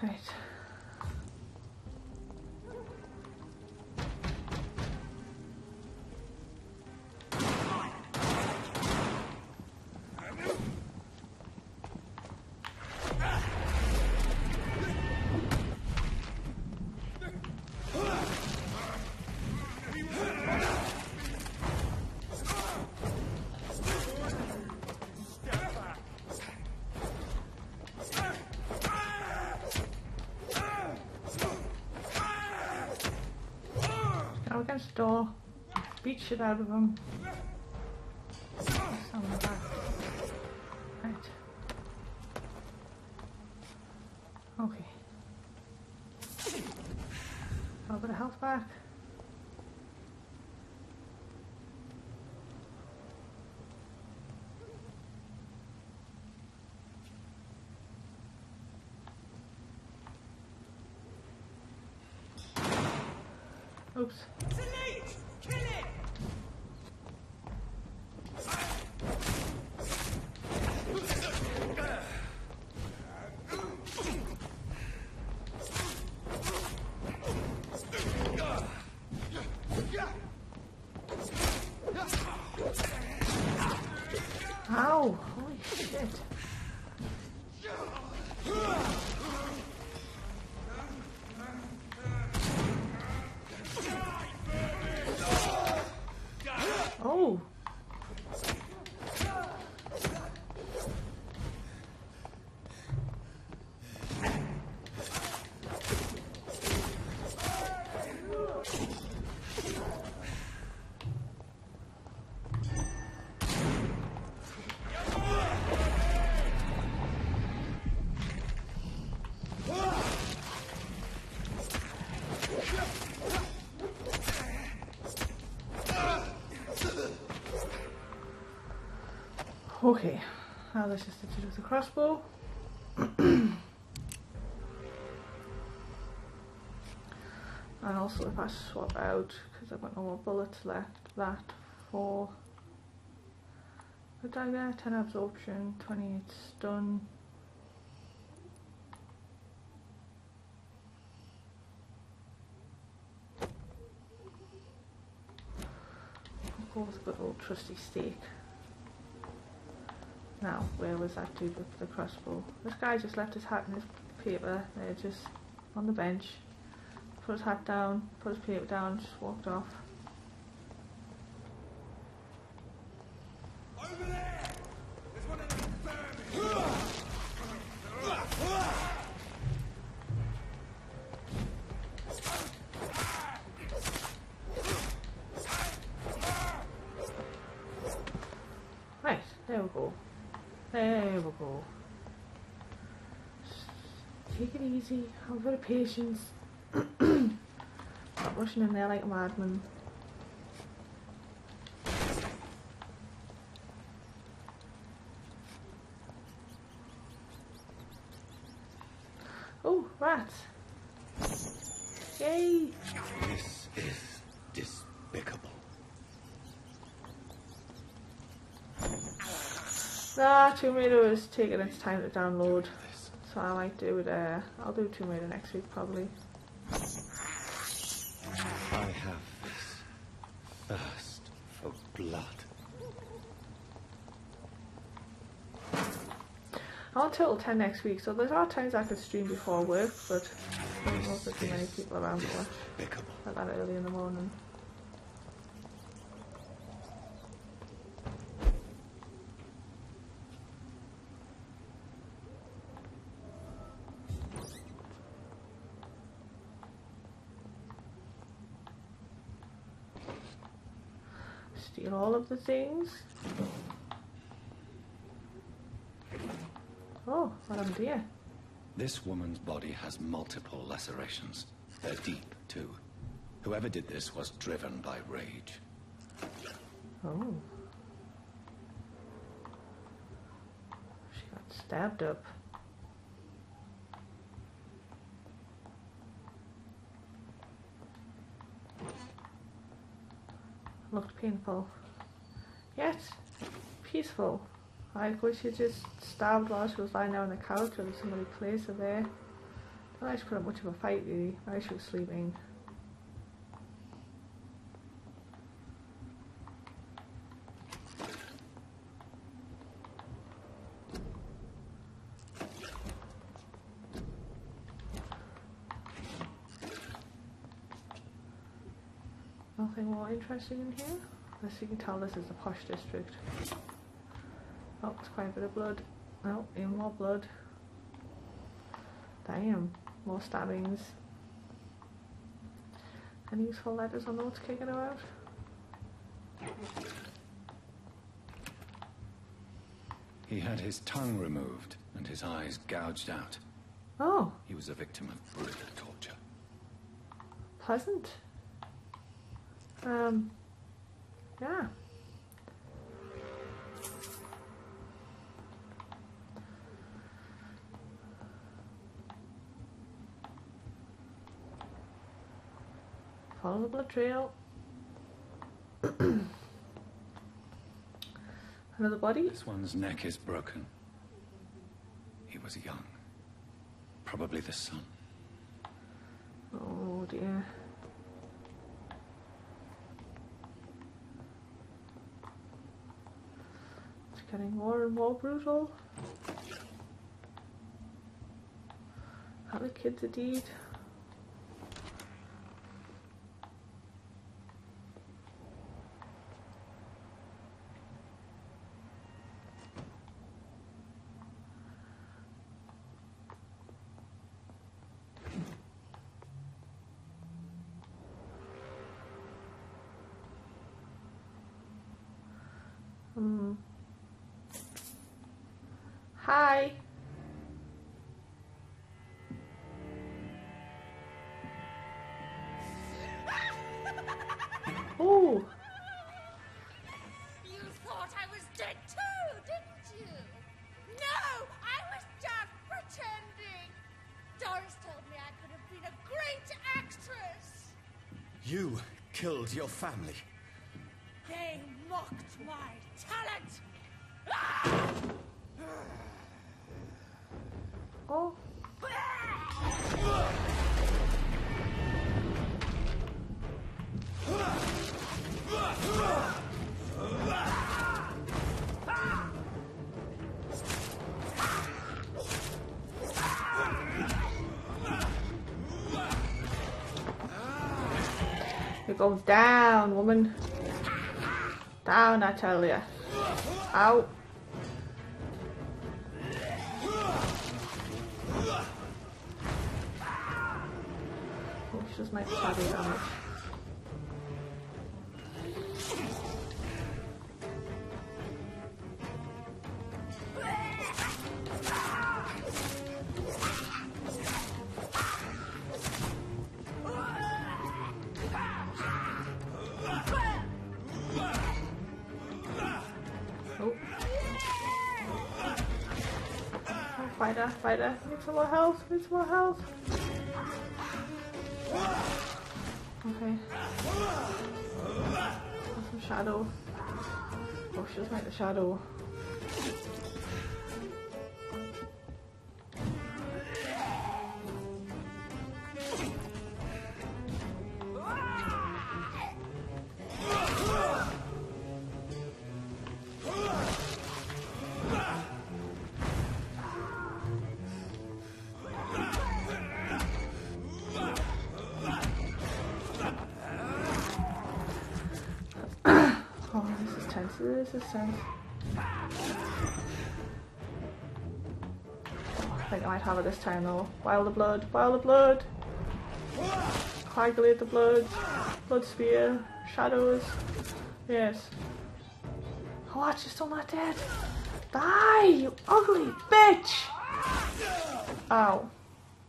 Right. Go against the door, beat shit out of him. Right. Okay. A little bit of health back. Oops. Kill it! Ow! Holy shit! Oh! Okay. Now this is to do with the crossbow. And also if I swap out, because I've got no more bullets left, that for the dagger, 10 absorption, 28 stun. Of course, good old trusty stake. Now, where was that dude with the crossbow? This guy just left his hat and his paper there, just on the bench. Put his hat down, put his paper down, just walked off. Over there! There's one of these vermin! Right, there we go. There we go. Just take it easy, have a bit of patience. Not rushing in there like a madman. Oh, rats! Yay! This is despicable. Nah, Tomb Raider is taking its time to download. So I might do it, I'll do Tomb Raider next week probably. I have this thirst for blood. I'm on total 10 next week, so there are times I could stream before work, but I don't know if there's too many people around to watch like that early in the morning. Steal all of the things. Oh, what a dear. This woman's body has multiple lacerations. They're deep, too. Whoever did this was driven by rage. Oh. She got stabbed up. Looked painful. Yet peaceful. I wish she just stabbed while she was lying down on the couch, or did somebody place her there. Don't actually put up much of a fight really. I she was sleeping. Nothing more interesting in here. As you can tell, this is the posh district. Oh, it's quite a bit of blood. Oh, even more blood. Damn, more stabbings. Any useful letters or notes kicking about? He had his tongue removed and his eyes gouged out. Oh. He was a victim of brutal torture. Pleasant. Yeah. Follow the blood trail. Another body? This one's neck is broken. He was young. Probably the son. Oh dear. It's getting more and more brutal. How the kids a deed. Hi. Oh. You thought I was dead too, didn't you? No! I was just pretending! Doris told me I could have been a great actress! You killed your family. They mocked my talent! Ah! Oh. It goes down, woman. Down, I tell ya. Ow. Oh, she just might shadow damage. Fighter, fighter, need some more health, need some more health. Okay. Have some shadow. Oh, she doesn't like the shadow. This is tense. I think I might have it this time though. Wild the blood, wild the blood! Coagulate the blood, blood spear, shadows. Yes. Oh, what? She's still not dead. Die, you ugly bitch! Ow.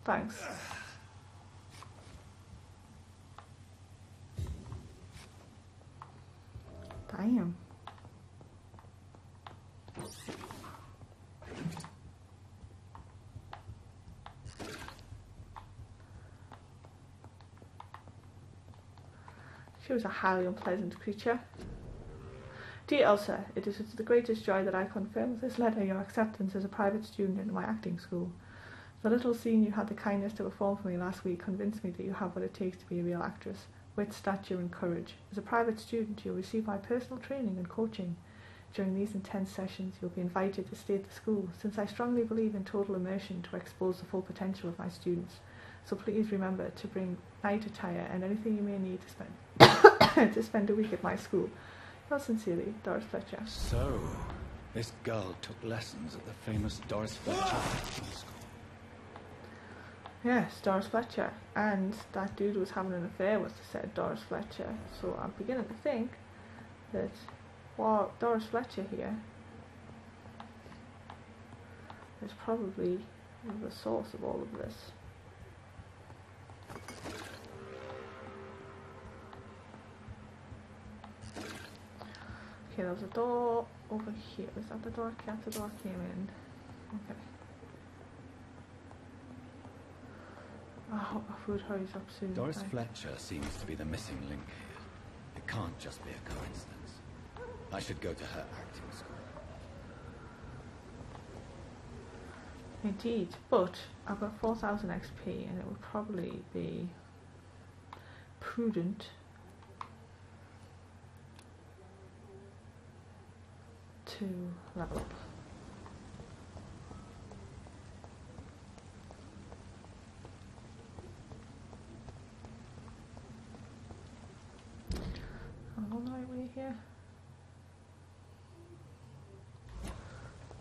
Thanks. Damn. She was a highly unpleasant creature. Dear Elsa, it is with the greatest joy that I confirm with this letter your acceptance as a private student in my acting school. The little scene you had the kindness to perform for me last week convinced me that you have what it takes to be a real actress. Wit, stature and courage. As a private student, you'll receive my personal training and coaching. During these intense sessions, you'll be invited to stay at the school, since I strongly believe in total immersion to expose the full potential of my students. So please remember to bring night attire and anything you may need to spend to spend a week at my school. Yours sincerely, Doris Fletcher. So, this girl took lessons at the famous Doris Fletcher acting school. Yes, Doris Fletcher. And that dude was having an affair with the said Doris Fletcher. So I'm beginning to think that Doris Fletcher here is probably the source of all of this. Okay, there's a door over here. Is that the door? Yeah, the door came in. Okay. I hope my food hurries up soon. Doris Fletcher seems to be the missing link here. It can't just be a coincidence. I should go to her acting school. Indeed, but I've got 4,000 XP and it would probably be prudent to level up. I'm on the right way here.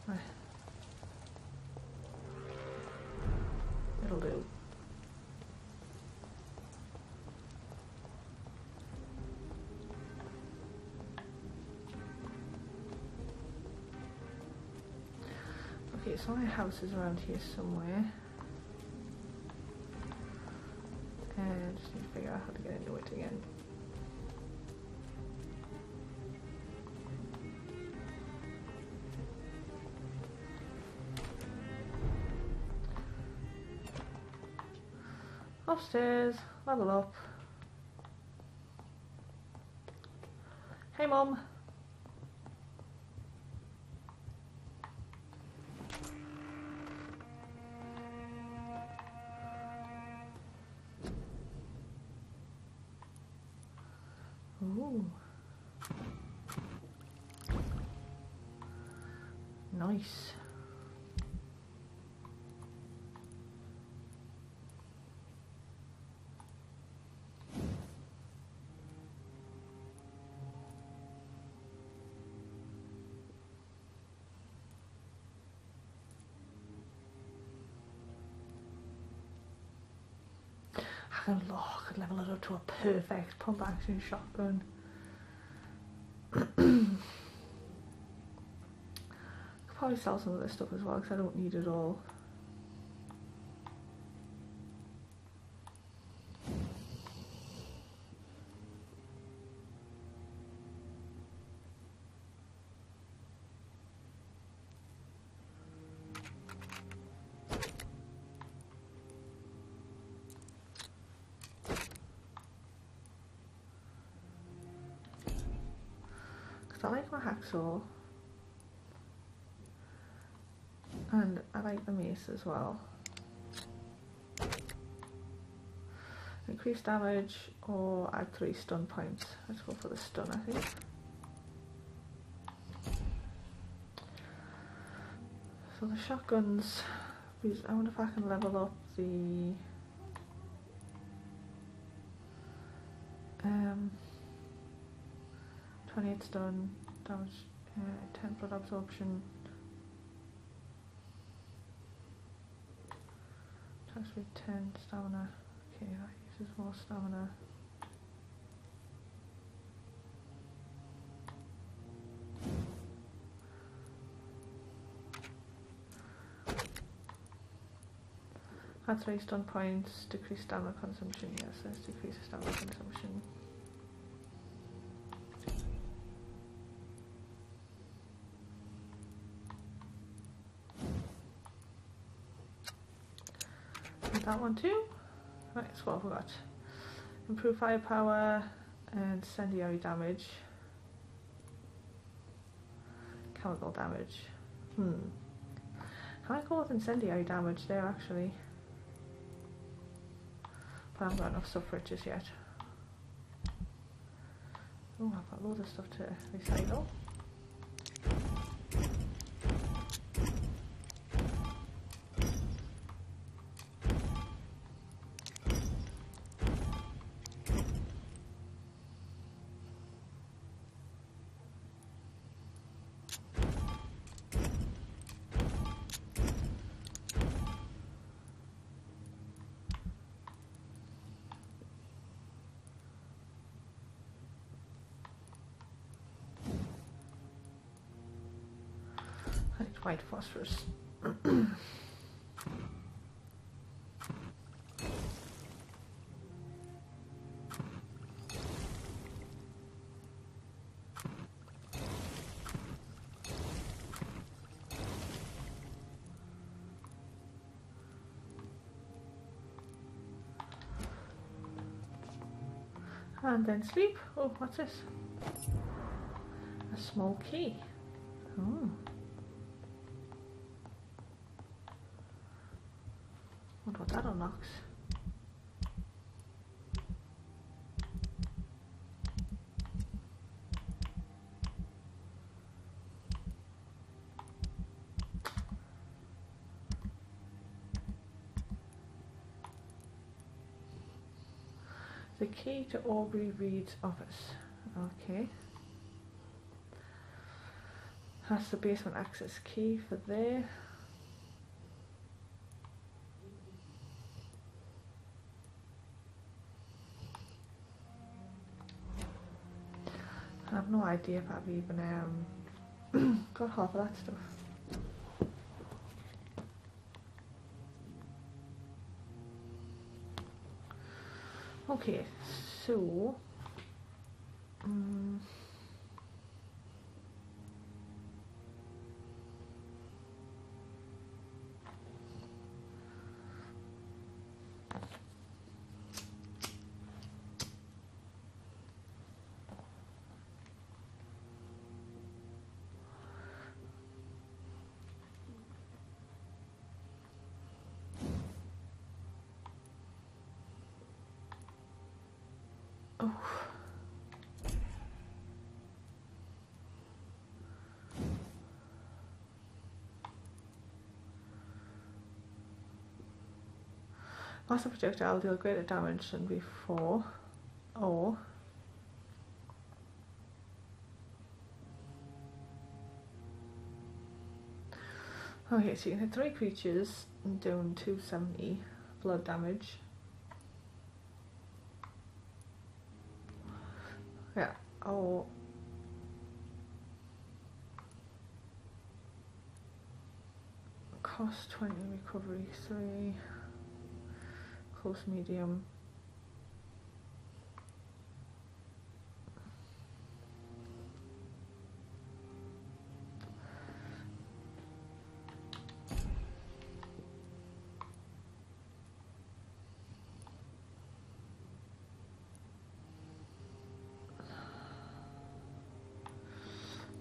Right. It'll do. Okay, so my house is around here somewhere. And I just need to figure out how to get into it again. Upstairs, level up. Hey Mum. Ooh. Nice. I could level it up to a perfect pump action shotgun. Could probably sell some of this stuff as well because I don't need it all. I like my hacksaw and I like the mace as well. Increase damage or add 3 stun points. Let's go for the stun, I think. So the shotguns, I wonder if I can level up the 28 stun, damage, 10 blood absorption, attacks with 10 stamina. Okay, that uses more stamina. Add 3 stun points, decrease stamina consumption. Yes, let's decrease the stamina consumption. That one too. Right, so what have we got? Improve firepower and incendiary damage. Chemical damage. Can I go with incendiary damage there actually? But I haven't got enough stuff for it just yet. Oh, I've got loads of stuff to recycle. White phosphorus. And then sleep. Oh, what's this? A small key. Oh. Wonder what that unlocks. The key to Aubrey Reed's office. Okay. That's the basement access key for there. I have no idea if I've even got half of that stuff. Okay, so Oh. Massive projectile deal greater damage than before, or okay, so you can hit 3 creatures and doing 270 blood damage. Yeah, or cost 20 recovery 3. Close medium.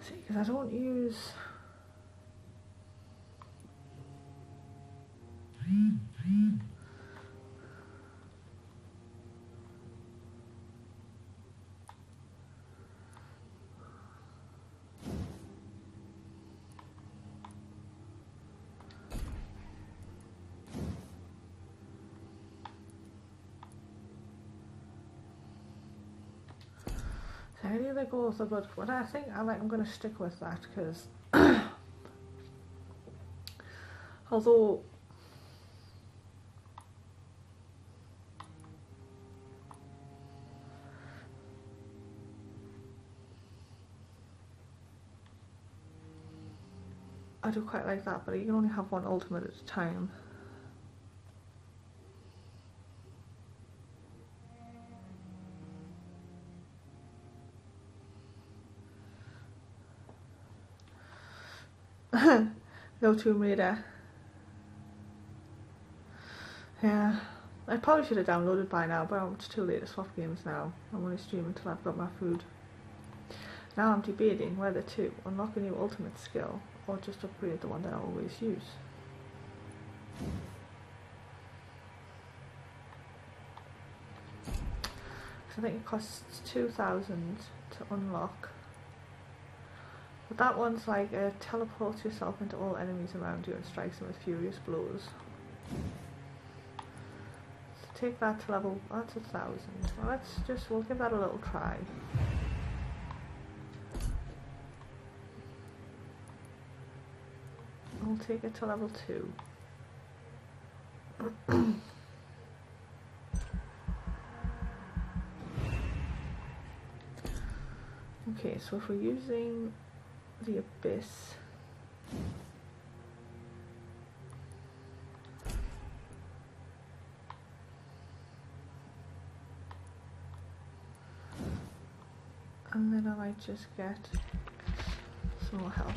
See, because I don't use. Any of the goals are good, but I think I'm going to stick with that because although I do quite like that, but you can only have one ultimate at a time. No Tomb Raider. Yeah, I probably should have downloaded by now, but it's too late to swap games now. I'm only streaming until I've got my food. Now I'm debating whether to unlock a new ultimate skill or just upgrade the one that I always use. So I think it costs 2,000 to unlock. But that one's like teleports yourself into all enemies around you and strikes them with furious blows. So take that to level, that's 1,000. Well, we'll give that a little try. We'll take it to level 2. Okay, so if we're using the Abyss, and then I might just get some more health.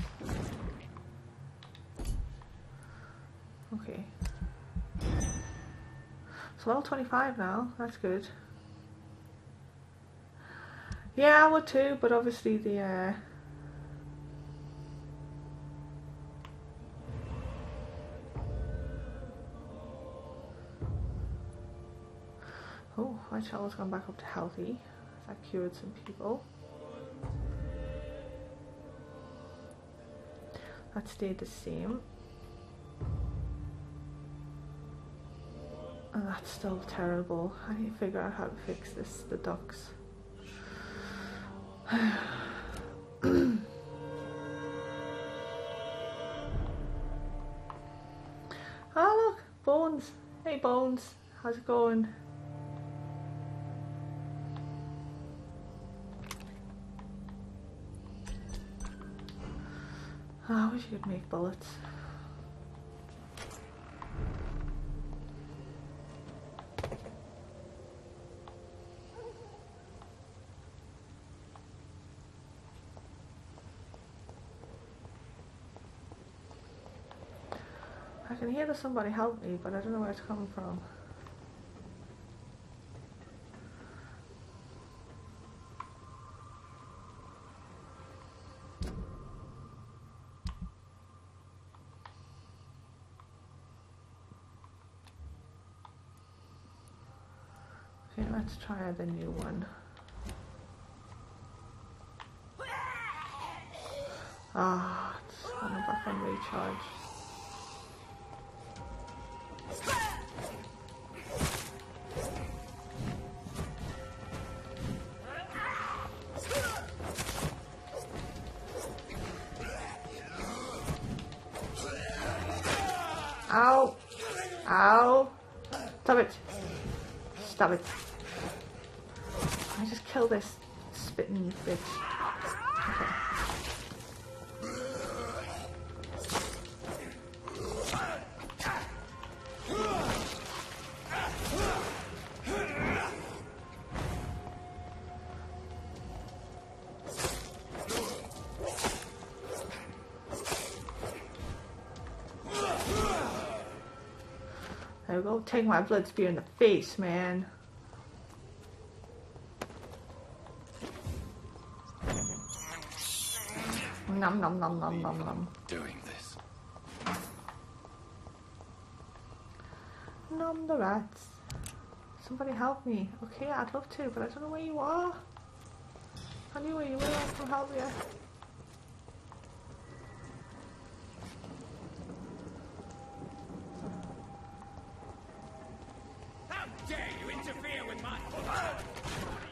Okay, so level 25 now, that's good. Yeah, I would too, but obviously the oh, my child's gone back up to healthy. That cured some people. That stayed the same. And that's still terrible. I need to figure out how to fix this, the ducks. Oh look, Bones. Hey Bones, how's it going? Oh, I wish you could make bullets. I can hear there's somebody help me, but I don't know where it's coming from. Okay, let's try the new one. Ah, it's going back on recharge. Ow! Ow! Stop it! Stop it! I just kill this spitting bitch. Okay. There we go, take my blood spear in the face, man. Nom nom nom nom nom nom. Doing this. Nom the rats. Somebody help me. Okay, I'd love to, but I don't know where you are. I knew where you were, I can help you.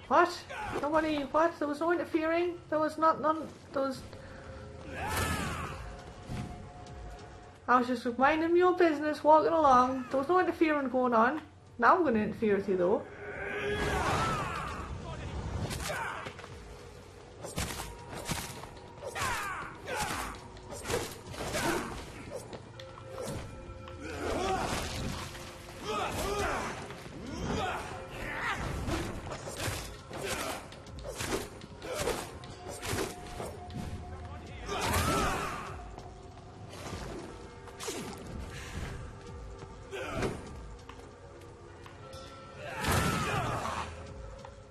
What? Nobody, what? There was no interfering? There was not, none, there was... I was just minding your business, walking along. There was no interfering going on. Now I'm going to interfere with you though.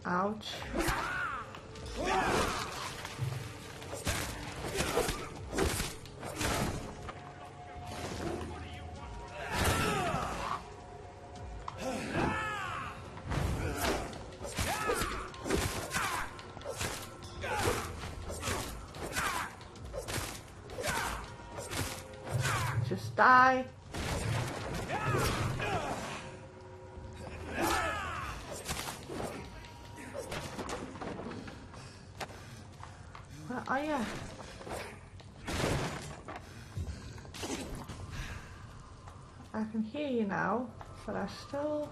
Ouch. Just die. Where are you? I can hear you now, but I still...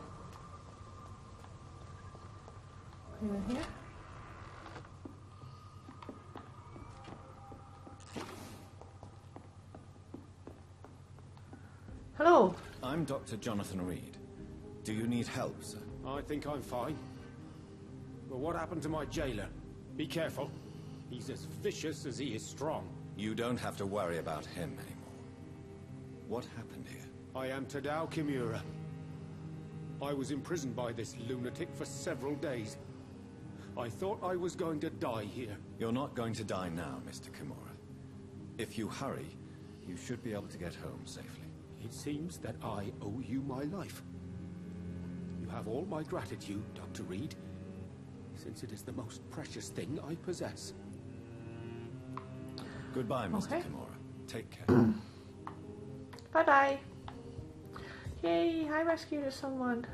Are you in here? Hello. I'm Dr. Jonathan Reed. Do you need help, sir? I think I'm fine. But what happened to my jailer? Be careful. He's as vicious as he is strong. You don't have to worry about him anymore. What happened here? I am Tadao Kimura. I was imprisoned by this lunatic for several days. I thought I was going to die here. You're not going to die now, Mr. Kimura. If you hurry, you should be able to get home safely. It seems that I owe you my life. You have all my gratitude, Dr. Reed, since it is the most precious thing I possess. Goodbye, Mr. Kimura. Take care. Bye-bye. Yay, I rescued someone.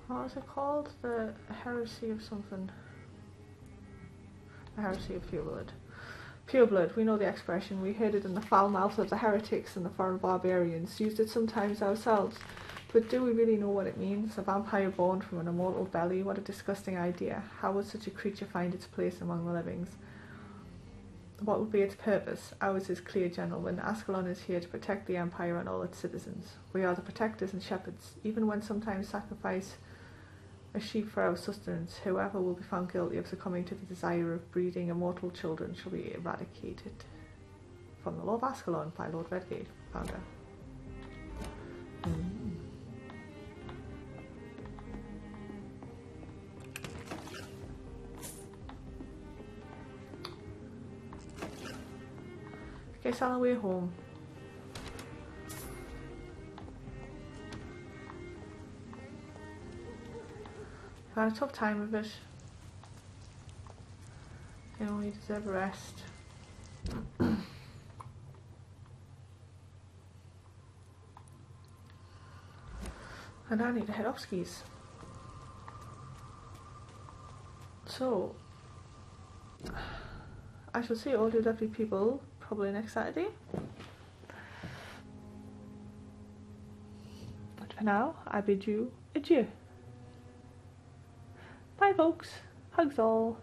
What was it called? The heresy of something. The heresy of pure blood. Pure blood, we know the expression. We heard it in the foul mouth of the heretics and the foreign barbarians. Used it sometimes ourselves. But do we really know what it means? A vampire born from an immortal belly? What a disgusting idea. How would such a creature find its place among the livings? What would be its purpose? Ours is clear, gentlemen. Ascalon is here to protect the Empire and all its citizens. We are the protectors and shepherds, even when sometimes sacrifice a sheep for our sustenance. Whoever will be found guilty of succumbing to the desire of breeding immortal children shall be eradicated. From the Law of Ascalon by Lord Redgate, founder. Guess on our way home. I've had a tough time with it. You know, you deserve a rest. And I need to head off skis. So, I shall see all you lovely people probably next Saturday. But for now, I bid you adieu. Bye folks. Hugs all.